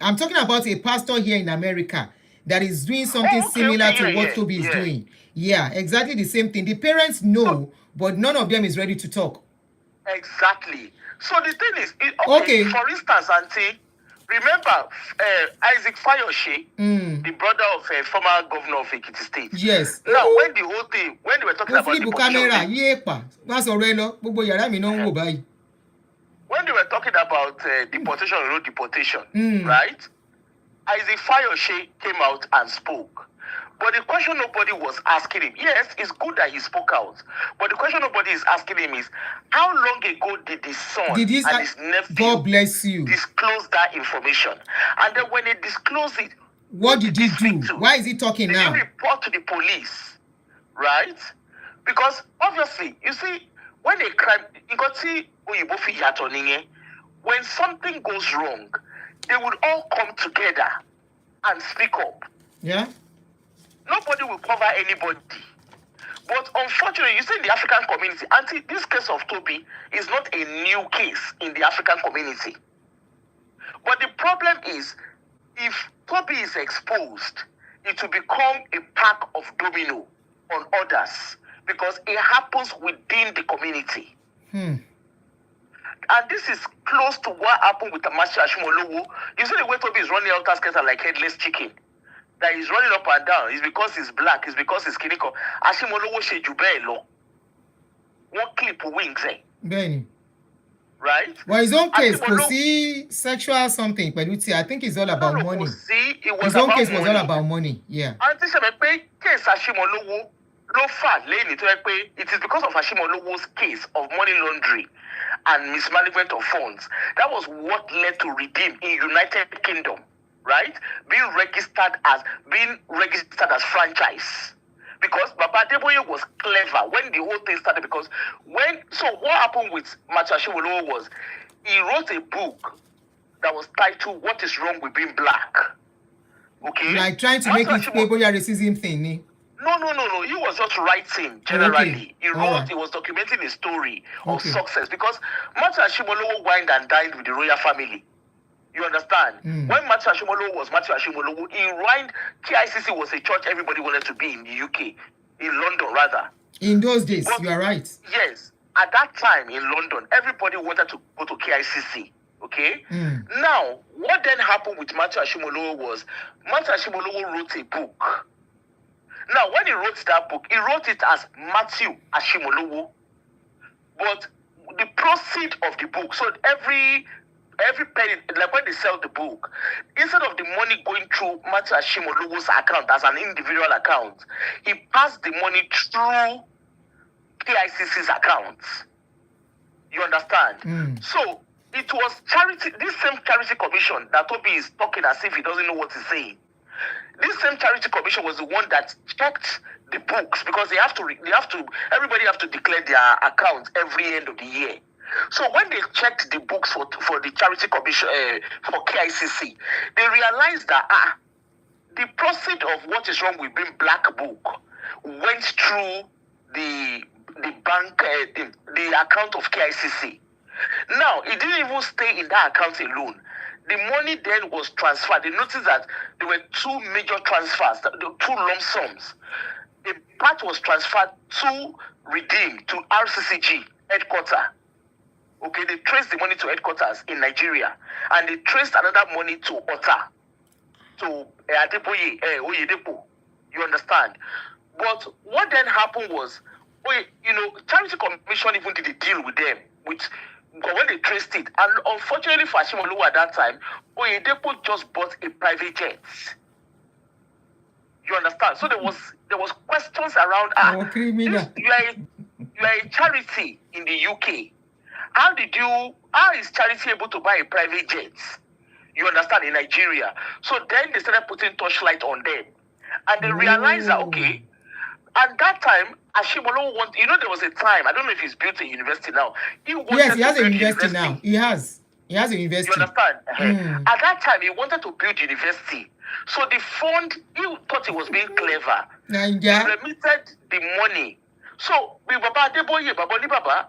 I'm talking about a pastor here in America that is doing something similar to what Toby is doing. Yeah, exactly the same thing. The parents know, but none of them is ready to talk. Exactly. So the thing is, okay. For instance, Auntie, remember Isaac Fayoshe, the brother of former governor of Ekiti State. Yes. Now, when they were talking about deportation, right? Isaac Fayoshe came out and spoke. But the question nobody was asking him, yes, it's good that he spoke out. But the question nobody is asking him is, how long ago did his son and his nephew God bless you disclose that information? And then when they disclose it, what did he do? Why is he talking now? Did he report to the police? Right? Because obviously, you see, when a crime, when something goes wrong, they would all come together and speak up. Yeah. Nobody will cover anybody. But unfortunately, you see in the African community, this case of Toby is not a new case in the African community. But the problem is, if Toby is exposed, it will become a pack of domino on others because it happens within the community. And this is close to what happened with the Master Ashimolowo. You see the way Toby is running out as like headless chicken. That he's running up and down. It's because he's black. It's because he's clinical. Ashimolowo Shejubelo. One clip wings. Benny. Right? Well, his own case, Ashimolo- see sexual something, Peluti. I think it's all about money. See, it was His own about case was all money. about money. Yeah. Auntie said, case Ashimolowo ló fà lẹ́yìn tó yẹ pé it is because of Ashimolowo's case of money laundering and mismanagement of funds. That was what led to Redeem in United Kingdom, right? Being registered as franchise. Because Baba Adegboyega was clever when the whole thing started. Because what happened with Matthew Ashimolowo was he wrote a book that was titled "What is Wrong with Being Black." Okay, like trying to make it stable racism thing. No. He was just writing generally. Okay. He was documenting a story of success because Matthew Ashimolowo wined and dined with the royal family. You understand? When Matthew Ashimolowo was Matthew Ashimolowo, he wined. KICC was a church everybody wanted to be in the UK, in London rather. In those days, you are right. Yes, at that time in London, everybody wanted to go to KICC. Okay? Now, what then happened with Matthew Ashimolowo was Matthew Ashimolowo wrote a book. Now, when he wrote that book, he wrote it as Matthew Ashimolowo. But the proceed of the book, so every penny, like when they sell the book, instead of the money going through Matthew Ashimolowo's account as an individual account, he passed the money through KICC's account. You understand? So, it was charity, this same charity commission that Toby is talking as if he doesn't know what he's saying. This same charity commission was the one that checked the books because everybody have to declare their account every end of the year. So when they checked the books for the charity commission for KICC, they realized that the proceed of What Is Wrong with Being Black book went through the bank, the account of KICC. Now, it didn't even stay in that account alone. The money then was transferred. They noticed that there were two major transfers, two lump sums. A part was transferred to Redeem, to RCCG headquarters. Okay, they traced the money to headquarters in Nigeria, and they traced another money to Ota, to Adegboyega. You understand? But what then happened was, Charity Commission even did a deal with them, when they traced it. And unfortunately for Ashimolowo at that time, Oyedepo just bought a private jet. You understand? So there was questions around, you are a charity in the UK. How is charity able to buy a private jet? You understand, in Nigeria. So then they started putting torchlight on them. And they realized that, okay, at that time, Ashimolowo there was a time, I don't know if he's built a university now. Yes, he has a university now. He has a university. You understand? At that time, he wanted to build university. So the fund, he thought he was being clever. He remitted the money. So, Baba Adegboyega,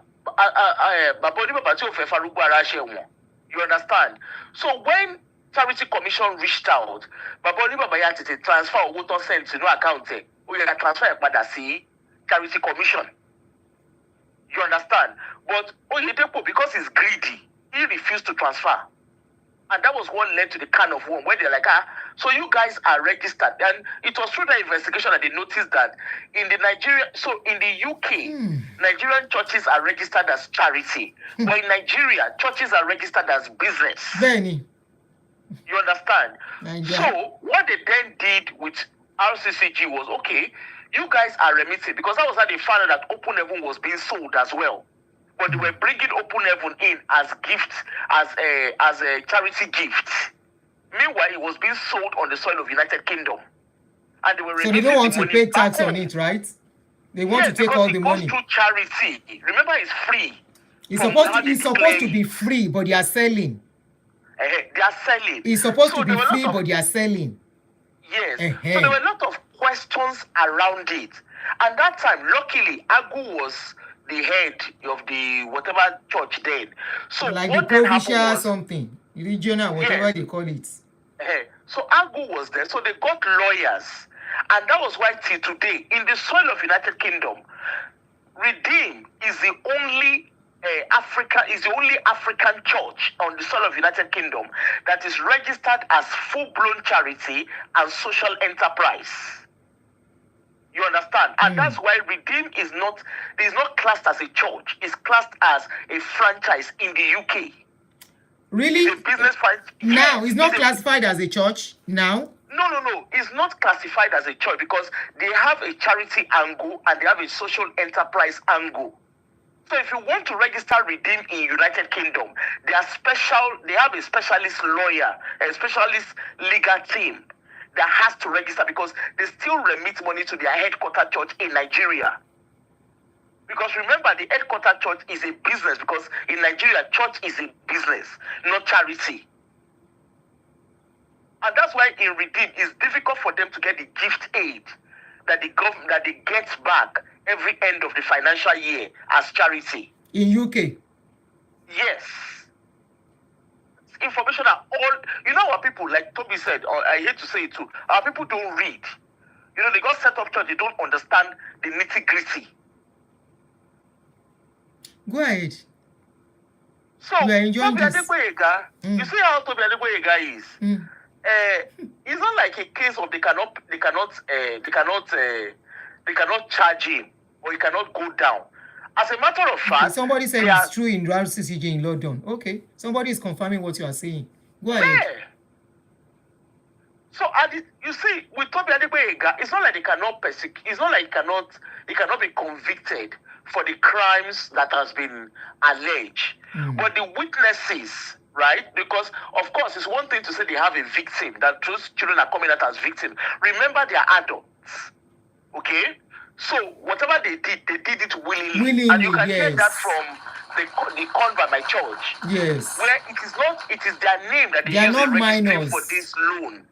you understand? So when Charity Commission reached out, Baba had to transfer owó tó send sínú account ẹ̀. Ó yẹ transfer ẹ̀ padà sí Charity Commission. You understand? But Oyedepo, because he's greedy, he refused to transfer. And that was what led to the can of worm, where they're like, so you guys are registered. And it was through that investigation that they noticed that in the UK, Nigerian churches are registered as charity. But in Nigeria, churches are registered as business. Benny. You understand? So what they then did with RCCG was, okay, you guys are remitting, because that was how they found out that Open Heaven was being sold as well. But they were bringing Open Heaven in as gifts, as a charity gift. Meanwhile, it was being sold on the soil of United Kingdom, and they were. So they don't want to pay tax on it, right? They want to take all the money. It goes through charity. Remember, it's free. It's supposed to be free, but they are selling. They are selling. It's supposed to be free, but they are selling. Yes. So there were a lot of questions around it, and that time, luckily, Agu was the head of the whatever church then. So like the provincial something, regional, whatever they call it. So Agu was there. So they got lawyers, and that was why till today, in the soil of United Kingdom, Redeem is the only African church on the soil of United Kingdom that is registered as full-blown charity and social enterprise. You understand? And that's why Redeem is not classed as a church. It's classed as a franchise in the UK. Really? It's a business franchise. Now, it's not classified as a church now? No. It's not classified as a church because they have a charity angle and they have a social enterprise angle. So if you want to register Redeem in United Kingdom, they have a specialist lawyer, a specialist legal team that has to register because they still remit money to their headquarter church in Nigeria. Because remember, the headquarter church is a business because in Nigeria, church is a business, not charity. And that's why in Redeem, it's difficult for them to get the gift aid that the government that they get back every end of the financial year as charity. In UK? Yes. Information are all, our people, like Toby said, or I hate to say it too, our people don't read. They got set up church, they don't understand the nitty-gritty. Go ahead. So, Toby Adegboyega, you see how Toby Adegboyega is? It's not like a case of they cannot charge him or he cannot go down. As a matter of fact, somebody said it's true in RCCJ in London. Okay, somebody is confirming what you are saying. Go ahead. Yeah. So you see, with Tobi Adegboyega, it's not like they cannot persecute. It's not like he cannot be convicted for the crimes that has been alleged. But the witnesses, right? Because of course, it's one thing to say they have a victim, that those children are coming out as victims. Remember, they are adults. Okay. So whatever they did it willingly. And you can hear that from the con by my church. Yes. Where it is their name that they are use not minors for this loan.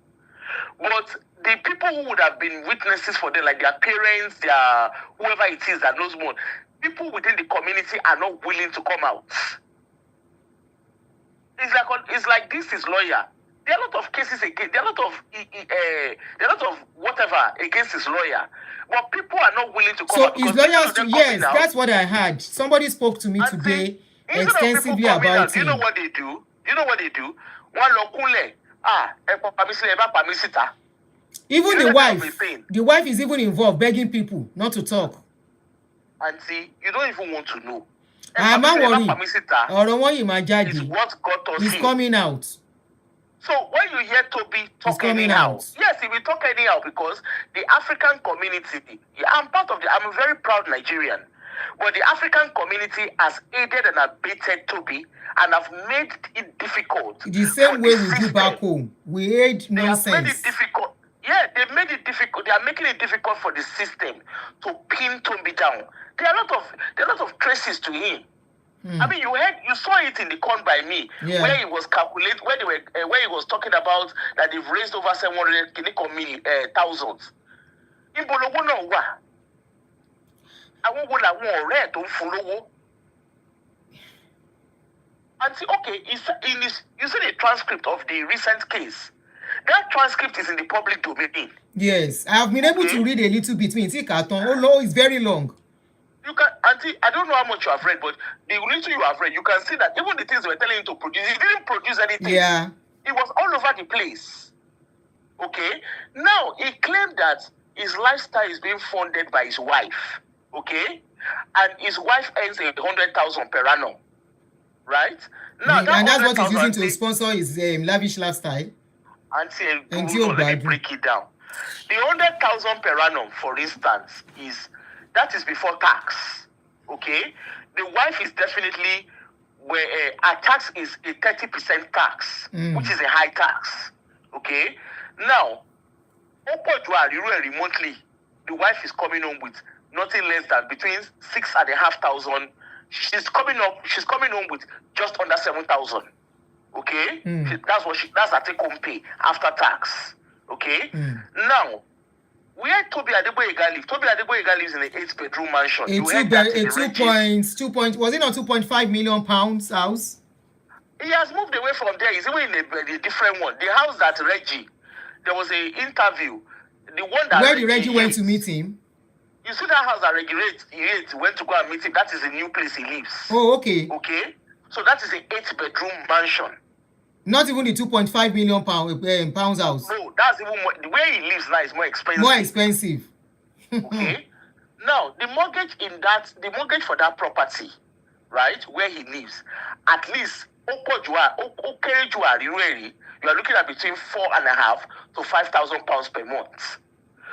But the people who would have been witnesses for them, like their parents, their whoever it is that knows more, people within the community are not willing to come out. It's like this is lawyer. There are a lot of cases against. There are a lot of whatever against his lawyer, but people are not willing to come out. So his lawyers, yes, that's what I heard. Somebody spoke to me today extensively about it. Do you know what they do? One lokule. Even the wife is even involved, begging people not to talk. And see, you don't even want to know. I'm not worried. It's what got us He's coming out. So when you hear Toby talk anyhow, yes, he will talk anyhow because the African community, I'm a very proud Nigerian, but the African community has aided and abetted Toby and have made it difficult. The same way we do back home. We aid nonsense. They have made it difficult. Yeah, they made it difficult. They are making it difficult for the system to pin Toby down. There are a lot of traces to him. I mean, you saw it in the con by me, where he was calculating, where he was talking about that they've raised over 700,000. And see, okay, you see the transcript of the recent case. That transcript is in the public domain. Yes, I have been able to read a little bit. Oh no, it's very long. You can, Auntie, I don't know how much you have read, but the little you have read, you can see that even the things they were telling him to produce, he didn't produce anything. Yeah. It was all over the place. Okay? Now, he claimed that his lifestyle is being funded by his wife. Okay? And his wife earns 100,000 per annum. Right? Now, and that's what he's using to sponsor his lavish lifestyle. Auntie, break it down. The 100,000 per annum, for instance, that is before tax. Okay? The wife is definitely where a tax is a 30% tax, which is a high tax. Okay? Now, remotely, the wife is coming home with nothing less than between 6,500. She's coming home with just under 7,000. Okay? That's her take home pay after tax. Okay? Now, where Tobi Adegboyega lives? Tobi Adegboyega lives in an 8-bedroom mansion. Was it not 2.5 million pounds house? He has moved away from there. He's even in a different one. The house that Reggie, there was an interview. The one that where the Reggie went to meet him. You see that house that Reggie went to go and meet him. That is the new place he lives. Oh, okay. Okay. So that is an 8-bedroom mansion. Not even the 2.5 million pounds house. No, that's even more. The way he lives now is more expensive. More expensive. Okay? Now, the mortgage for that property, right, where he lives, at least you are looking at between £4,500 to £5,000 per month.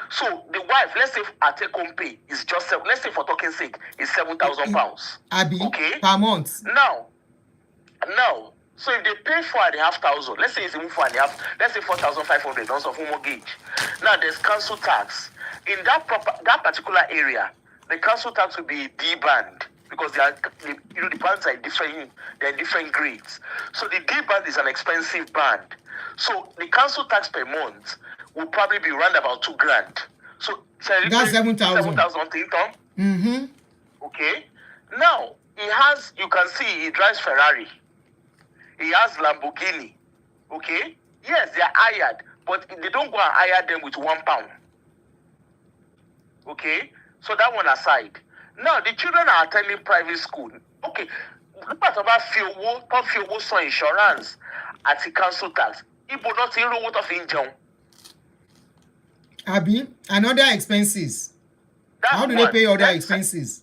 So the wife, let's say our take-home pay is just, let's say for talking sake, is £7,000. Okay? Per month. Now, so if they pay £4,500, let's say it's even 4.5, let's say 4,500 also for mortgage. Now there's council tax. In that particular area, the council tax will be D band because the bands are different grades. So the D band is an expensive band. So the council tax per month will probably be around about $2,000. So that's 7,000. 7,000 Okay. Now you can see he drives Ferrari. He has Lamborghini. Okay? Yes, they are hired, but they don't go and hire them with £1. Okay? So that one aside. Now, the children are attending private school. Okay. What about fuel, so insurance at the council tax? People not in what of Injun. Abi, and other expenses. How do they pay other expenses?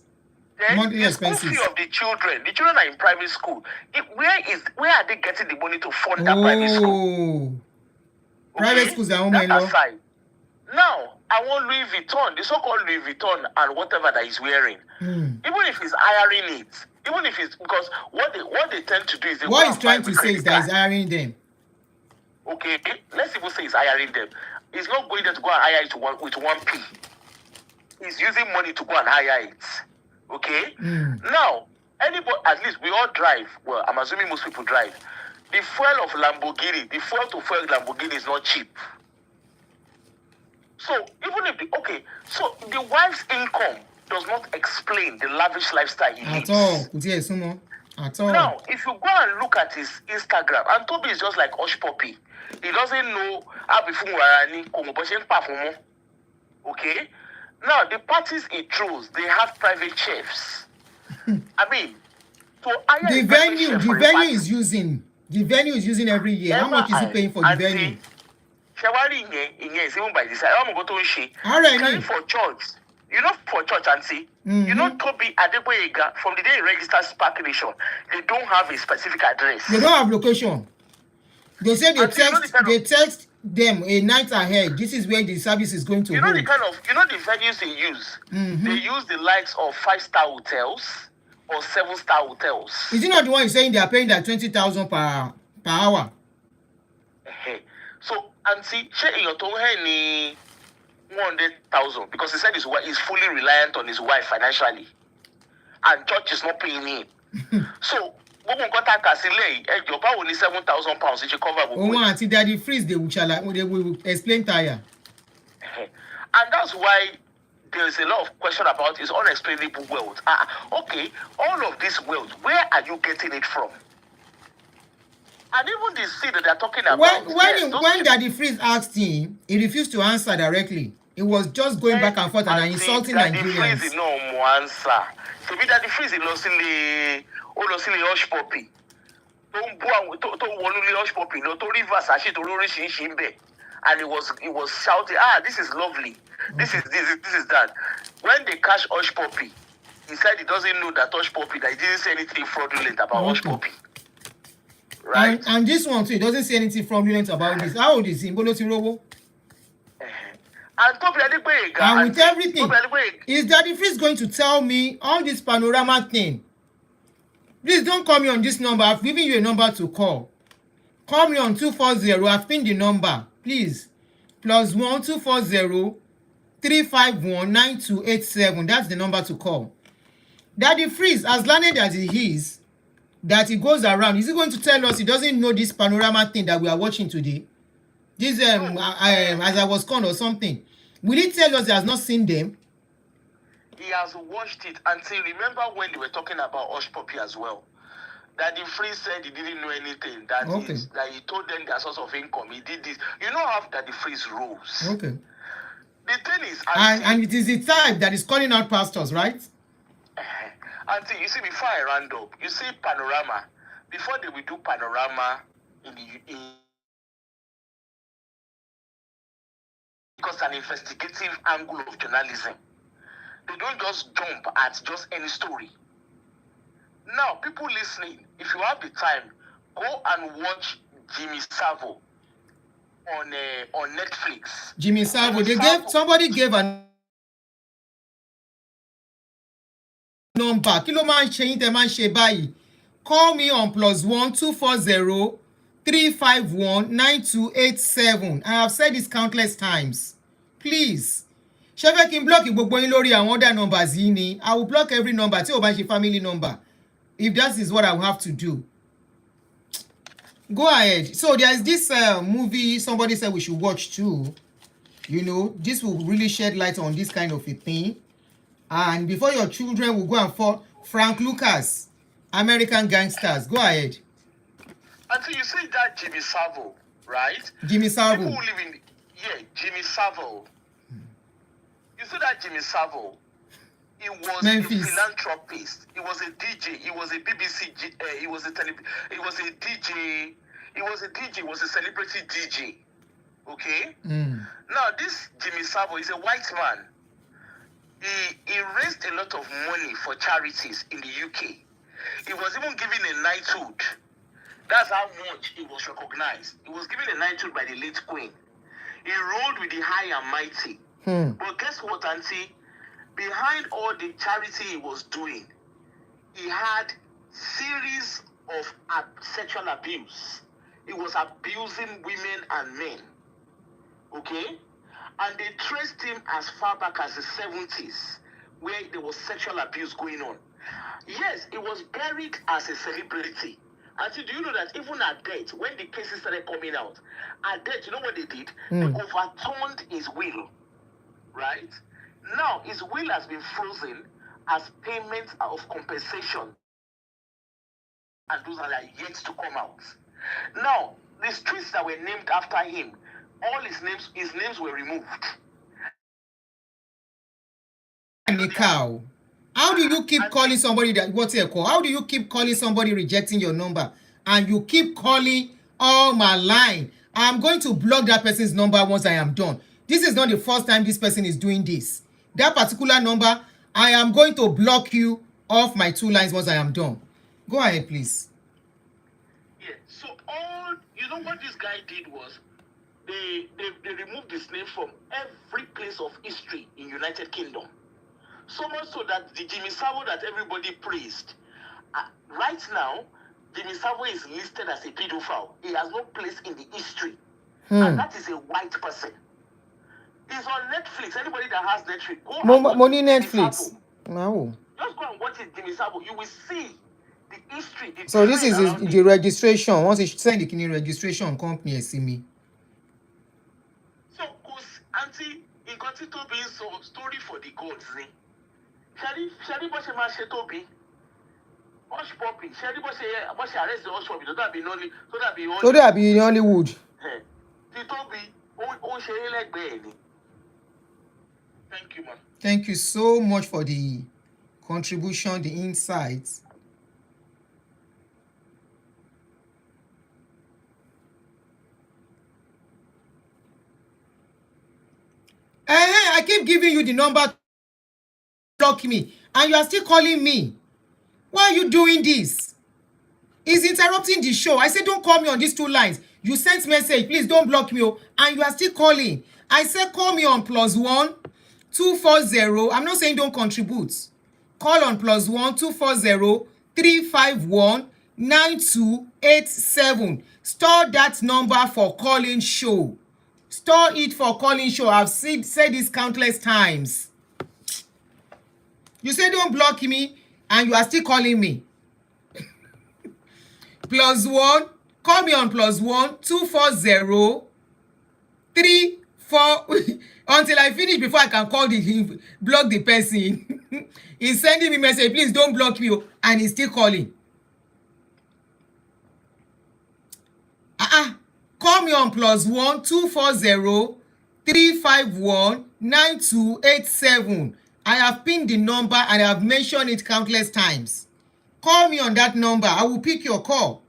Monthly expenses. School fee of the children are in private school. Where are they getting the money to fund that private school? Private schools are home aside. Now, I want Louis Vuitton, the so-called Louis Vuitton and whatever that he's wearing. Even if he's hiring it, because what they tend to do is what he's trying to say is that he's hiring them. Okay, let's even say he's hiring them. He's not going there to go and hire it with 1p. He's using money to go and hire it. Okay? Now, anybody, at least we all drive. Well, I'm assuming most people drive. The fuel to fuel Lamborghini is not cheap. So, even if so the wife's income does not explain the lavish lifestyle he lives. At all. Now, if you go and look at his Instagram, and Toby is just like Hush Puppy. He doesn't know how to okay? Now, the parties he throws, they have private chefs. I mean, the venue is using every year. How much is he paying for the venue? Is even by this. I'm going to for church. For church, Auntie, Tobi Adegboyega, from the day he registers Spark Nation, they don't have a specific address. They don't have location. They say they text them a night ahead. This is where the service is going to hold. The venues they use. They use the likes of 5-star hotels or 7-star hotels. Is it not the one saying they are paying that 20,000 per hour? So, Auntie, share in your tone 100,000 because he said he's fully reliant on his wife financially, and church is not paying him. So, when we got your power only £7,000 which you cover. Auntie, Daddy Freeze, they will explain tire. And that's why there is a lot of question about his unexplainable wealth. Okay, all of this wealth, where are you getting it from? And even the seed that they're talking about. When Daddy Freeze asked him, he refused to answer directly. He was just going back and forth and insulting Nigerians. Daddy Freeze no more answer. So be Daddy Freeze lost in the Hush Puppy. Don't go to one Hush Puppy. No to reverse actually to Rory Shimbe. And he was shouting, this is lovely. This is that. When they catch Hush Puppy, he said he doesn't know that Hush Puppy, that he didn't say anything fraudulent about Hush Puppy. Right? And this one too, he doesn't say anything fraudulent about this. How old is he? And Toby Adegboyega. And with everything, is Daddy Freeze going to tell me all this Panorama thing? Please don't call me on this number. I've given you a number to call. Call me on 240. I've pinned the number. Please. +1 240 351 9287. That's the number to call. Daddy Freeze, as learned as he is, that he goes around, is he going to tell us he doesn't know this Panorama thing that we are watching today? This as I was called or something. Will he tell us he has not seen them? He has watched it until, remember when they were talking about Hush Puppy as well. Daddy Freeze said he didn't know anything. That he told them their source of income. He did this. You know how Daddy Freeze rules. Okay. The thing is, and it is the type that is calling out pastors, right? Until you see, before I round up, you see Panorama. Before they will do Panorama in because an investigative angle of journalism. They don't just jump at just any story. Now, people listening, if you have the time, go and watch Jimmy Savile on Netflix. Jimmy Savile. Somebody gave a number. Kí ló máa ń ṣe yín tẹ́ máa ń ṣe báyìí? Call me on +1 240 351 9287. I have said this countless times. Please. Ṣé fẹ́ kí n block gbogbo yín lórí àwọn other numbers yìí ni? I will block every number tí ò bá ṣe family number. If that is what I will have to do. Go ahead. So there is this movie somebody said we should watch too. You know, this will really shed light on this kind of a thing. And before your children will go and fall, Frank Lucas, American Gangsters. Go ahead. Until you say that Jimmy Savile, right? Jimmy Savile. People live in, Jimmy Savile. You see that Jimmy Savile? He was Memphis. a philanthropist. He was a DJ. He was a BBC. He was a DJ. He was a DJ. He was a celebrity DJ. Okay. Now this Jimmy Savile is a white man. He raised a lot of money for charities in the UK. He was even given a knighthood. That's how much he was recognized. He was given a knighthood by the late Queen. He ruled with the high and mighty. But guess what, Auntie? Behind all the charity he was doing, he had series of sexual abuse. He was abusing women and men. Okay? And they traced him as far back as the 70s, where there was sexual abuse going on. Yes, he was buried as a celebrity. And so do you know that even at death, when the cases started coming out, at death, you know what they did? They overturned his will. Right? Now, his will has been frozen as payment of compensation. And those are yet to come out. Now, the streets that were named after him, all his names were removed. Cow. How do you keep calling somebody that what's your call? How do you keep calling somebody rejecting your number and you keep calling all my line? I'm going to block that person's number once I am done. This is not the first time this person is doing this. That particular number, I am going to block you off my 2 lines once I am done. Go ahead, please. Yeah. So you know what this guy did was they removed his name from every place of history in United Kingdom. So much so that the Jimmy Savile that everybody praised, right now, Jimmy Savile is listed as a pedophile. He has no place in the history. And that is a white person. He's on Netflix. Anybody that has Netflix, go and watch Money Netflix. No. Just go and watch it, Jimmy Savile. You will see the history. So this is the registration. Once you send the registration company, see me. So, because Auntie, in Got it Toby, so story for the gods. Shari Boshe Mashe Toby. Hush Poppy. Shari Boshe arrest the Hush Poppy. So that be only. So that be in Hollywood. Toby, oh, Sherry like Benny. Thank you, man. Thank you so much for the contribution, the insights. I keep giving you the number to block me, and you are still calling me. Why are you doing this? It's interrupting the show. I said, don't call me on these 2 lines. You sent message, please don't block me, and you are still calling. I said, call me on +1 240. I'm not saying don't contribute. Call on +1 240 351 9287. Store that number for calling show. Store it for calling show. I've said this countless times. You say don't block me, and you are still calling me. +1, call me on +1 240 34 until I finish before I can call block the person. He's sending me message, please don't block me, and he's still calling. Call me on +1 240 351 9287. I have pinned the number and I have mentioned it countless times. Call me on that number. I will pick your call.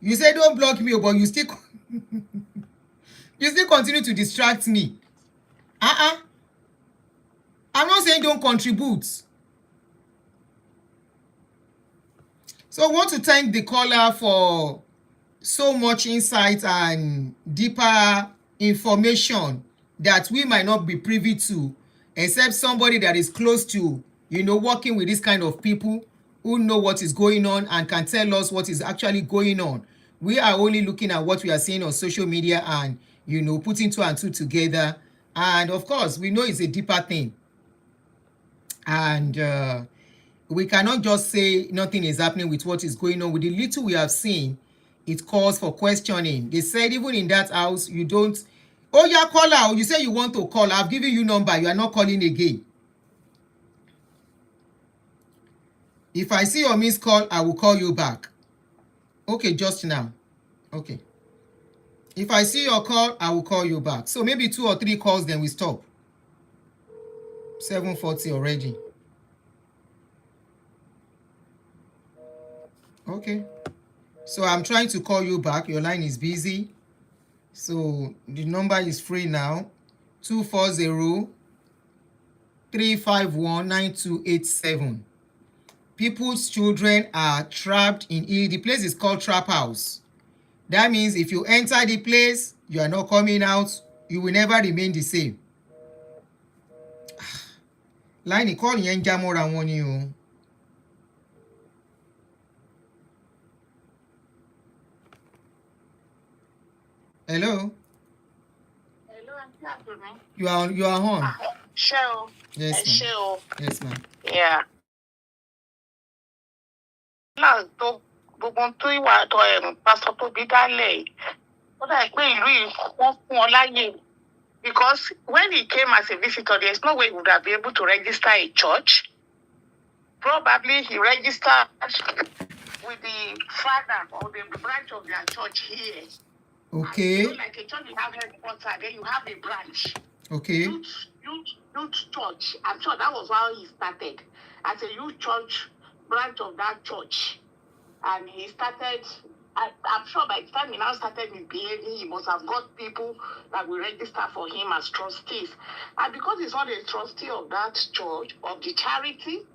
You say don't block me, but you still continue to distract me. I'm not saying don't contribute. So I want to thank the caller for so much insight and deeper information that we might not be privy to, except somebody that is close to, working with this kind of people who know what is going on and can tell us what is actually going on. We are only looking at what we are seeing on social media and, putting two and two together. And of course, we know it's a deeper thing. And we cannot just say nothing is happening with what is going on. With the little we have seen, it calls for questioning. They said even in that house, you don't, oh yeah, call out. You say you want to call. I've given you number. You are not calling again. If I see your missed call, I will call you back. Okay, just now. Okay. If I see your call, I will call you back. So maybe 2 or 3 calls, then we stop. 7:40 already. Okay. So I'm trying to call you back. Your line is busy. So the number is free now. 240-351-9287. People's children are trapped in it. The place is called Trap House. That means if you enter the place, you are not coming out. You will never remain the same. Line call yẹn ń já mọ́ra wọn ni o. Hello. Hello, Auntie Abdulmi. You are on. Sure. Yes, ma'am. Sure. Yes, ma'am. Yeah. Now, gbogbo tó ìwà àtọ̀ Pastor Tobi dálẹ̀ yìí, ó dà pé ìlú yìí wọ́n fún ọ láyè. Because when he came as a visitor, there's no way he would have been able to register a church. Probably he registered with the father or the branch of their church here. Okay. And, like a church, you have headquarters, then you have a branch. Okay. Youth church. I'm sure that was how he started. As a youth church branch of that church. And he started, I'm sure by the time he now started misbehaving, he must have got people that will register for him as trustees. And because he's not a trustee of that church, of the charity,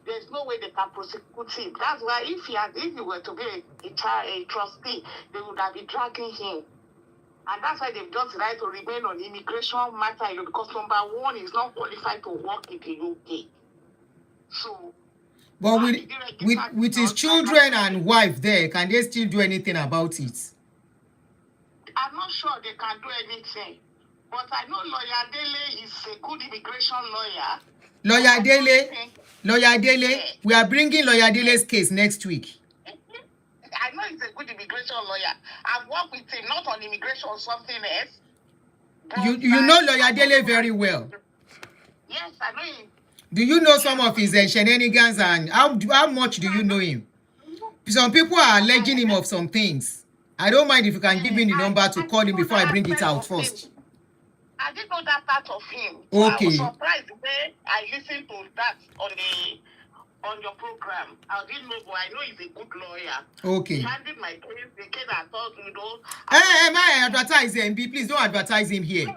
there's no way they can prosecute him. That's why if he were to be a trustee, they would have been dragging him. And that's why they've just decided to remain on immigration matter, because number one, he's not qualified to work in the UK. So, but with his children and wife there, can they still do anything about it? I'm not sure they can do anything. But I know Lawyer Dele is a good immigration lawyer. Lawyer Dele, Yeah. We are bringing Lawyer Dele's case next week. I know he's a good immigration lawyer. I've worked with him, not on immigration or something else. You know Lawyer Dele very well. Yes, I know him. Do you know some of his shenanigans, and how much do you know him? Some people are alleging him of some things. I don't mind if you can give me the number to call him before I bring it out first. I didn't know that part of him. Okay. I was surprised when I listened to that on your program. I didn't know, but I know he's a good lawyer. Okay. He handled my case, the case I thought, Hey, advertise him. Please don't advertise him here. No, I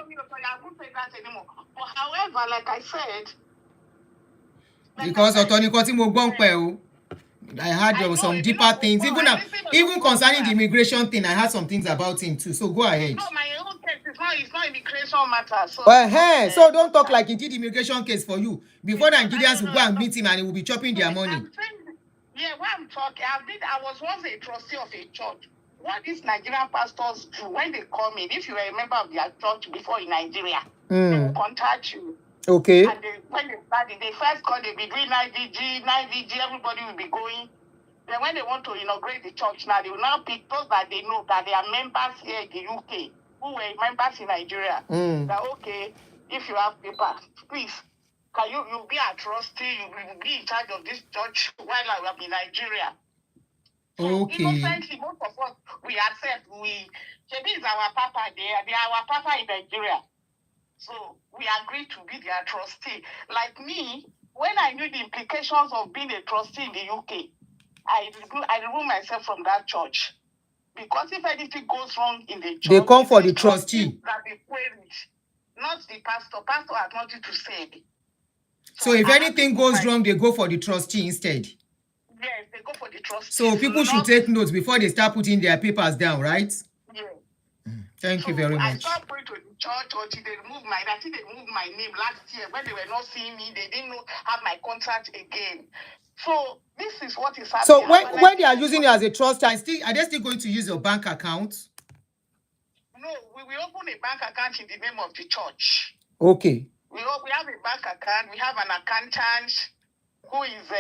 won't say that anymore. But however, like I said, because I heard some deeper things. Even concerning the immigration thing, I heard some things about him too. So go ahead. No, my own case it's not immigration matter. So don't talk like he did immigration case for you. Before the Nigerians will go and meet him and he will be chopping their money. Yeah, what I'm talking, I was once a trustee of a church. What these Nigerian pastors do when they come in, if you are a member of their church before in Nigeria, they will contact you. Okay. And when they started, they first call, they'll be doing 9VG, everybody will be going. Then when they want to inaugurate the church now, they will now pick those that they know that they are members here in the UK, who were members in Nigeria. That, okay, if you have papers, please, can you be a trustee, you will be in charge of this church while I am in Nigeria. So innocently, most of us, we accept, Tobi is our papa there, they are our papa in Nigeria. So we agreed to be their trustee. Like me, when I knew the implications of being a trustee in the UK, I removed myself from that church. Because if anything goes wrong in the church, they come for the trustee. That be queried. not the pastor. Pastor has nothing to say. So if anything goes wrong, they go for the trustee instead. Yes, they go for the trustee. So people should take notes before they start putting their papers down, right? Yeah. Thank you very much. I stopped going to the church until they removed I think they removed my name last year. When they were not seeing me, they didn't have my contact again. So this is what is happening. So when they are using you as a trustee, are they still going to use your bank account? No, we will open a bank account in the name of the church. Okay. We have a bank account. We have an accountant who is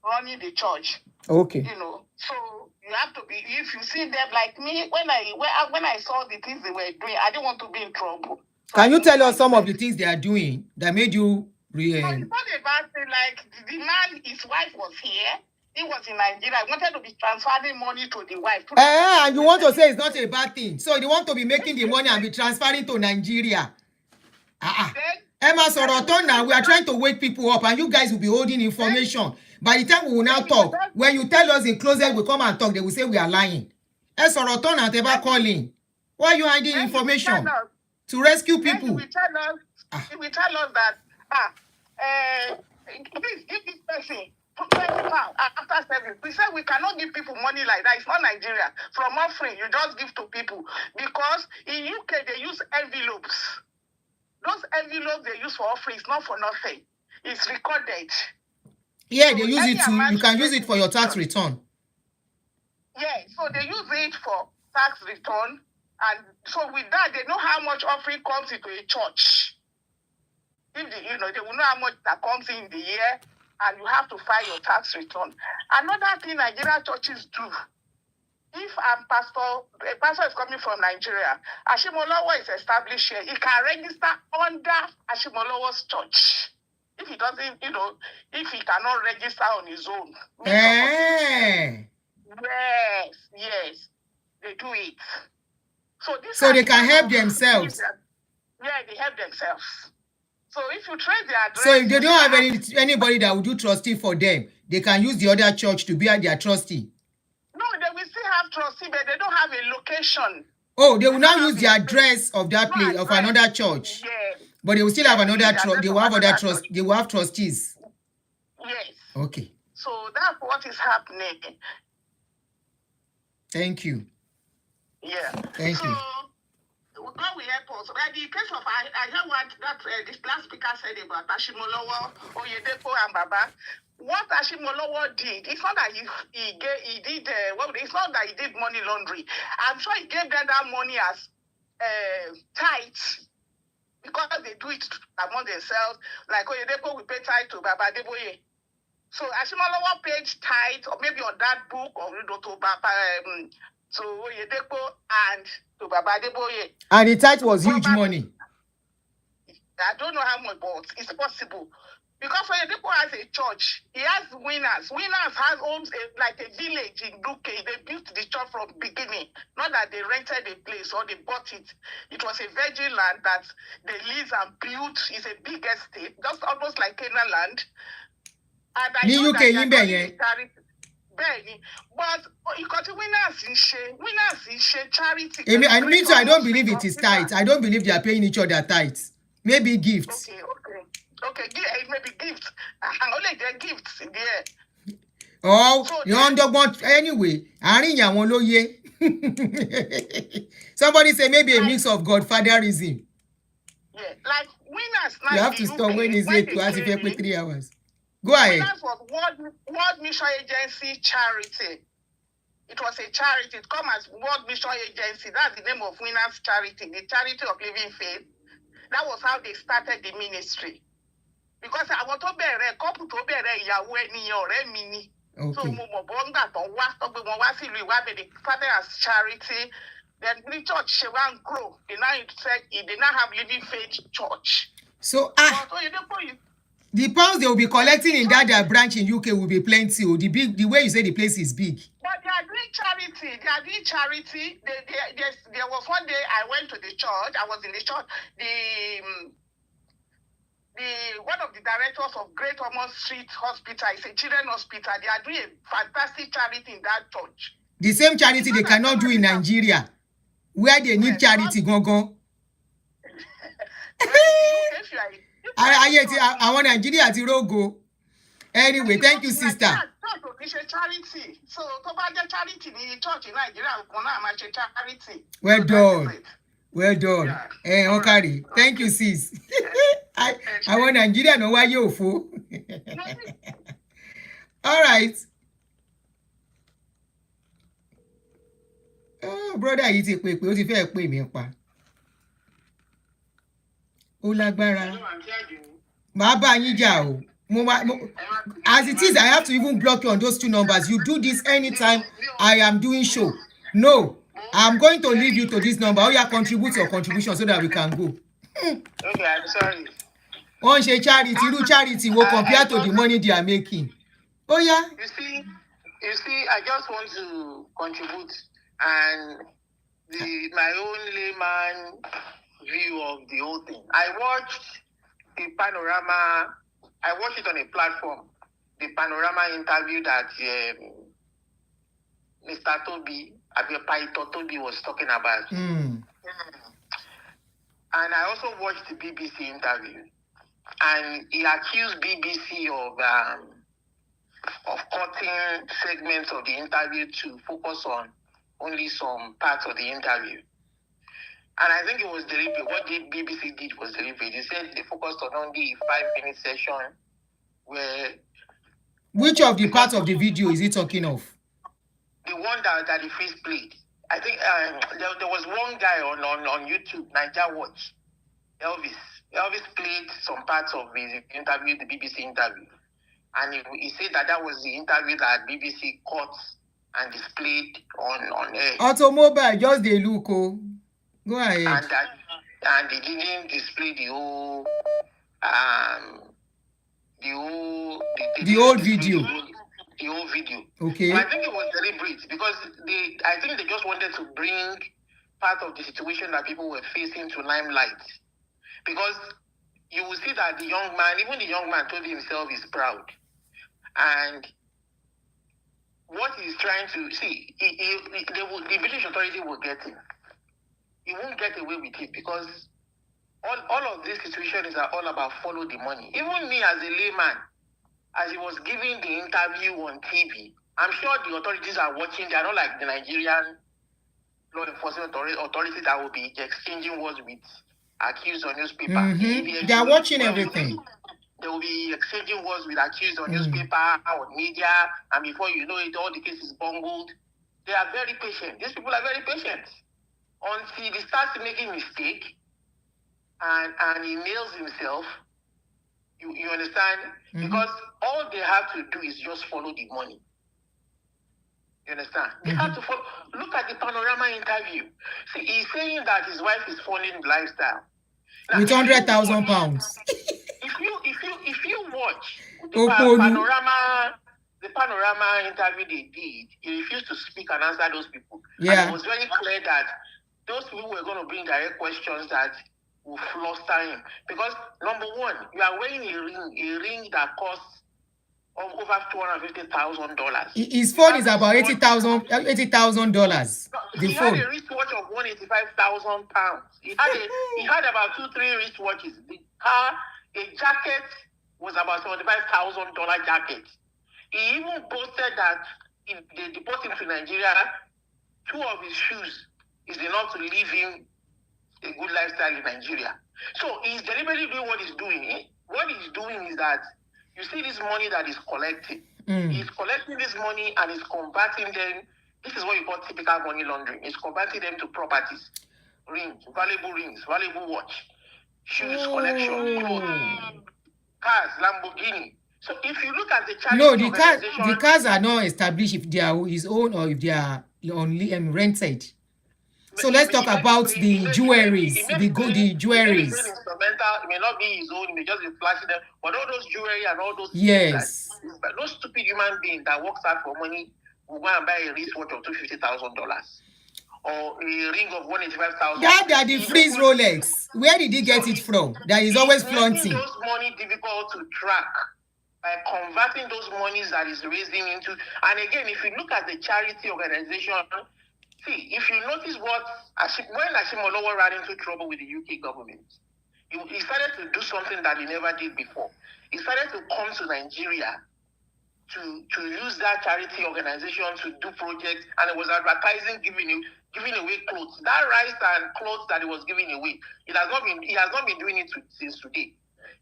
running the church. Okay. You know, so you have to be. If you see them like me, when I saw the things they were doing, I didn't want to be in trouble. So can you tell us some of the things they are doing that made you? No, it's not about it. Like the man, his wife was here. He was in Nigeria. I wanted to be transferring money to the wife. And you want to say it's not a bad thing. So they want to be making the money and be transferring to Nigeria. Emma Sorotona, we are trying to wake people up and you guys will be holding information. By the time we will now talk, when you tell us in closet, we come and talk, they will say we are lying. Sorotona, they are calling. Why are you hiding information? To rescue people. He will tell us that, please give this person 20 pounds after service. We said we cannot give people money like that. It's not Nigeria. From offering, you just give to people. Because in UK, they use envelopes. Those envelopes they use for offering is not for nothing. It's recorded. Yeah, so they use it too. You can use it for your tax return. Yeah, so they use it for tax return. And so with that, they know how much offering comes into a church. If they will know how much that comes in the year, and you have to file your tax return. Another thing Nigerian churches do, if a pastor is coming from Nigeria, Ashimolowo is established here, he can register under Ashimolowo's church. If he doesn't, if he cannot register on his own. Yes, they do it. So they can help themselves. Yeah, they help themselves. So if you trace their address... So if they don't have anybody that will do trustee for them, they can use the other church to be their trustee. No, they will still have trustee, but they don't have a location. Oh, they will now use the address of that place, of another church. Yeah. But they will still have another trust. They will have other trust. They will have trustees. Yes. Okay. So that's what is happening. Thank you. Yeah. Thank you. God will help us. Like the case of I heard what this last speaker said about Ashimolowo, Oyedepo, and Baba. What Ashimolowo did, it's not that he did it's not that he did money laundering. I'm sure he gave them that money as tithe because they do it among themselves. Like Oyedepo will pay tithe to Baba Adegboyega. So Ashimolowo paid tithe, or maybe on that book, or to Baba. So Oyedepo and to Baba Adegboyega. And the tithe was huge money. I don't know how much, but it's possible. Because Oyedepo has a church. He has winners. Winners has homes like a village in UK. They built the church from the beginning. Not that they rented a place or they bought it. It was a virgin land that they leased and built. It's a big estate, just almost like Canaan land. And I know that they are but you got winners in charity. And me too, I don't believe it is tithe. I don't believe they are paying each other tithes. Maybe gifts. Okay, maybe gifts. Only their gifts in there. Oh, so you don't anyway. Somebody say maybe a mix of godfatherism. Yeah, like winners. You have to stop when it's late to ask if you play 3 hours. Go ahead. Winners was World Mission Agency charity. It was a charity. It comes as World Mission Agency. That's the name of Winners Charity, the Charity of Living Faith. That was how they started the ministry. Because I want to be a couple to be a Yahweh mini. So they started as charity. Then the church she won't grow. They now said it did not have Living Faith Church. So the pounds they will be collecting in that branch in UK will be plenty. The way you say the place is big. But they are doing charity. There was one day I went to the church. I was in the church. One of the directors of Great Ormond Street Hospital, it's a children's hospital. They are doing a fantastic charity in that church. The same charity they cannot do in Nigeria, where they need charity. I want Nigeria to go. Anyway, thank you, sister. It's a charity. So, charity, the church in Nigeria, charity. Well done. Well done. Yeah. Okay. Thank you, sis. I want Nigeria know why you fool. All right. Oh, brother, yìí ti pè ó ti fẹ́ pè mí pa. Ó lágbára. Màá bá yín jà o. As it is, I have to even block you on those two numbers. You do this anytime I am doing show. No, I'm going to leave you to this number. Oh, yeah, contribute your contribution so that we can go. Okay, I'm sorry. Wọ́n ṣe charity will compare to the money they are making. Oh, yeah. You see, I just want to contribute and my own layman view of the whole thing. I watched the Panorama. I watched it on a platform. The Panorama interview that Mr. Toby, Toby was talking about. And I also watched the BBC interview. And he accused BBC of cutting segments of the interview to focus on only some parts of the interview. And I think it was deliberate. What the BBC did was deliberate. They said they focused on only a 5-minute session where... Which of the parts of the video is he talking of? The one that the face played. I think there was one guy on YouTube, Niger Watch, Elvis. Elvis played some parts of his interview, the BBC interview. And he said that was the interview that BBC cut and displayed on air. Automobile, just the look. Oh. Go ahead. And they didn't display the whole old video. The whole video. Okay. But I think it was deliberate because I think they just wanted to bring part of the situation that people were facing to limelight. Because you will see that the young man, even the young man told himself is proud. And what he's trying to see, the British authority will get him. He won't get away with it because all of these situations are all about follow the money. Even me as a layman, as he was giving the interview on TV, I'm sure the authorities are watching. They are not like the Nigerian law enforcement authorities that will be exchanging words with accused on newspaper. They are watching everything. They will be exchanging words with accused on newspaper, on media, and before you know it, all the cases bungled. They are very patient. These people are very patient. Until he starts making mistake and he nails himself, you understand? Because all they have to do is just follow the money. You understand? They have to follow. Look at the Panorama interview. See, he's saying that his wife is falling in lifestyle. Now, with £100,000. If you watch the Panorama interview they did, he refused to speak and answer those people. Yeah. And it was very clear that those people were going to bring direct questions that will fluster him. Because number one, you are wearing a ring that costs over $250,000. His phone is about $80,000. He had a wristwatch of £185,000. He had about 2-3 wristwatches. The car, a jacket was about $75,000 jacket. He even posted that if they deport him to Nigeria, 2 of his shoes is enough to leave him a good lifestyle in Nigeria. So he's deliberately doing what he's doing. What he's doing is that you see this money that he's collecting. He's collecting this money and he's converting them. This is what you call typical money laundering. He's converting them to properties. Rings, valuable watch, shoes, collection, clothes, cars, Lamborghini. So if you look at the charity the cars are not established if they are his own or if they are rented. So let's talk about the jewelries, the jewelries. It may not be his own, it may just be flashing them. But all those jewelry and all those yes, things, no stupid human being that works out for money will go and buy a wristwatch of $250,000 or a ring of $185,000. That are the freeze Rolex. Where did he get it from? That is always flaunting. Those money difficult to track by converting those monies that is raising into. And again, if you look at the charity organization. See, if you notice when Ashimolowo ran into trouble with the UK government, He started to do something that he never did before. He started to come to Nigeria to use that charity organization to do projects, and it was advertising, giving away clothes. That rice and clothes that he was giving away, he has not been doing it since today.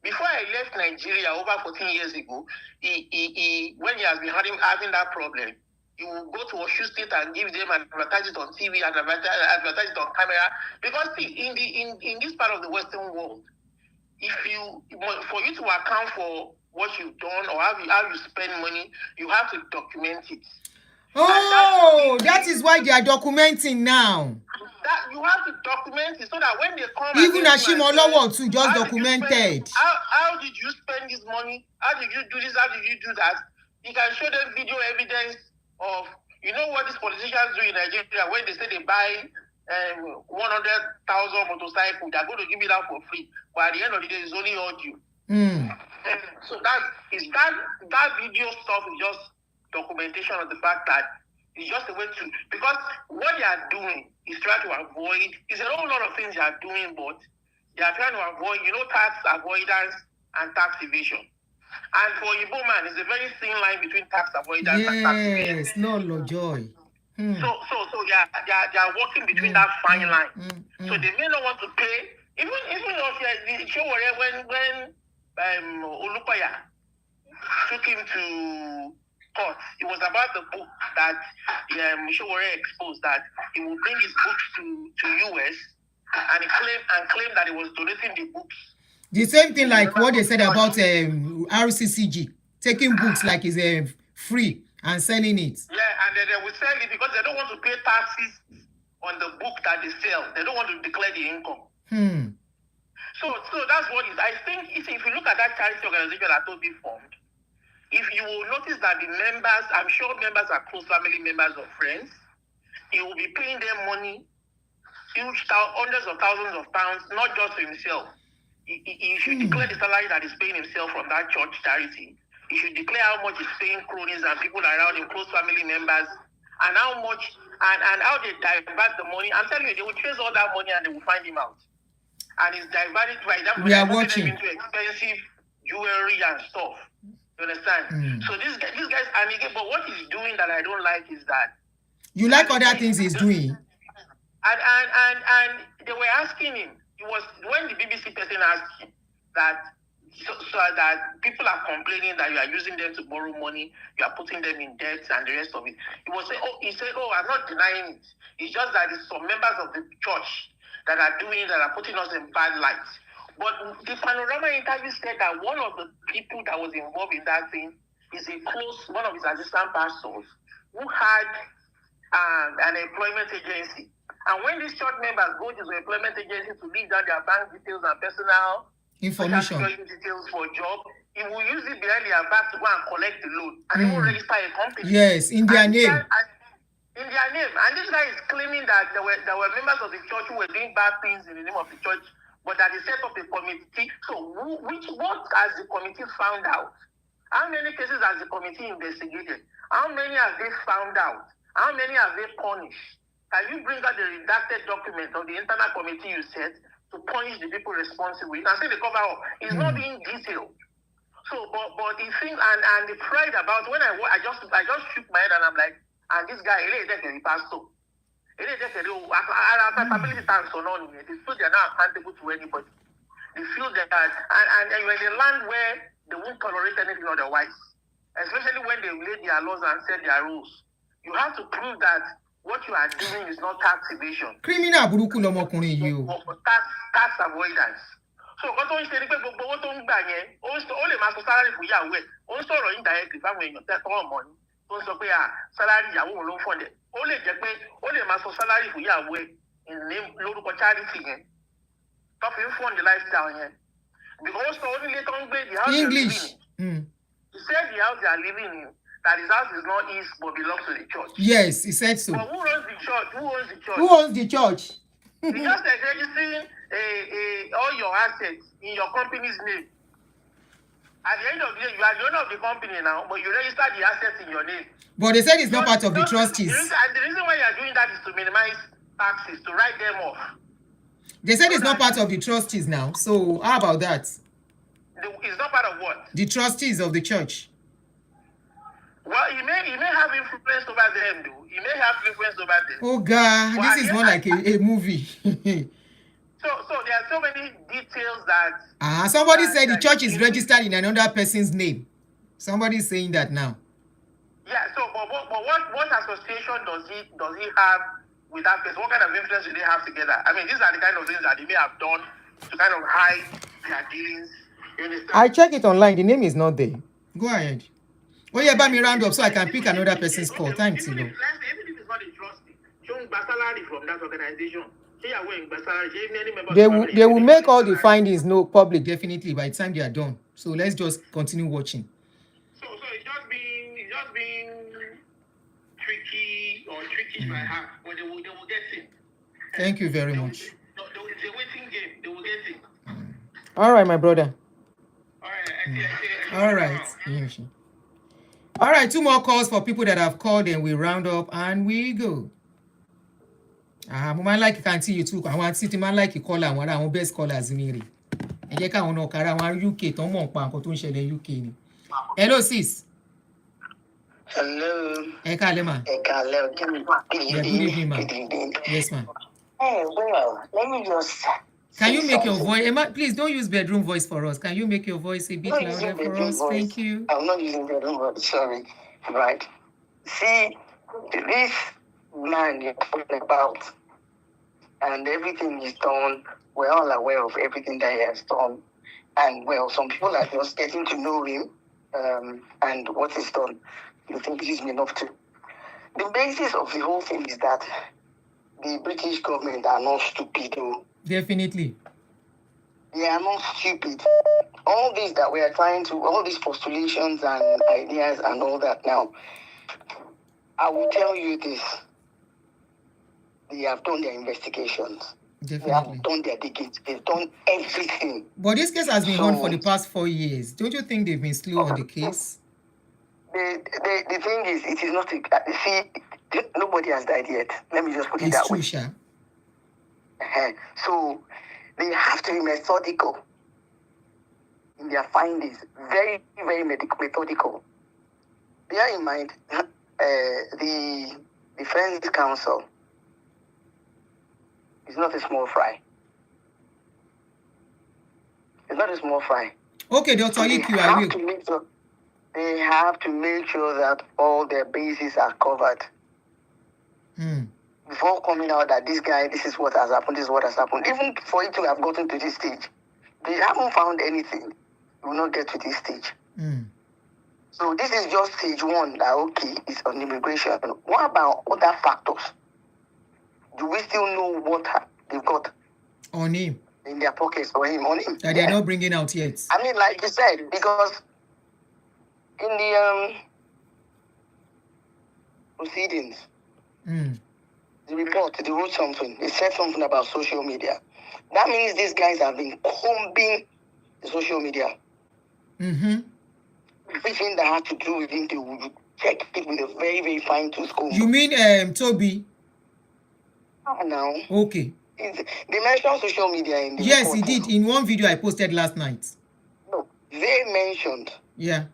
Before I left Nigeria over 14 years ago, he when he has been having that problem, he will go to Oshu State and give them and advertise it on TV and advertise it on camera. Because see, in this part of the Western world, for you to account for what you've done or how you spend money, you have to document it. Oh, that is why they are documenting now. That you have to document it so that when they come, even Ashimolowo too just documented. How did you spend this money? How did you do this? How did you do that? You can show them video evidence of, you know what these politicians do in Nigeria when they say they buy 100,000 motorcycles, they're going to give it out for free, but at the end of the day, it's only audio. So that video stuff is just documentation of the fact that it's just a way to, because what they are doing is trying to avoid, it's a whole lot of things they are doing, but they are trying to avoid, tax avoidance and tax evasion. And for Igbo man, it's a very thin line between tax avoidance and tax evasion. Yes, no, Joy. So they are working between that fine line. So they may not want to pay, even if show when Olupaya took him to court, it was about the book that Mishowore exposed, that he would bring his books to US and claim that he was donating the books. The same thing like what they said about RCCG, taking books like it's free and selling it. Yeah, and then they will sell it because they don't want to pay taxes on the book that they sell. They don't want to declare the income. So that's what it is. I think if you look at that charity organization that Toby formed, if you will notice that the members, I'm sure members are close family members or friends, he will be paying them money, hundreds of thousands of pounds, not just to himself. He should declare the salary that he's paying himself from that church charity. He should declare how much he's paying cronies and people around him, close family members, and how much and how they divert the money. I'm telling you, they will trace all that money and they will find him out. And it's diverted by that. We are watching into expensive jewelry and stuff. You understand? So these guys, and again, but what he's doing that I don't like is that you like other things he's doing. And they were asking him. It was when the BBC person asked him that so that people are complaining that you are using them to borrow money, you are putting them in debt and the rest of it. He said, I'm not denying it. It's just that it's some members of the church that are putting us in bad light. But the Panorama interview said that one of the people that was involved in that thing is one of his assistant pastors who had an employment agency. And when these church members go to the employment agency to leave down their bank details and personal information details for a job, he will use it behind their back to go and collect the loan. And he will register a company. Yes, in their name. In their name. And this guy is claiming that there were members of the church who were doing bad things in the name of the church, but that they set up a committee. So what has the committee found out? How many cases has the committee investigated? How many have they found out? How many have they punished? Can you bring out the redacted document of the internal committee you set to punish the people responsible? You can see the cover up. It's not being detailed. So, but the thing and the pride about when I just shook my head and I'm like, and this guy, he is a pastor. He is a capability thanks or not. They feel they're not accountable to anybody. They feel that and you're in a land where they won't tolerate anything otherwise, especially when they lay their laws and set their rules. You have to prove that what you are doing is not tax evasion. Criminal burúkú lọmọkùnrin yìí o. Tax avoidance. So nǹkan tó ń ṣe ni pé gbogbo owó tó ń gbà yẹn, ó lè máa sọ salary fún ìyàwó ẹ̀. Ó ń sọ̀rọ̀ indirectly fáwọn èèyàn tẹ́tọ́ ọmọ ni. Tó ń sọ pé salary ìyàwó òun ló ń fọ̀lẹ̀. Ó lè jẹ́ pé ó lè máa sọ salary fún ìyàwó ẹ̀ lórúkọ charity yẹn. Tó fi ń fund the lifestyle yẹn. Because ó nílé tó ń gbé the house English. He said the house they are living in, that his house is not his but belongs to the church. Yes, he said so. But who owns the church? Who owns the church? It's just like registering all your assets in your company's name. At the end of the day, you are the owner of the company now, but you register the assets in your name. But they said it's not part of the trustees. And the reason why you are doing that is to minimize taxes, to write them off. They said it's not part of the trustees now. So how about that? It's not part of what? The trustees of the church. Well, he may have influence over them, though. He may have influence over them. Oh God, But this is more like a movie. So there are so many details that. Somebody said the church is registered in another person's name. Somebody is saying that now. Yeah. So, but what association does he have with that person? What kind of influence do they have together? I mean, these are the kind of things that they may have done to kind of hide their dealings. You understand? I check it online. The name is not there. Go ahead. Oh yeah, let me round up so I can pick another person's call. Time to know. Even if it's not a trustee, showing salary from that organization. They will make all the findings public definitely by the time they are done. So let's just continue watching. So it's just being tricky or tricky by half, but they will get it. Thank you very much. It's a waiting game. They will get it. All right, my brother. All right. All right, 2 more calls for people that have called, and we round up and we go. Mo máa like can see you too. I want to see man like call àwọn ará àwọn best callers mi rè. Ẹ jẹ́ káwọn náà kára àwọn UK tó mọ̀ pa nǹkan tó ń ṣẹlẹ̀ UK ni. Hello sis. Hello. Ẹ káalẹ́ ma. Ẹ káalẹ́. Yeah, good evening ma. Good evening. Yes ma. Hey, well, let me just. Can you make your voice, Emma, please don't use bedroom voice for us. Can you make your voice a bit louder for us? Voice. Thank you. I'm not using bedroom voice, sorry. Right. See, this man you're talking about and everything he's done, we're all aware of everything that he has done. And well, some people are just getting to know him and what he's done. You think this is enough to. The basis of the whole thing is that the British government are not stupid. Definitely. They are not stupid. All these that we are trying to, all these postulations and ideas and all that now, I will tell you this. They have done their investigations. Definitely. They have done their digging. They've done everything. But this case has been on for the past 4 years. Don't you think they've been slow on the case? The thing is, it is not. See, nobody has died yet. Let me just put it that way. It's true, Sha. So they have to be methodical in their findings. Very, very methodical. Bear in mind, the Defense Council is not a small fry. It's not a small fry. Okay, Dr. Iku, I will. They have to make sure that all their bases are covered. Before coming out that this guy, this is what has happened, this is what has happened. Even for it to have gotten to this stage, they haven't found anything. You will not get to this stage. So this is just stage 1 that, okay, it's on immigration. What about other factors? Do we still know what they've got on him in their pockets or him on him that they're not bringing out yet? I mean, like you said, because in the proceedings, the report, they wrote something. They said something about social media. That means these guys have been combing the social media. Everything that had to do with him, they would check it with a very, very fine tooth comb. You mean Toby? Now. Okay. They mentioned social media in the Yes, report. he did. In one video I posted last night. No, they mentioned. Yeah.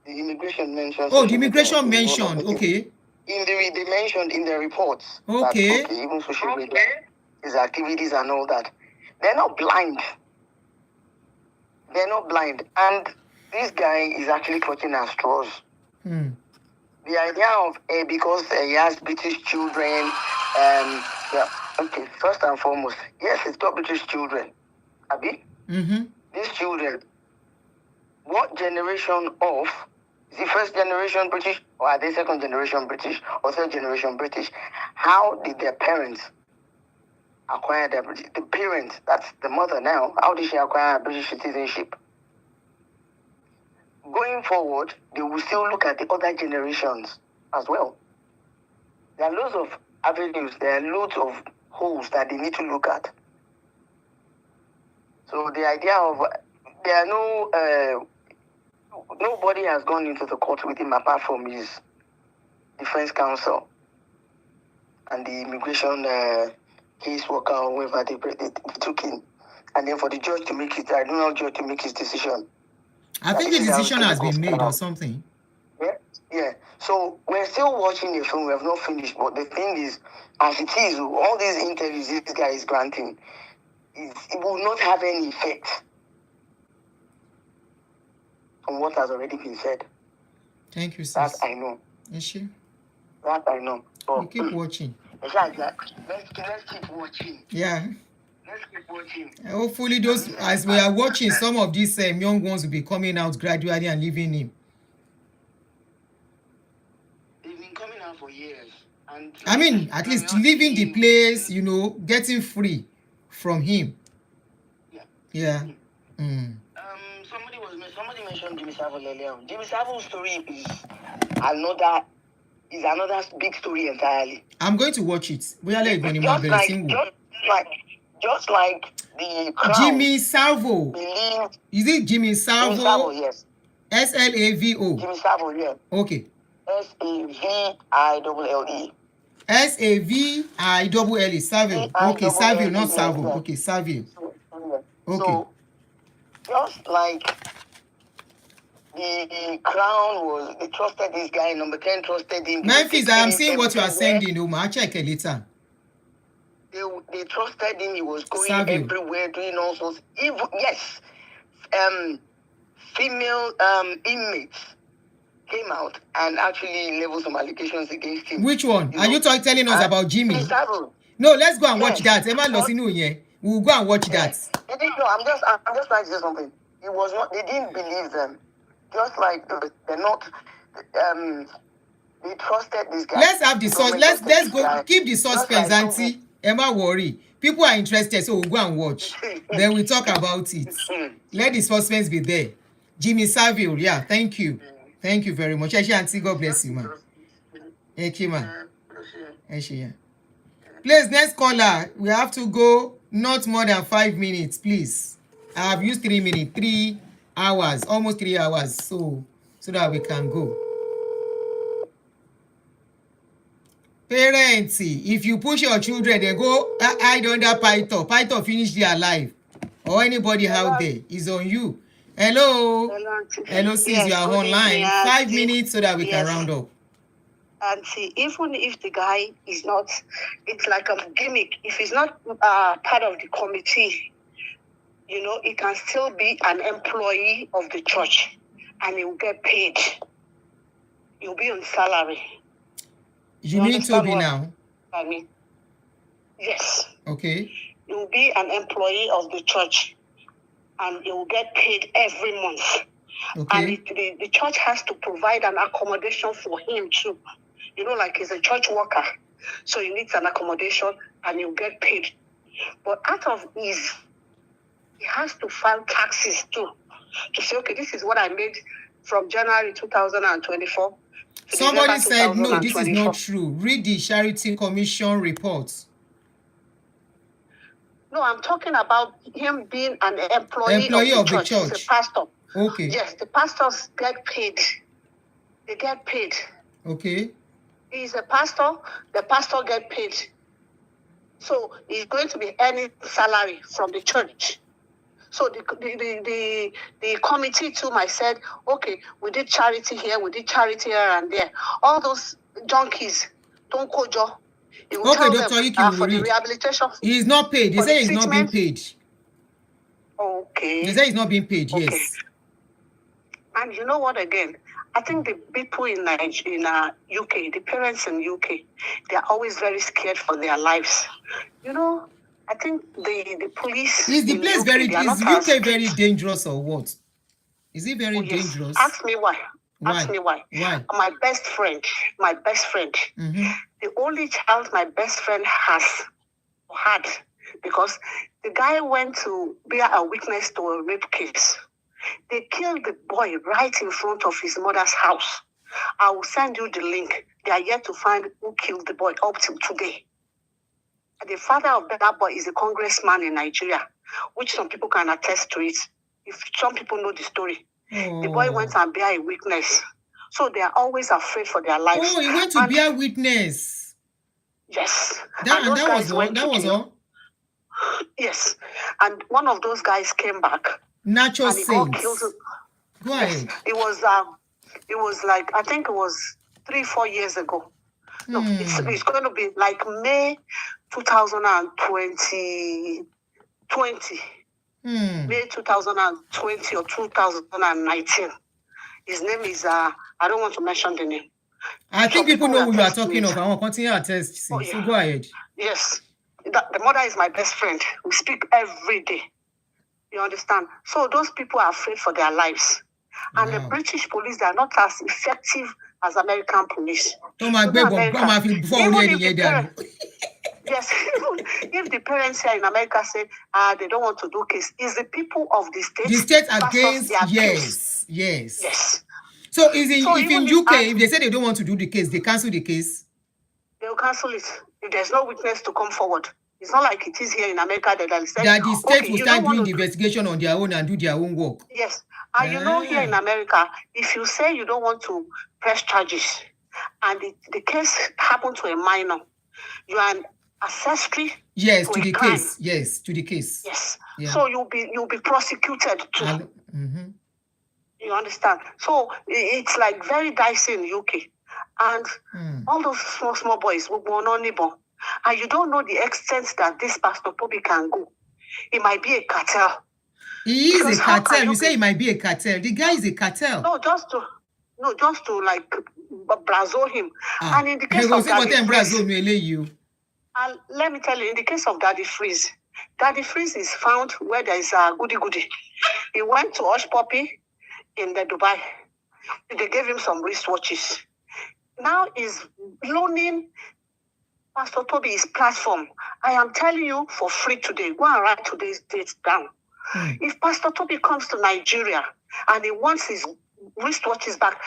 The immigration mentioned. Oh, the immigration mentioned. Okay. They mentioned in the reports. Okay. That, even social media, his activities and all that. They're not blind. They're not blind. And this guy is actually clutching at straws. The idea of because he has British children, yeah, okay, first and foremost, yes, it's got British children. Abi? These children, what generation of, is it first generation British, or are they second generation British, or third generation British? How did their parents acquire their British? The parents, that's the mother now, how did she acquire British citizenship? Going forward, they will still look at the other generations as well. There are loads of avenues, there are loads of holes that they need to look at. So the idea of, there are no, nobody has gone into the court with him apart from his defense counsel and the immigration caseworker or whoever they took in. And then for the judge to make it, I don't know, judge to make his decision. I think the decision has been made or something. Yeah. So we're still watching the film. We have not finished. But the thing is, as it is, all these interviews this guy is granting, it will not have any effect on what has already been said. Thank you, sis. That I know. Is she? That I know. We keep watching. Let's keep watching. Yeah. Let's keep watching. Hopefully, those as we are watching, some of these young ones will be coming out gradually and leaving him. They've been coming out for years. And I mean, at least leaving the place, you know, getting free from him. Yeah. Somebody mentioned Jimmy Savile earlier. Jimmy Savile's story is another big story entirely. I'm going to watch it. Just like the Crown. Jimmy Salvo. Is it Jimmy Salvo? Jimmy Salvo, yes. SLAVO. Jimmy Salvo, yeah. Okay. SAVILLE. SAVILLE. Savile. Okay, Savile, not Salvo. Okay, Savile. Okay. So, just like the Crown they trusted this guy, number 10 trusted him. Memphis, I am seeing what you are sending. I'll check it later. They trusted him. He was going Savile. everywhere, doing all sorts. Yes, female inmates came out and actually leveled some allegations against him. Which one? Are you telling us about Jimmy? No, let's go and watch that. Emma Losinu here. We'll go and watch that. They didn't know. I'm just trying to say something. It was not. They didn't believe them. Just like they're not. They trusted this guy. Let's have the source. Let's go. Keep the suspense, Auntie. Emma worry. People are interested, so we'll go and watch. Then we talk about it. Let the suspense be there. Jimmy Savile, yeah. Thank you. Thank you very much. Auntie, God bless you, man. Thank you, man. Please, next caller. We have to go not more than 5 minutes, please. I have used 3 minutes, 3 hours, almost 3 hours, so that we can go. Parents, if you push your children, they go hide under Python. Python finish their life. Or anybody out there is on you. Hello. Hello, sis, yes, you are online. 5 minutes so that we can round up. And see, even if the guy is not, it's like a gimmick. If he's not part of the committee, you know, he can still be an employee of the church and he will get paid. He'll be on salary. You mean Toby now? I mean, yes. Okay. He will be an employee of the church and he will get paid every month. Okay. And the church has to provide an accommodation for him too. You know, like he's a church worker. So he needs an accommodation and he'll get paid. But out of he has to file taxes too. To say, okay, this is what I made from January 2024. Somebody said, no, this is not true. Read the Charity Commission reports. No, I'm talking about him being an employee of the church. He's a pastor. Okay. Yes, the pastors get paid. They get paid. Okay. He's a pastor. The pastor get paid. So he's going to be earning salary from the church. So the committee too might said, okay, we did charity here, we did charity here and there. All those junkies, don't kojo. Okay, Dr. Iki, for the rehabilitation. He is not paid. They say he's not being paid. Okay. They say he's not being paid, okay. Yes. And you know what again? I think the people in UK, the parents in UK, they are always very scared for their lives. You know, I think the police. Is the place is UK very dangerous or what? Is it very dangerous? Ask me why. Why? Ask me why. Why? My best friend, mm-hmm. the only child my best friend had, because the guy went to bear a witness to a rape case. They killed the boy right in front of his mother's house. I will send you the link. They are yet to find who killed the boy up till today. The father of that boy is a congressman in Nigeria, which some people can attest to it. If some people know the story. Oh. The boy went and bear a witness. So they are always afraid for their lives. Oh, he went to bear witness. Yes. Those guys was all. went That to was jail. all. Yes, and one of those guys came back. Natural and he got saints. killed. Go Yes, ahead. it was like, I think it was 3-4 years ago. No, it's going to be like May 2020. May 2020 or 2019. His name is I don't want to mention the name. I think people know who you are talking of. I want to continue our test. So go ahead. Yes, the mother is my best friend. We speak every day. You understand? So those people are afraid for their lives. And the British police, they are not as effective as American police. Yes, if the parents here in America say they don't want to do case, it's the people of the state. The state against, yes. So is it, if in UK, if they say they don't want to do the case, they cancel the case? They'll cancel it. If there's no witness to come forward. It's not like it is here in America that they'll say, that the state will start doing the investigation on their own and do their own work. Yes. And you know, here in America, if you say you don't want to press charges and the case happened to a minor, you are an accessory to the crime. Case. Yes, to the case. Yes. Yeah. So you'll be prosecuted too. You understand? So it's like very dicey in the UK. And all those small boys will go on neighbor. And you don't know the extent that this Pastor Toby can go. It might be a cartel. He is a cartel. You say it might be a cartel. The guy is a cartel. No, just to like brazo him. And in the case of Daddy Freeze, and let me tell you, in the case of Daddy Freeze is found where there is a goody. He went to Hush Puppy in the Dubai. They gave him some wristwatches. Now he's loaning Pastor Toby his platform. I am telling you for free today. Go and write today's date down. If Pastor Toby comes to Nigeria and he wants his wristwatches back,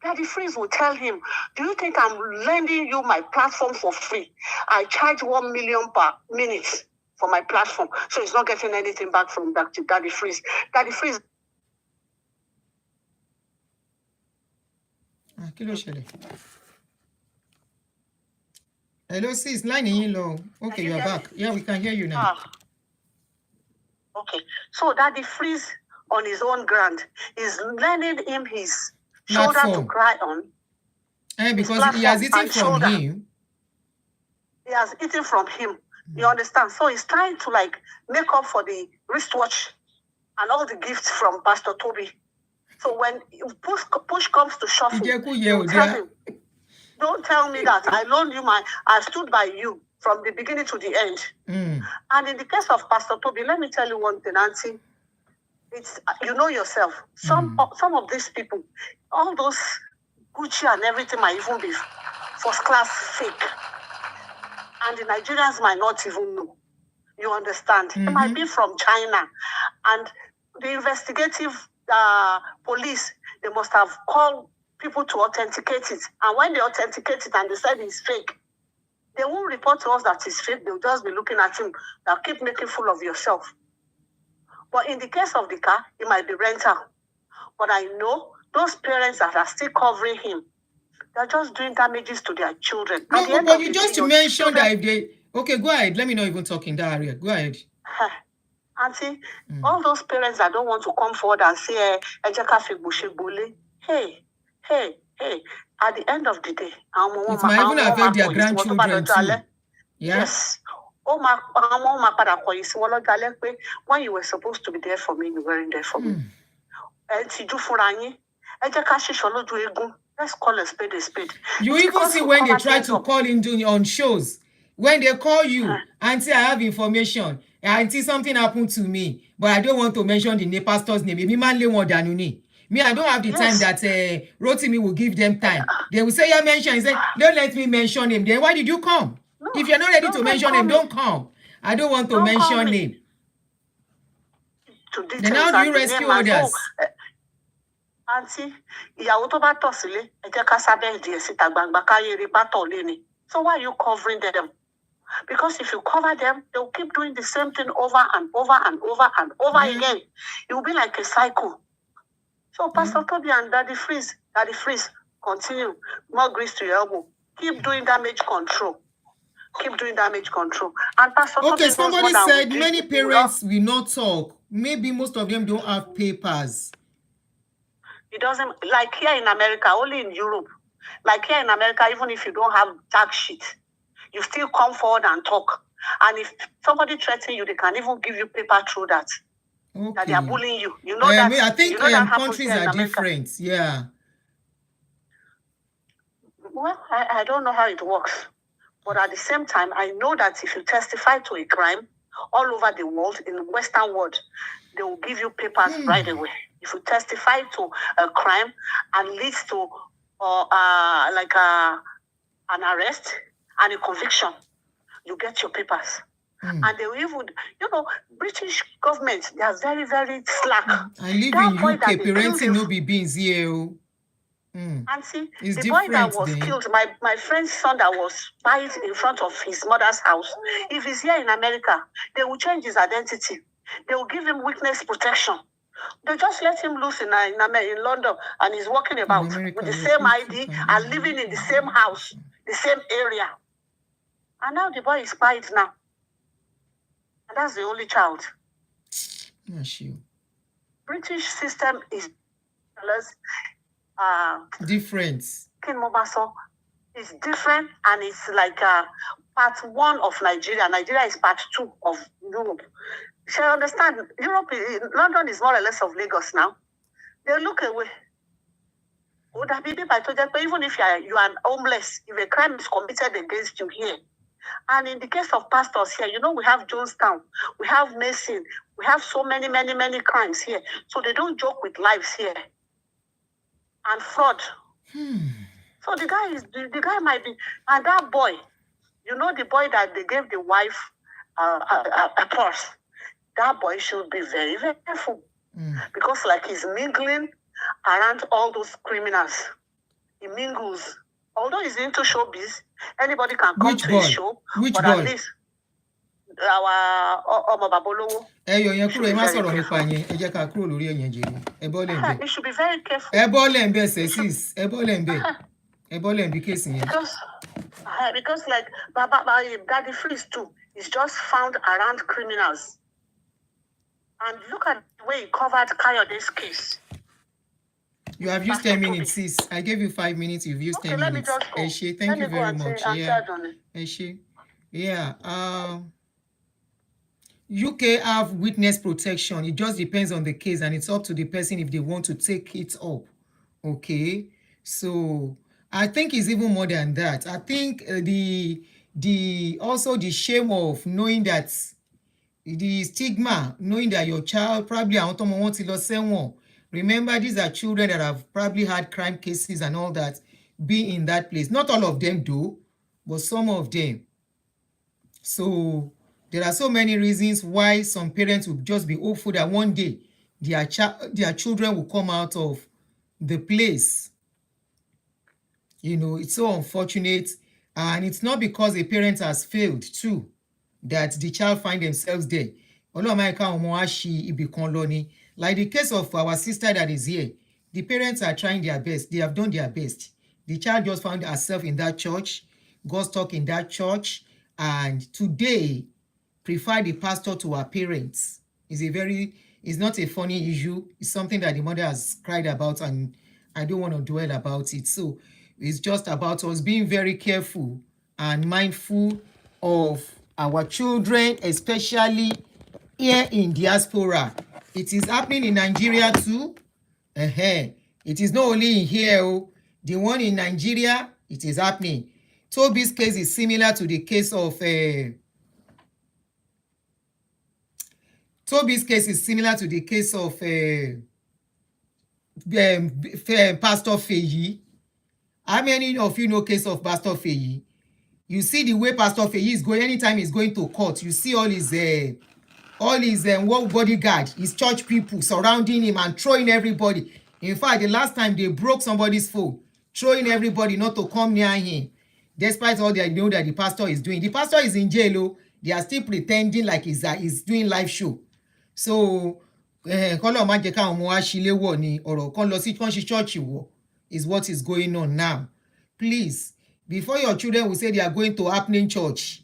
Daddy Freeze will tell him, do you think I'm lending you my platform for free? I charge 1 million per minute for my platform. So he's not getting anything back from Daddy Freeze. Daddy Freeze. Hello, sis, line in low. Okay, you're back. Yeah, we can hear you now. Okay, so Daddy Freeze on his own ground is lending him his shoulder to cry on. Because he has eaten from him. He has eaten from him. You understand? So he's trying to like make up for the wristwatch and all the gifts from Pastor Toby. So when push comes to shove, don't tell me that I loaned you I stood by you from the beginning to the end. And in the case of Pastor Toby, let me tell you one thing, Auntie. It's you know yourself. Some of these people, all those Gucci and everything might even be first class fake. And the Nigerians might not even know. You understand? It might be from China. And the investigative police, they must have called people to authenticate it. And when they authenticate it and they said it's fake, they won't report to us that it's fake. They'll just be looking at him. They'll keep making fool of yourself. But in the case of the car, it might be rental. But I know those parents that are still covering him, they're just doing damages to their children. No, but you just mentioned that if they... Okay, go ahead. Let me not even talk in that area. Go ahead. Auntie, all those parents that don't want to come forward and say, hey, at the end of the day, it might even affect their grandchildren too. Yes. When you were supposed to be there for me, you weren't there for me. Let's call a spade a spade. You even see when they try to call in on shows. When they call you, Auntie, I have information. Auntie, something happened to me, but I don't want to mention the pastor's name. Me, I don't have the time that Rotimi will give them time. They will say, yeah, mention. He said, don't let me mention him. Then why did you come? No, if you're not ready to mention him, don't come. I don't want to mention him. Then how do you rescue others? Auntie, so why are you covering them? Because if you cover them, they'll keep doing the same thing over and over and over and over again. It will be like a cycle. So Pastor Toby and Daddy Freeze, continue. More grease to your elbow. Keep doing damage control. keep doing damage control. And Pastor Okay, Tobi knows more somebody than we said do. many parents will not talk. Maybe most of them don't have papers. It doesn't, like here in America, only in Europe. Like here in America, even if you don't have tax sheet, you still come forward and talk. And if somebody threatens you, they can even give you paper through that. Okay. That they are bullying you. You know that. I think you know that countries are different. Yeah. Well, I don't know how it works. But at the same time, I know that if you testify to a crime all over the world, in the Western world, they will give you papers right away. If you testify to a crime and leads to an arrest and a conviction, you get your papers. And they will even, British government, they are very, very slack. I live in UK, parenting no be beans here. And see, it's the boy that different was then. killed, my friend's son that was spied in front of his mother's house, if he's here in America, they will change his identity. They will give him witness protection. They just let him loose in London, and he's walking about with the same ID and living in the same house, the same area. And now the boy is spied now. And that's the only child. Not you. British system is different. King Mobaso is different, and it's like part 1 of Nigeria. Nigeria is part 2 of Europe. Shall I understand? London is more or less of Lagos now. They look away. Even if you are homeless, if a crime is committed against you here, and in the case of pastors here, we have Jonestown, we have Mason, we have so many, many, many crimes here. So they don't joke with lives here. And fraud. So the guy might be, and that boy, the boy that they gave the wife a purse, that boy should be very, very careful. Because he's mingling around all those criminals. He mingles. Although he's into showbiz, anybody can come to his show. Which but boy? At least our Babolowo. It should be very careful. Because Daddy Freeze too is just found around criminals. And look at the way he covered Kayode's case. You have used 10 minutes, sis. I gave you 5 minutes. You've used 10 minutes. Eshe, thank you very much. Eshe. Yeah. UK have witness protection. It just depends on the case, and it's up to the person if they want to take it up. Okay. So I think it's even more than that. I think also the shame of knowing that the stigma, knowing that your child probably remember, these are children that have probably had crime cases and all that, be in that place. Not all of them do, but some of them. So there are so many reasons why some parents will just be hopeful that one day their children will come out of the place. It's so unfortunate. And it's not because a parent has failed too that the child find themselves there. Like the case of our sister that is here, the parents are trying their best. They have done their best. The child just found herself in that church, got stuck in that church, and today prefer the pastor to her parents. It's not a funny issue. It's something that the mother has cried about, and I don't want to dwell about it. So it's just about us being very careful and mindful of our children, especially here in diaspora. It is happening in Nigeria too. It is not only in here. The one in Nigeria, it is happening. Toby's case is similar to the case of Pastor Feyi. How many of you know case of Pastor Feyi? You see the way Pastor Feyi is going, anytime he's going to court, you see all his bodyguard, his church people surrounding him and throwing everybody. In fact, the last time they broke somebody's phone, throwing everybody not to come near him, despite all they know that the pastor is doing. The pastor is in jail. They are still pretending like he's doing live show. So, is what is going on now. Please, before your children will say they are going to happening church,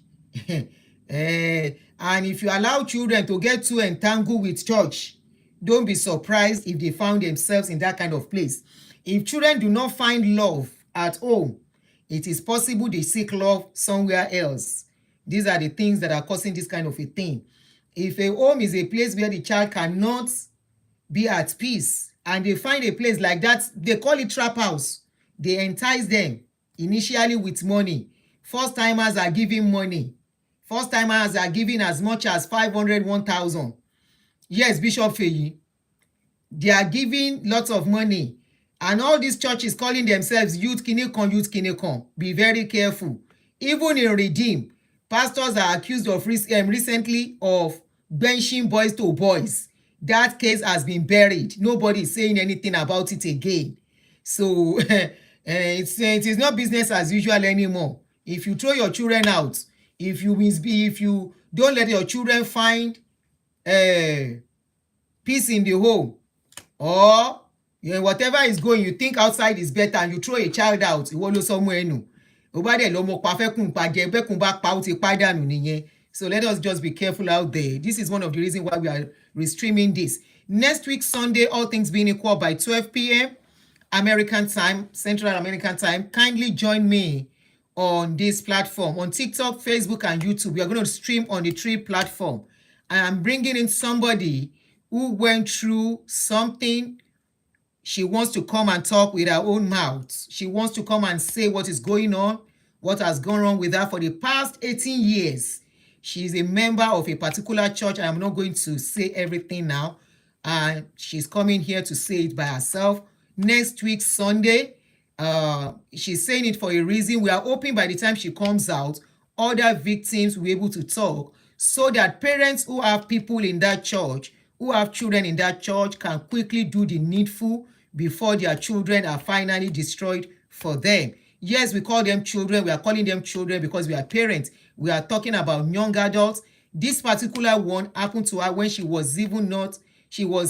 And if you allow children to get too entangled with church, don't be surprised if they found themselves in that kind of place. If children do not find love at home, it is possible they seek love somewhere else. These are the things that are causing this kind of a thing. If a home is a place where the child cannot be at peace, and they find a place like that, they call it trap house. They entice them initially with money. First timers are giving money. First timers are giving as much as 500, 1,000. Yes, Bishop Feyi. They are giving lots of money. And all these churches calling themselves youth kinikon, youth kinikon. Be very careful. Even in Redeem, pastors are accused of recently of benching boys to boys. That case has been buried. Nobody is saying anything about it again. So it is not business as usual anymore. If you throw your children out, if you don't let your children find peace in the home, or whatever is going, you think outside is better, and you throw a child out, ìwọ ló sọmọ ẹnu ó bá dẹ̀ lọ́mọ pa fẹ́kùn pa jẹ bẹ́kùn bá pa ó ti pa dànù nìyẹn. So let us just be careful out there. This is one of the reasons why we are restreaming this. Next week Sunday, all things being equal, by 12 p.m. American time, Central American time, kindly join me on this platform on TikTok, Facebook, and YouTube. We are going to stream on the 3 platform. I am bringing in somebody who went through something. She wants to come and talk with her own mouth. She wants to come and say what is going on, what has gone wrong with her for the past 18 years. She is a member of a particular church. I am not going to say everything now. She's coming here to say it by herself. Next week, Sunday, she's saying it for a reason. We are hoping by the time she comes out, other victims will be able to talk, so that parents who have people in that church, who have children in that church, can quickly do the needful before their children are finally destroyed for them. Yes, we call them children. We are calling them children because we are parents. We are talking about young adults. This particular one happened to her when she was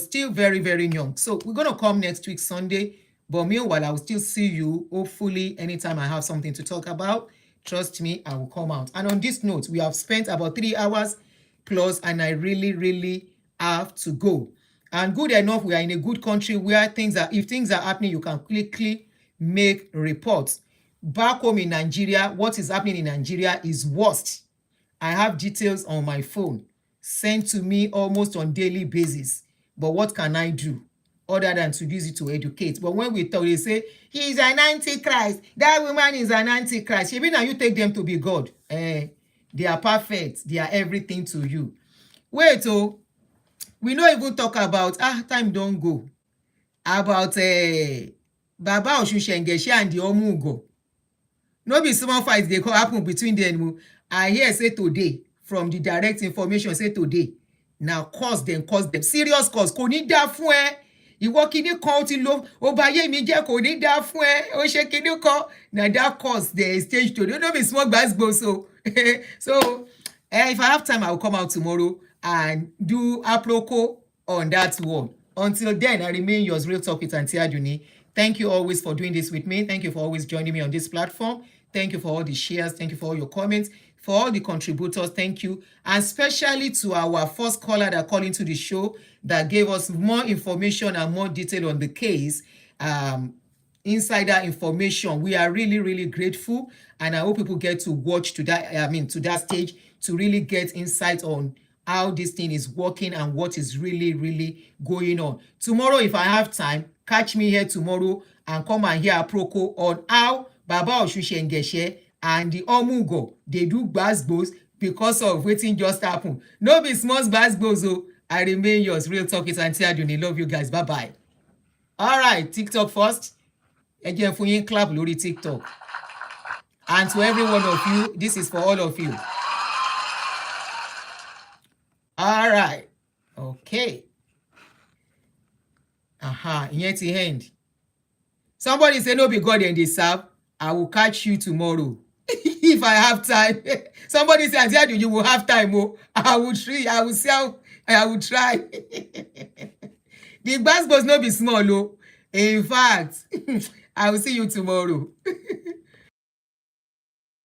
still very, very young. So we're going to come next week, Sunday. But meanwhile, I will still see you, hopefully, anytime I have something to talk about. Trust me, I will come out. And on this note, we have spent about 3 hours plus, and I really, really have to go. And good enough, we are in a good country where if things are happening, you can quickly make reports. Back home in Nigeria, what is happening in Nigeria is worst. I have details on my phone sent to me almost on daily basis. But what can I do other than to use it to educate? But when we talk, they say, he is an antichrist. That woman is an antichrist. Even now you take them to be God. They are perfect. They are everything to you. Wait, we don't even talk about, time don't go, about Baba Oshushengeshe and the Omugo. No be small fights they happen between them. I hear say today, from the direct information, say today, now cause them, serious cause. Kò ní dá fún ẹ. Ìwọ kíní kan ti lo, ó bá yé mi jẹ́, kò ní dá fún ẹ. Ó ṣe kíní kan. Now that cause the stage today. No be small gbasgbo so. So, if I have time, I will come out tomorrow and do aproko on that one. Until then, I remain yours, Real Talk with Auntie Aduni. Thank you always for doing this with me. Thank you for always joining me on this platform. Thank you for all the shares. Thank you for all your comments. For all the contributors, thank you. And especially to our first caller that called into the show that gave us more information and more detail on the case. Insider information. We are really, really grateful. And I hope people get to watch to that stage to really get insight on how this thing is working and what is really, really going on. Tomorrow, if I have time, catch me here tomorrow and come and hear a proko on how Baba Oshushengeshe and the Omugo, they do gbasgbos because of wetin just happen. No be small gbasgbos. I remain yours, Real Talk with Auntie Aduni. Love you guys. Bye-bye. All right, TikTok first. Again, for you clap lórí TikTok. And to every one of you, this is for all of you. All right. Okay. Ìyẹn ti end. Somebody say no be God and they serve. I will catch you tomorrow if I have time. Somebody say, Auntie, you will have time. I will try. I will try. The bus must not be small. In fact, I will see you tomorrow.